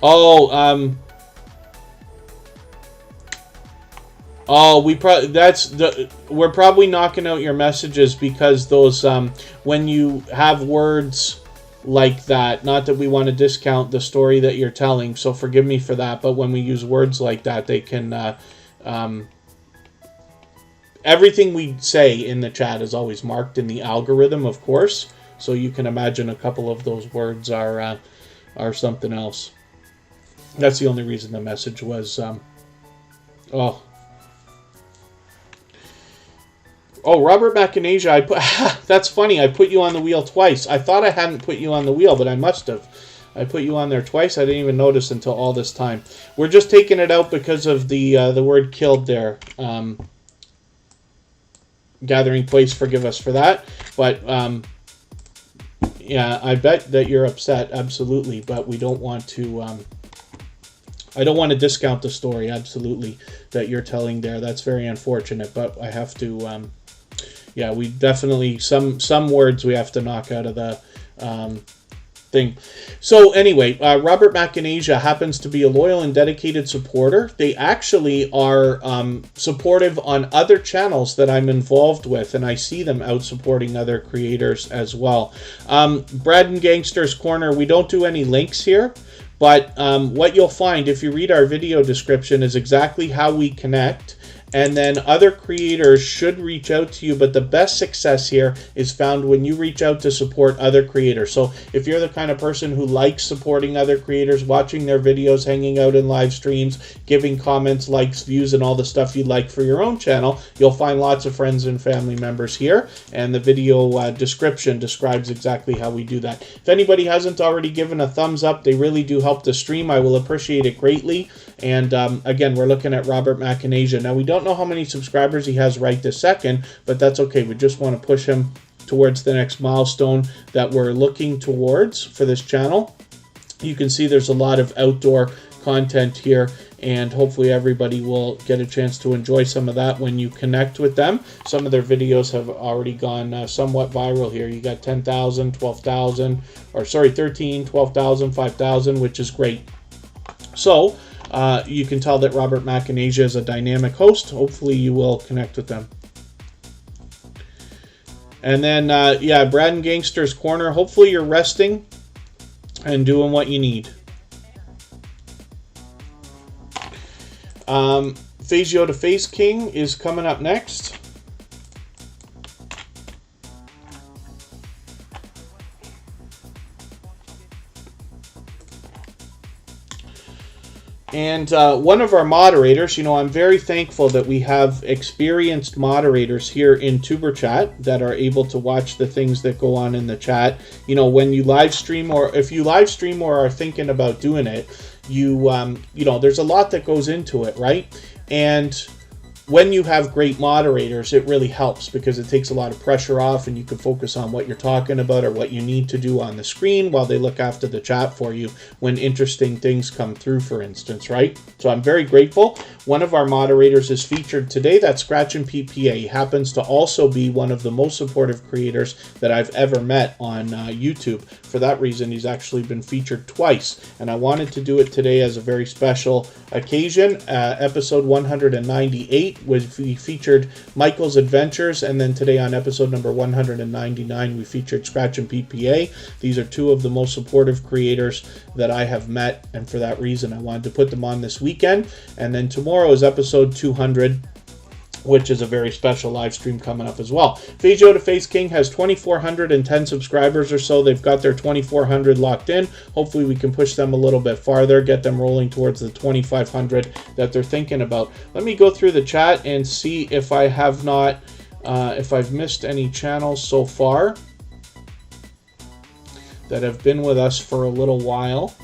Oh, oh, we're probably knocking out your messages because those when you have words like that, not that we want to discount the story that you're telling, so forgive me for that, but when we use words like that, they can everything we say in the chat is always marked in the algorithm, of course, so you can imagine a couple of those words are something else. That's the only reason the message was Oh, Robert Macanasia, that's funny. I put you on the wheel twice. I thought I hadn't put you on the wheel, but I must have. I put you on there twice. I didn't even notice until all this time. We're just taking it out because of the word killed there. Gathering place, forgive us for that. But, yeah, I bet that you're upset, absolutely. But we don't want to... I don't want to discount the story, absolutely, that you're telling there. That's very unfortunate, but I have to... yeah, we definitely, some words we have to knock out of the thing. So anyway, Robert Macanasia happens to be a loyal and dedicated supporter. They actually are supportive on other channels that I'm involved with, and I see them out supporting other creators as well. Brad and Gangster's Corner, we don't do any links here, but what you'll find if you read our video description is exactly how we connect. and then other creators should reach out to you, but the best success here is found when you reach out to support other creators. So if you're the kind of person who likes supporting other creators, watching their videos, hanging out in live streams, giving comments, likes, views, and all the stuff you like for your own channel, you'll find lots of friends and family members here, and the video description describes exactly how we do that. If anybody hasn't already given a thumbs up, they really do help the stream. I will appreciate it greatly. And again, we're looking at Robert Macanasia. Now, we don't know how many subscribers he has right this second, but that's okay. We just want to push him towards the next milestone that we're looking towards for this channel. You can see there's a lot of outdoor content here, and hopefully everybody will get a chance to enjoy some of that when you connect with them. Some of their videos have already gone somewhat viral here. You got 10,000, 12,000, or sorry, 13, 12,000, 5,000, which is great. So you can tell that Robert Macanasia is a dynamic host. Hopefully you will connect with them. And then, yeah, Brad and Gangster's Corner. Hopefully you're resting and doing what you need. Fazio to Face King is coming up next. And one of our moderators, you know, I'm very thankful that we have experienced moderators here in Tuber Chat that are able to watch the things that go on in the chat. You know, when you live stream, or if you live stream or are thinking about doing it, you know, there's a lot that goes into it, right? And when you have great moderators, it really helps because it takes a lot of pressure off, and you can focus on what you're talking about or what you need to do on the screen while they look after the chat for you when interesting things come through, for instance, right? So I'm very grateful. One of our moderators is featured today. That's Scratch and PPA. He happens to also be one of the most supportive creators that I've ever met on YouTube. For that reason, he's actually been featured twice, and I wanted to do it today as a very special occasion. Episode 198 we featured Michael's Adventures, and then today on episode number 199 we featured Scratch and PPA. These are two of the most supportive creators that I have met, and for that reason I wanted to put them on this weekend. And then tomorrow is episode 200, which is a very special live stream coming up as well. Fazio to Face King has 2,410 subscribers or so. They've got their 2,400 locked in. Hopefully we can push them a little bit farther, get them rolling towards the 2,500 that they're thinking about. Let me go through the chat and see if I have not, if I've missed any channels so far that have been with us for a little while.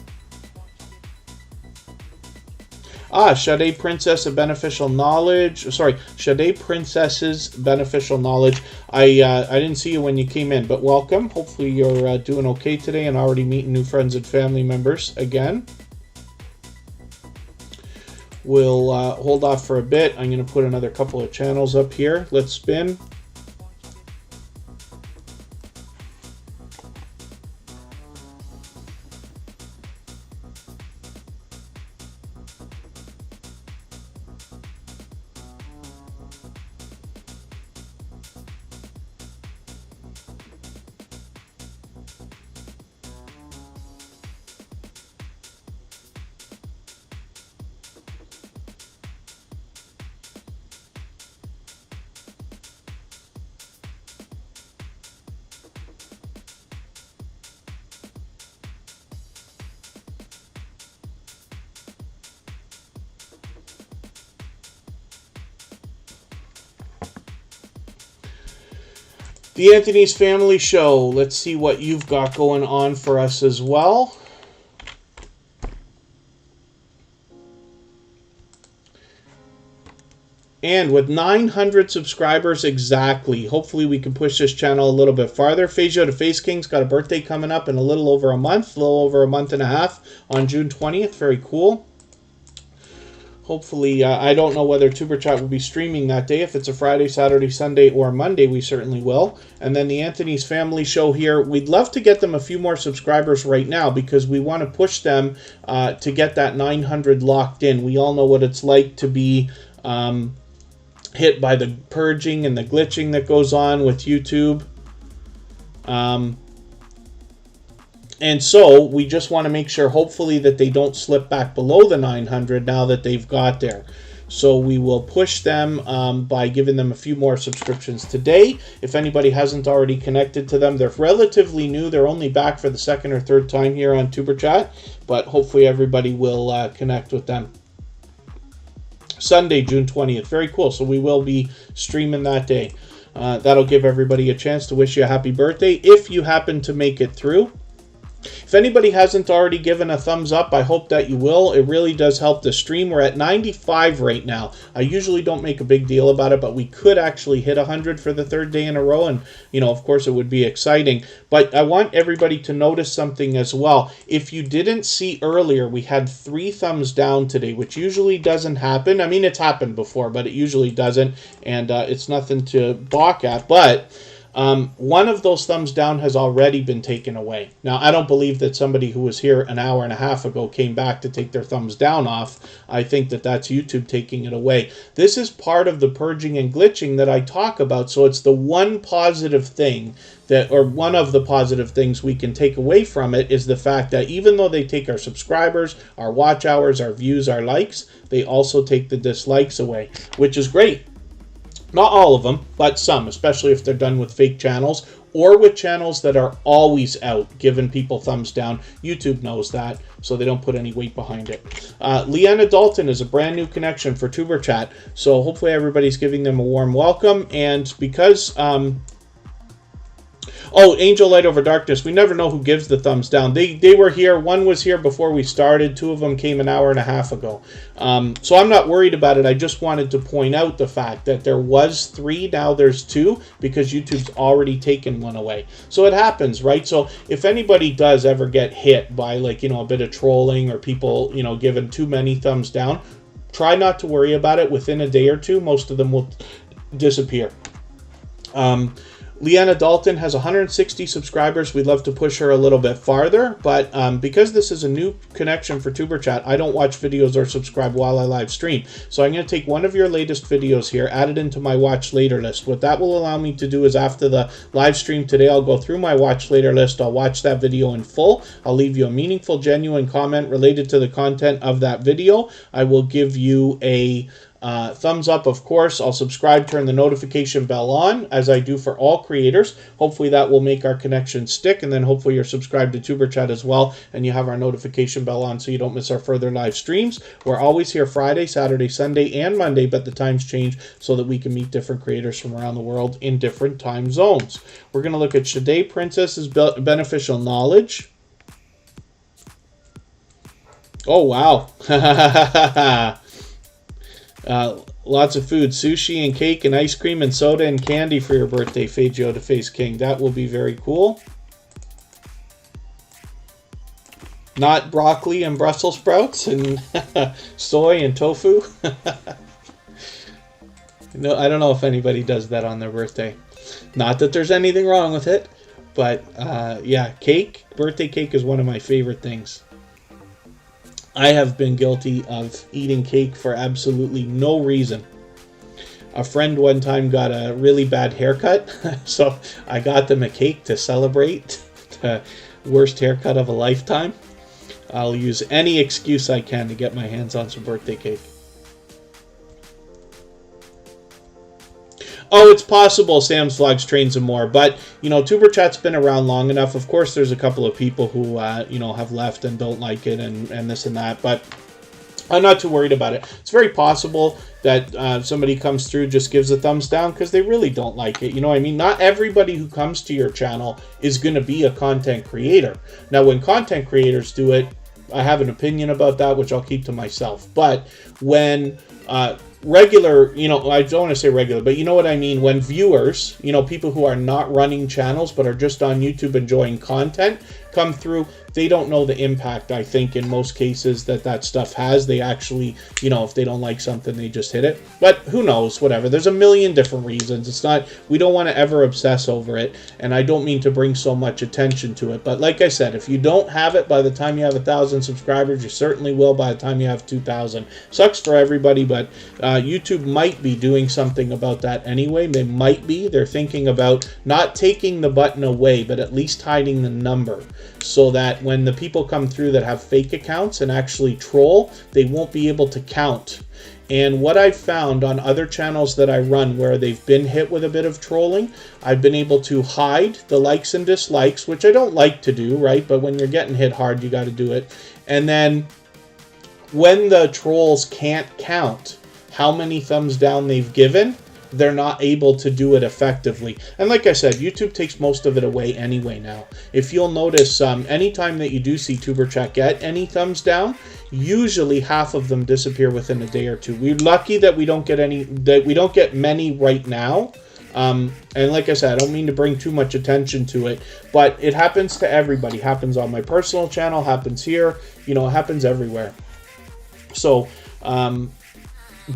Shade Princess of Beneficial Knowledge. Sorry, Shade Princess's Beneficial Knowledge. I didn't see you when you came in, but welcome. Hopefully you're doing okay today and already meeting new friends and family members again. We'll hold off for a bit. I'm going to put another couple of channels up here. Let's spin. The Anthony's Family Show. Let's see what you've got going on for us as well. And with 900 subscribers exactly, hopefully we can push this channel a little bit farther. Fazio to Face King's got a birthday coming up in a little over a month and a half on June 20th. Very cool. Hopefully, I don't know whether Tuber Chat will be streaming that day. If it's a Friday, Saturday, Sunday, or Monday, we certainly will. And then the Anthony's Family Show here. We'd love to get them a few more subscribers right now because we want to push them to get that 900 locked in. We all know what it's like to be hit by the purging and the glitching that goes on with YouTube. And so we just want to make sure, hopefully, that they don't slip back below the 900 now that they've got there. So we will push them by giving them a few more subscriptions today. If anybody hasn't already connected to them, they're relatively new. They're only back for the second or third time here on Tuber Chat, but hopefully everybody will connect with them. Sunday, June 20th. Very cool. So we will be streaming that day. That'll give everybody a chance to wish you a happy birthday if you happen to make it through. If anybody hasn't already given a thumbs up, I hope that you will. It really does help the stream. We're at 95 right now. I usually don't make a big deal about it, but we could actually hit 100 for the third day in a row. And, you know, of course, it would be exciting. But I want everybody to notice something as well. If you didn't see earlier, we had 3 thumbs down today, which usually doesn't happen. I mean, it's happened before, but it usually doesn't. And it's nothing to balk at. But one of those thumbs down has already been taken away. Now, I don't believe that somebody who was here an hour and a half ago came back to take their thumbs down off. I think that that's YouTube taking it away. This is part of the purging and glitching that I talk about. So it's the one positive thing that, or one of the positive things we can take away from it is the fact that even though they take our subscribers, our watch hours, our views, our likes, they also take the dislikes away, which is great. Not all of them, but some, especially if they're done with fake channels or with channels that are always out, giving people thumbs down. YouTube knows that, so they don't put any weight behind it. Leanna Dalton is a brand new connection for Tuber Chat, so hopefully everybody's giving them a warm welcome. And because oh, Angel Light Over Darkness. We never know who gives the thumbs down. They were here. One was here before we started. 2 of them came an hour and a half ago. So I'm not worried about it. I just wanted to point out the fact that there was 3. Now there's 2 because YouTube's already taken 1 away. So it happens, right? So if anybody does ever get hit by, like, you know, a bit of trolling or people, you know, giving too many thumbs down, try not to worry about it. Within a day or 2, most of them will disappear. Leanna Dalton has 160 subscribers. We'd love to push her a little bit farther, but because this is a new connection for Tuber Chat, I don't watch videos or subscribe while I live stream. So I'm going to take one of your latest videos here, add it into my watch later list. What that will allow me to do is after the live stream today, I'll go through my watch later list. I'll watch that video in full. I'll leave you a meaningful, genuine comment related to the content of that video. I will give you a thumbs up, of course. I'll subscribe, turn the notification bell on, as I do for all creators. Hopefully that will make our connection stick, and then hopefully you're subscribed to Tuber Chat as well, and you have our notification bell on so you don't miss our further live streams. We're always here Friday, Saturday, Sunday, and Monday, but the times change so that we can meet different creators from around the world in different time zones. We're going to look at Shade Princess's beneficial knowledge. Oh, wow. Lots of food, sushi and cake and ice cream and soda and candy for your birthday, Fagio to Face King. That will be very cool. Not broccoli and Brussels sprouts and soy and tofu. No, I don't know if anybody does that on their birthday. Not that there's anything wrong with it, but yeah, cake, birthday cake is one of my favorite things. I have been guilty of eating cake for absolutely no reason. A friend one time got a really bad haircut, so I got them a cake to celebrate the worst haircut of a lifetime. I'll use any excuse I can to get my hands on some birthday cake. Oh, it's possible Sam's Vlogs, Trains and More. But, you know, Tuber Chat's been around long enough. Of course, there's a couple of people who, you know, have left and don't like it and this and that. But I'm not too worried about it. It's very possible that somebody comes through, just gives a thumbs down because they really don't like it. You know what I mean? Not everybody who comes to your channel is going to be a content creator. Now, when content creators do it, I have an opinion about that, which I'll keep to myself. But when regular, you know, I don't want to say regular, but you know what I mean, when viewers, you know, people who are not running channels but are just on YouTube enjoying content come through, they don't know the impact, I think, in most cases that stuff has. They actually, you know, if they don't like something, they just hit it. But who knows, whatever. There's a million different reasons. It's not, we don't want to ever obsess over it, and I don't mean to bring so much attention to it. But like I said, if you don't have it by the time you have 1,000 subscribers, you certainly will by the time you have 2,000. Sucks for everybody, but YouTube might be doing something about that anyway. They might be. They're thinking about not taking the button away, but at least hiding the number, so that when the people come through that have fake accounts and actually troll, they won't be able to count. And what I've found on other channels that I run where they've been hit with a bit of trolling, I've been able to hide the likes and dislikes, which I don't like to do, right? But when you're getting hit hard, you got to do it. And then when the trolls can't count how many thumbs down they've given, they're not able to do it effectively. And like I said, YouTube takes most of it away anyway now. If you'll notice, anytime that you do see Tuber Chat get any thumbs down, usually half of them disappear within a day or two. We're lucky that we don't get many right now. And like I said, I don't mean to bring too much attention to it, but it happens to everybody. It happens on my personal channel, happens here, you know, it happens everywhere. So,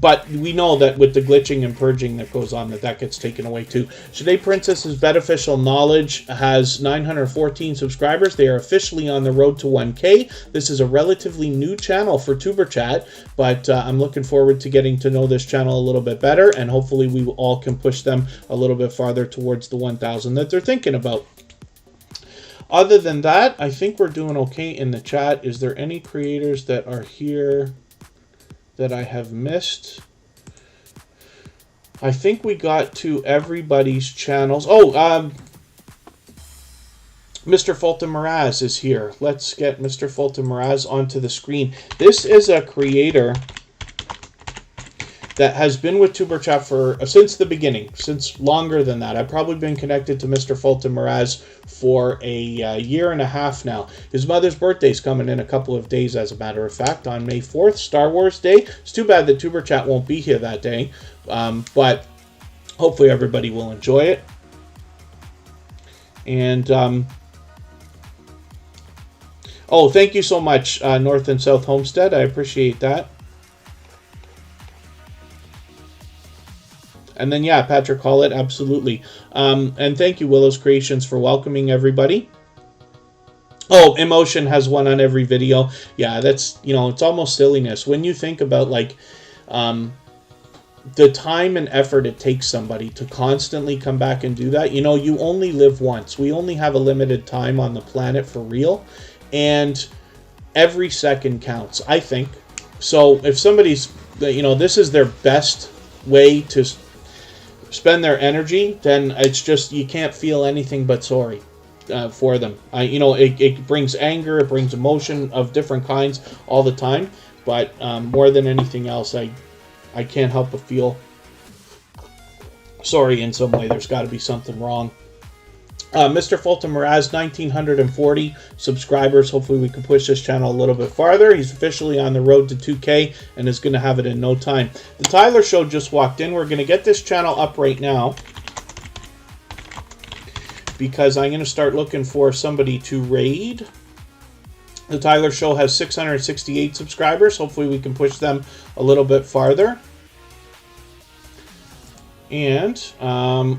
but we know that with the glitching and purging that goes on, that gets taken away too. Today, Princess's Beneficial Knowledge has 914 subscribers. They are officially on the road to 1K. This is a relatively new channel for Tuber Chat, but I'm looking forward to getting to know this channel a little bit better, and hopefully we all can push them a little bit farther towards the 1,000 that they're thinking about. Other than that, I think we're doing okay in the chat. Is there any creators that are here that I have missed? I think we got to everybody's channels. Oh, Mr. Fulton Mraz is here. Let's get Mr. Fulton Mraz onto the screen. This is a creator that has been with Tuber Chat for since the beginning, since longer than that. I've probably been connected to Mr. Fulton Mraz for a year and a half now. His mother's birthday is coming in a couple of days, as a matter of fact, on May 4th, Star Wars Day. It's too bad that Tuber Chat won't be here that day, but hopefully everybody will enjoy it. And oh, thank you so much, North and South Homestead. I appreciate that. And then, yeah, Patrick Hollett, absolutely. And thank you, Willow's Creations, for welcoming everybody. Oh, Emotion has one on every video. Yeah, that's, you know, it's almost silliness. When you think about, like, the time and effort it takes somebody to constantly come back and do that. You know, you only live once. We only have a limited time on the planet for real. And every second counts, I think. So if somebody's, you know, this is their best way to spend their energy, then it's just, you can't feel anything but sorry for them. You know, it brings anger, it brings emotion of different kinds all the time, but more than anything else, I can't help but feel sorry in some way. There's got to be something wrong. Mr. Fulton Mraz, 1,940 subscribers. Hopefully we can push this channel a little bit farther. He's officially on the road to 2K and is going to have it in no time. The Tyler Show just walked in. We're going to get this channel up right now because I'm going to start looking for somebody to raid. The Tyler Show has 668 subscribers. Hopefully we can push them a little bit farther. And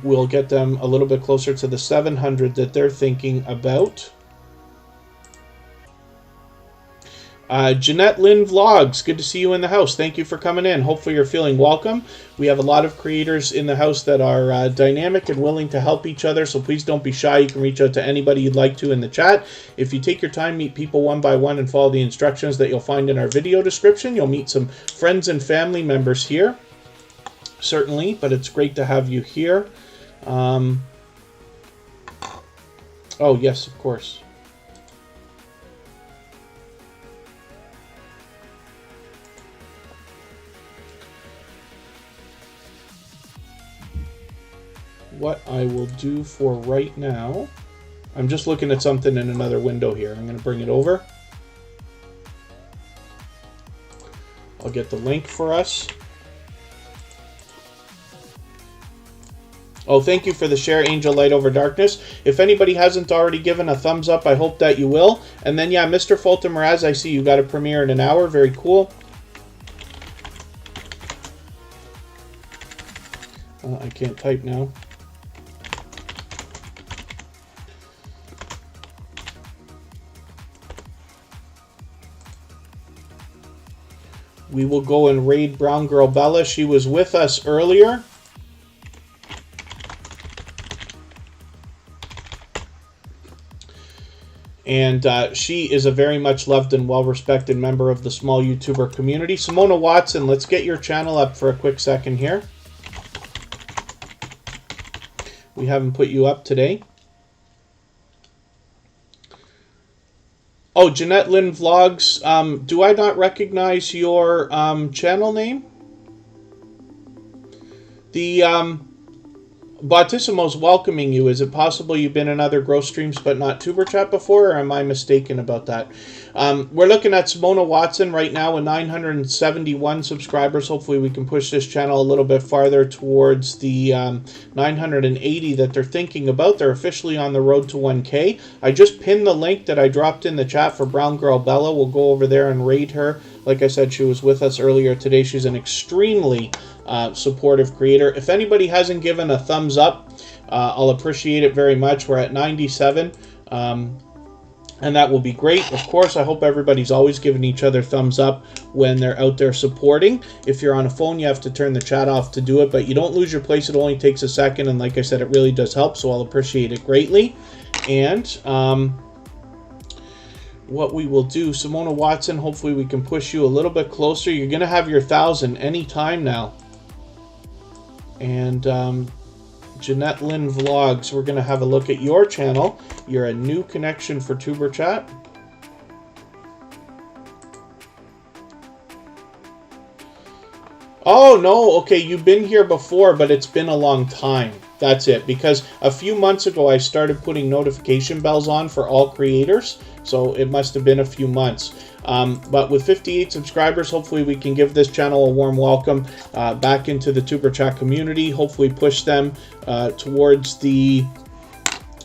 we'll get them a little bit closer to the 700 that they're thinking about. Jeanette Lynn Vlogs, good to see you in the house. Thank you for coming in. Hopefully you're feeling welcome. We have a lot of creators in the house that are dynamic and willing to help each other, so please don't be shy. You can reach out to anybody you'd like to in the chat. If you take your time, meet people one by one and follow the instructions that you'll find in our video description, you'll meet some friends and family members here. Certainly, but it's great to have you here. Oh, yes, of course. What I will do for right now, I'm just looking at something in another window here. I'm going to bring it over. I'll get the link for us. Oh, thank you for the share, Angel Light Over Darkness. If anybody hasn't already given a thumbs up, I hope that you will. And then, yeah, Mr. Fulton Mraz, I see you got a premiere in an hour. Very cool. I can't type now. We will go and raid Brown Girl Bella. She was with us earlier. And she is a very much loved and well-respected member of the small YouTuber community. Simona Watson, let's get your channel up for a quick second here. We haven't put you up today. Oh, Jeanette Lynn Vlogs. Do I not recognize your channel name? The Bautissimo's welcoming you. Is it possible you've been in other Grow streams but not Tuber Chat before, or am I mistaken about that? We're looking at Simona Watson right now with 971 subscribers. Hopefully we can push this channel a little bit farther towards the 980 that they're thinking about. They're officially on the road to 1K. I just pinned the link that I dropped in the chat for Brown Girl Bella. We'll go over there and raid her. Like I said, she was with us earlier today. She's an extremely supportive creator. If anybody hasn't given a thumbs up, I'll appreciate it very much. We're at 97, and that will be great. Of course, I hope everybody's always giving each other thumbs up when they're out there supporting. If you're on a phone, you have to turn the chat off to do it, but you don't lose your place. It only takes a second, and like I said, it really does help, so I'll appreciate it greatly. And what we will do, Simona Watson, hopefully we can push you a little bit closer. You're going to have your 1,000 anytime now. And Jeanette Lynn Vlogs, we're going to have a look at your channel. You're a new connection for Tuber Chat. Oh, no. Okay, you've been here before, but it's been a long time. That's it. Because a few months ago, I started putting notification bells on for all creators. So it must have been a few months. But with 58 subscribers, hopefully we can give this channel a warm welcome back into the Tuber Chat community. Hopefully push them towards the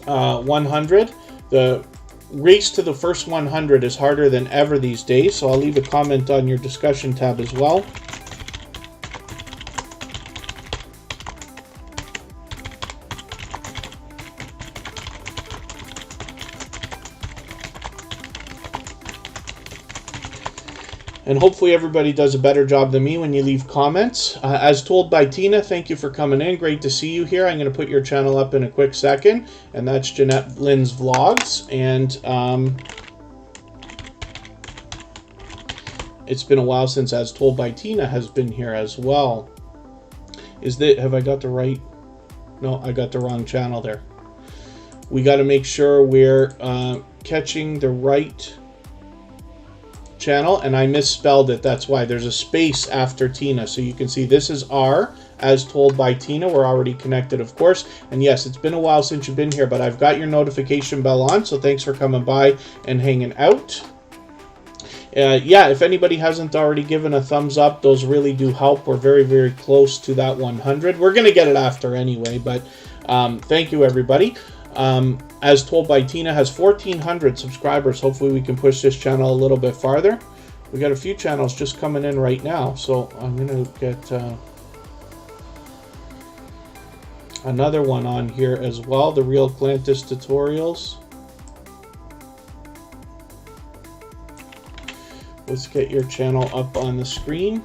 100. The race to the first 100 is harder than ever these days. So I'll leave a comment on your discussion tab as well. And hopefully everybody does a better job than me when you leave comments. As told by Tina, thank you for coming in. Great to see you here. I'm going to put your channel up in a quick second. And that's Jeanette Lynn's Vlogs. And it's been a while since As Told by Tina has been here as well. Have I got the right? No, I got the wrong channel there. We got to make sure we're catching the right channel, and I misspelled it. That's why there's a space after Tina. So you can see this is R, As Told by Tina. We're already connected, of course. And yes, it's been a while since you've been here, but I've got your notification bell on. So thanks for coming by and hanging out. Yeah, if anybody hasn't already given a thumbs up, those really do help. We're very, very close to that 100. We're going to get it after anyway, but thank you, everybody. As Told by Tina has 1,400 subscribers. Hopefully we can push this channel a little bit farther. We got a few channels just coming in right now, so I'm going to get another one on here as well, the Real Clantis Tutorials. Let's get your channel up on the screen.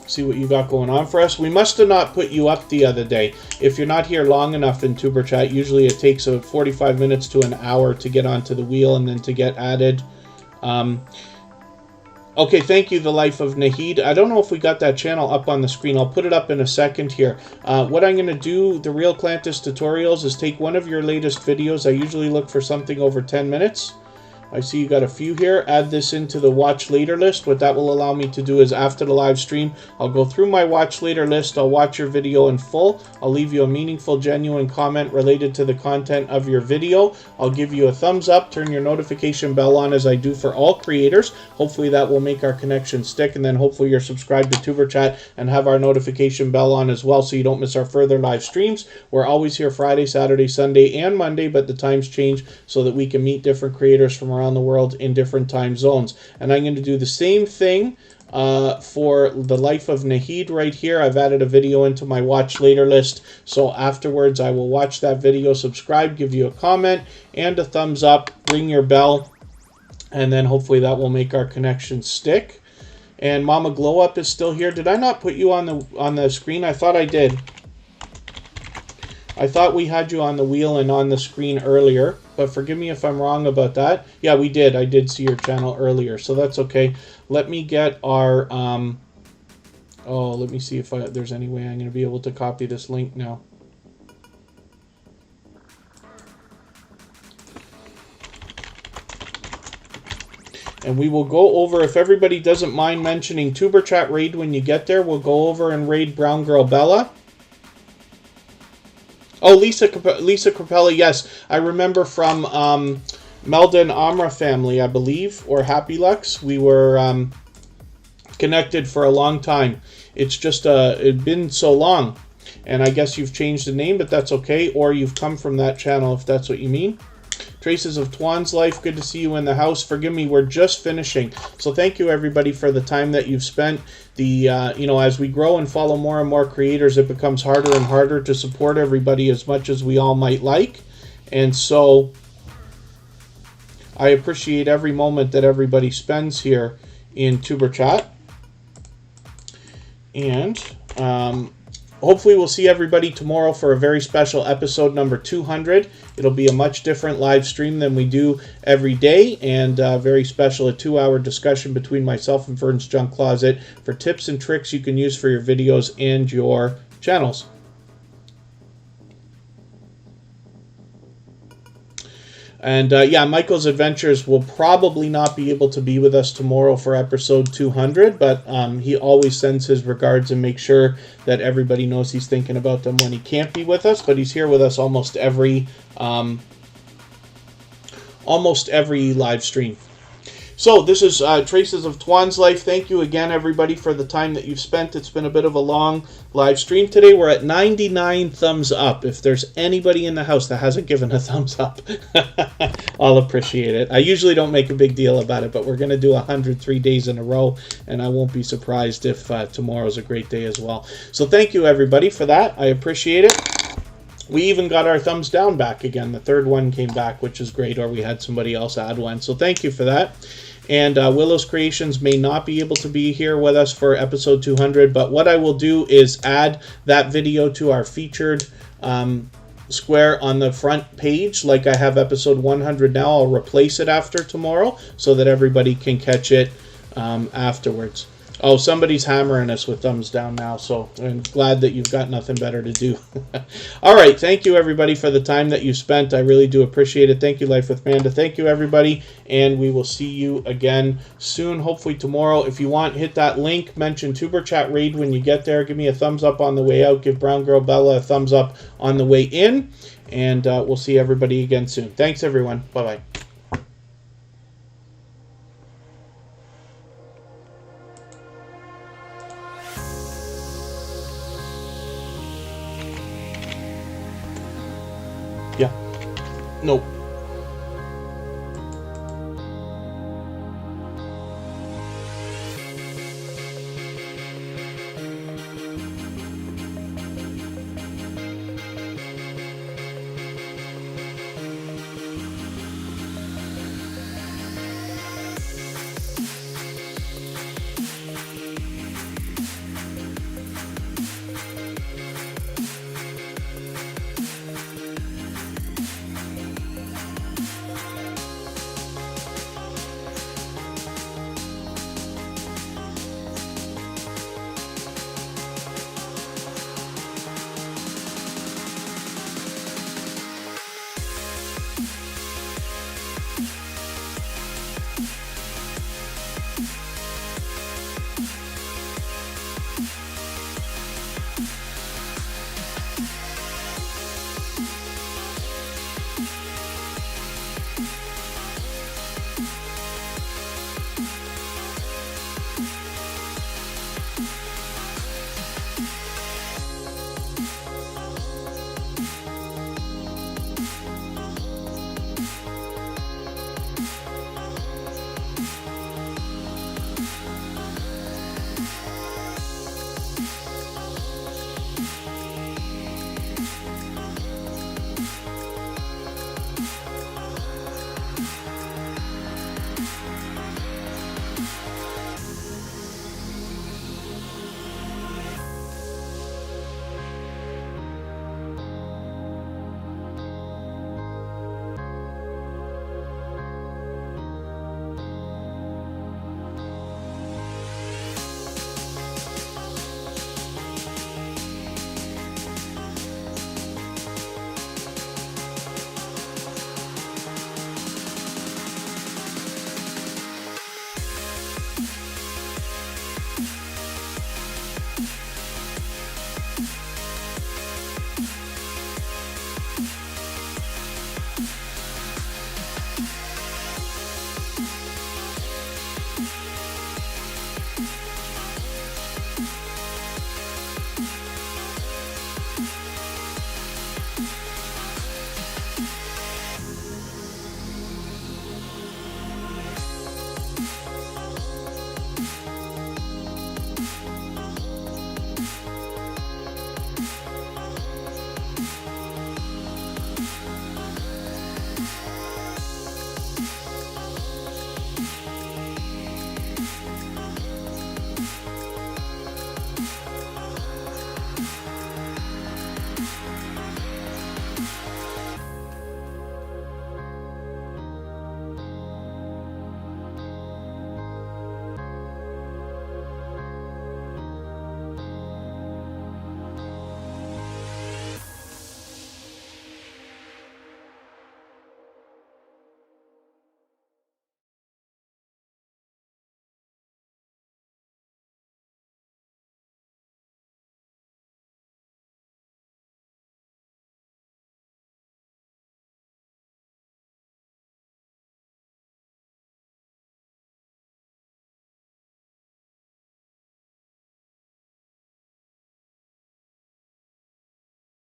See what you got going on for us. We must have not put you up the other day. If you're not here long enough in Tuber Chat, usually it takes 45 minutes to an hour to get onto the wheel and then to get added. Okay, thank you, The Life of Nahid. I don't know if we got that channel up on the screen. I'll put it up in a second here. What I'm going to do, the Real Clantis Tutorials, is take one of your latest videos. I usually look for something over 10 minutes. I see you got a few here. Add this into the watch later list. What that will allow me to do is after the live stream, I'll go through my watch later list. I'll watch your video in full. I'll leave you a meaningful, genuine comment related to the content of your video. I'll give you a thumbs up, turn your notification bell on as I do for all creators. Hopefully that will make our connection stick, and then hopefully you're subscribed to Tuber Chat and have our notification bell on as well so you don't miss our further live streams. We're always here Friday, Saturday, Sunday, and Monday, but the times change so that we can meet different creators from around the world in different time zones. And I'm going to do the same thing for The Life of Nahid right here. I've added a video into my watch later list, so afterwards I will watch that video, subscribe, give you a comment and a thumbs up, ring your bell, and then hopefully that will make our connection stick. And Mama Glow Up is still here. Did I not put you on the screen? I thought I did. I thought we had you on the wheel and on the screen earlier, but forgive me if I'm wrong about that. Yeah, we did. I did see your channel earlier, so that's okay. Let me get our... let me see if there's any way I'm going to be able to copy this link now. And we will go over, if everybody doesn't mind mentioning Tuber Chat Raid when you get there, we'll go over and raid Brown Girl Bella. Oh, Lisa Capella, yes. I remember from Melda and Amra family, I believe, or Happy Lux. We were connected for a long time. It's just, it's been so long. And I guess you've changed the name, but that's okay. Or you've come from that channel, if that's what you mean. Traces of Twan's Life, good to see you in the house. Forgive me, we're just finishing. So thank you, everybody, for the time that you've spent. As we grow and follow more and more creators, it becomes harder and harder to support everybody as much as we all might like. And so I appreciate every moment that everybody spends here in Tuber Chat. And hopefully we'll see everybody tomorrow for a very special episode number 200. It'll be a much different live stream than we do every day, and very special, a 2-hour discussion between myself and Vern's Junk Closet for tips and tricks you can use for your videos and your channels. And Michael's Adventures will probably not be able to be with us tomorrow for episode 200, but he always sends his regards and makes sure that everybody knows he's thinking about them when he can't be with us. But he's here with us almost every live stream. So this is Traces of Twan's Life. Thank you again, everybody, for the time that you've spent. It's been a bit of a long live stream today. We're at 99 thumbs up. If there's anybody in the house that hasn't given a thumbs up, I'll appreciate it. I usually don't make a big deal about it, but we're going to do 103 days in a row, and I won't be surprised if tomorrow's a great day as well. So thank you, everybody, for that. I appreciate it. We even got our thumbs down back again. The third one came back, which is great, or we had somebody else add one. So thank you for that. And Willow's Creations may not be able to be here with us for episode 200, but what I will do is add that video to our featured square on the front page, like I have episode 100 now. I'll replace it after tomorrow so that everybody can catch it afterwards. Oh, somebody's hammering us with thumbs down now, so I'm glad that you've got nothing better to do. All right, thank you, everybody, for the time that you spent. I really do appreciate it. Thank you, Life with Manda. Thank you, everybody, and we will see you again soon, hopefully tomorrow. If you want, hit that link, mention Tuber Chat Raid when you get there. Give me a thumbs up on the way out. Give Brown Girl Bella a thumbs up on the way in, and we'll see everybody again soon. Thanks, everyone. Bye-bye. Yeah. Nope.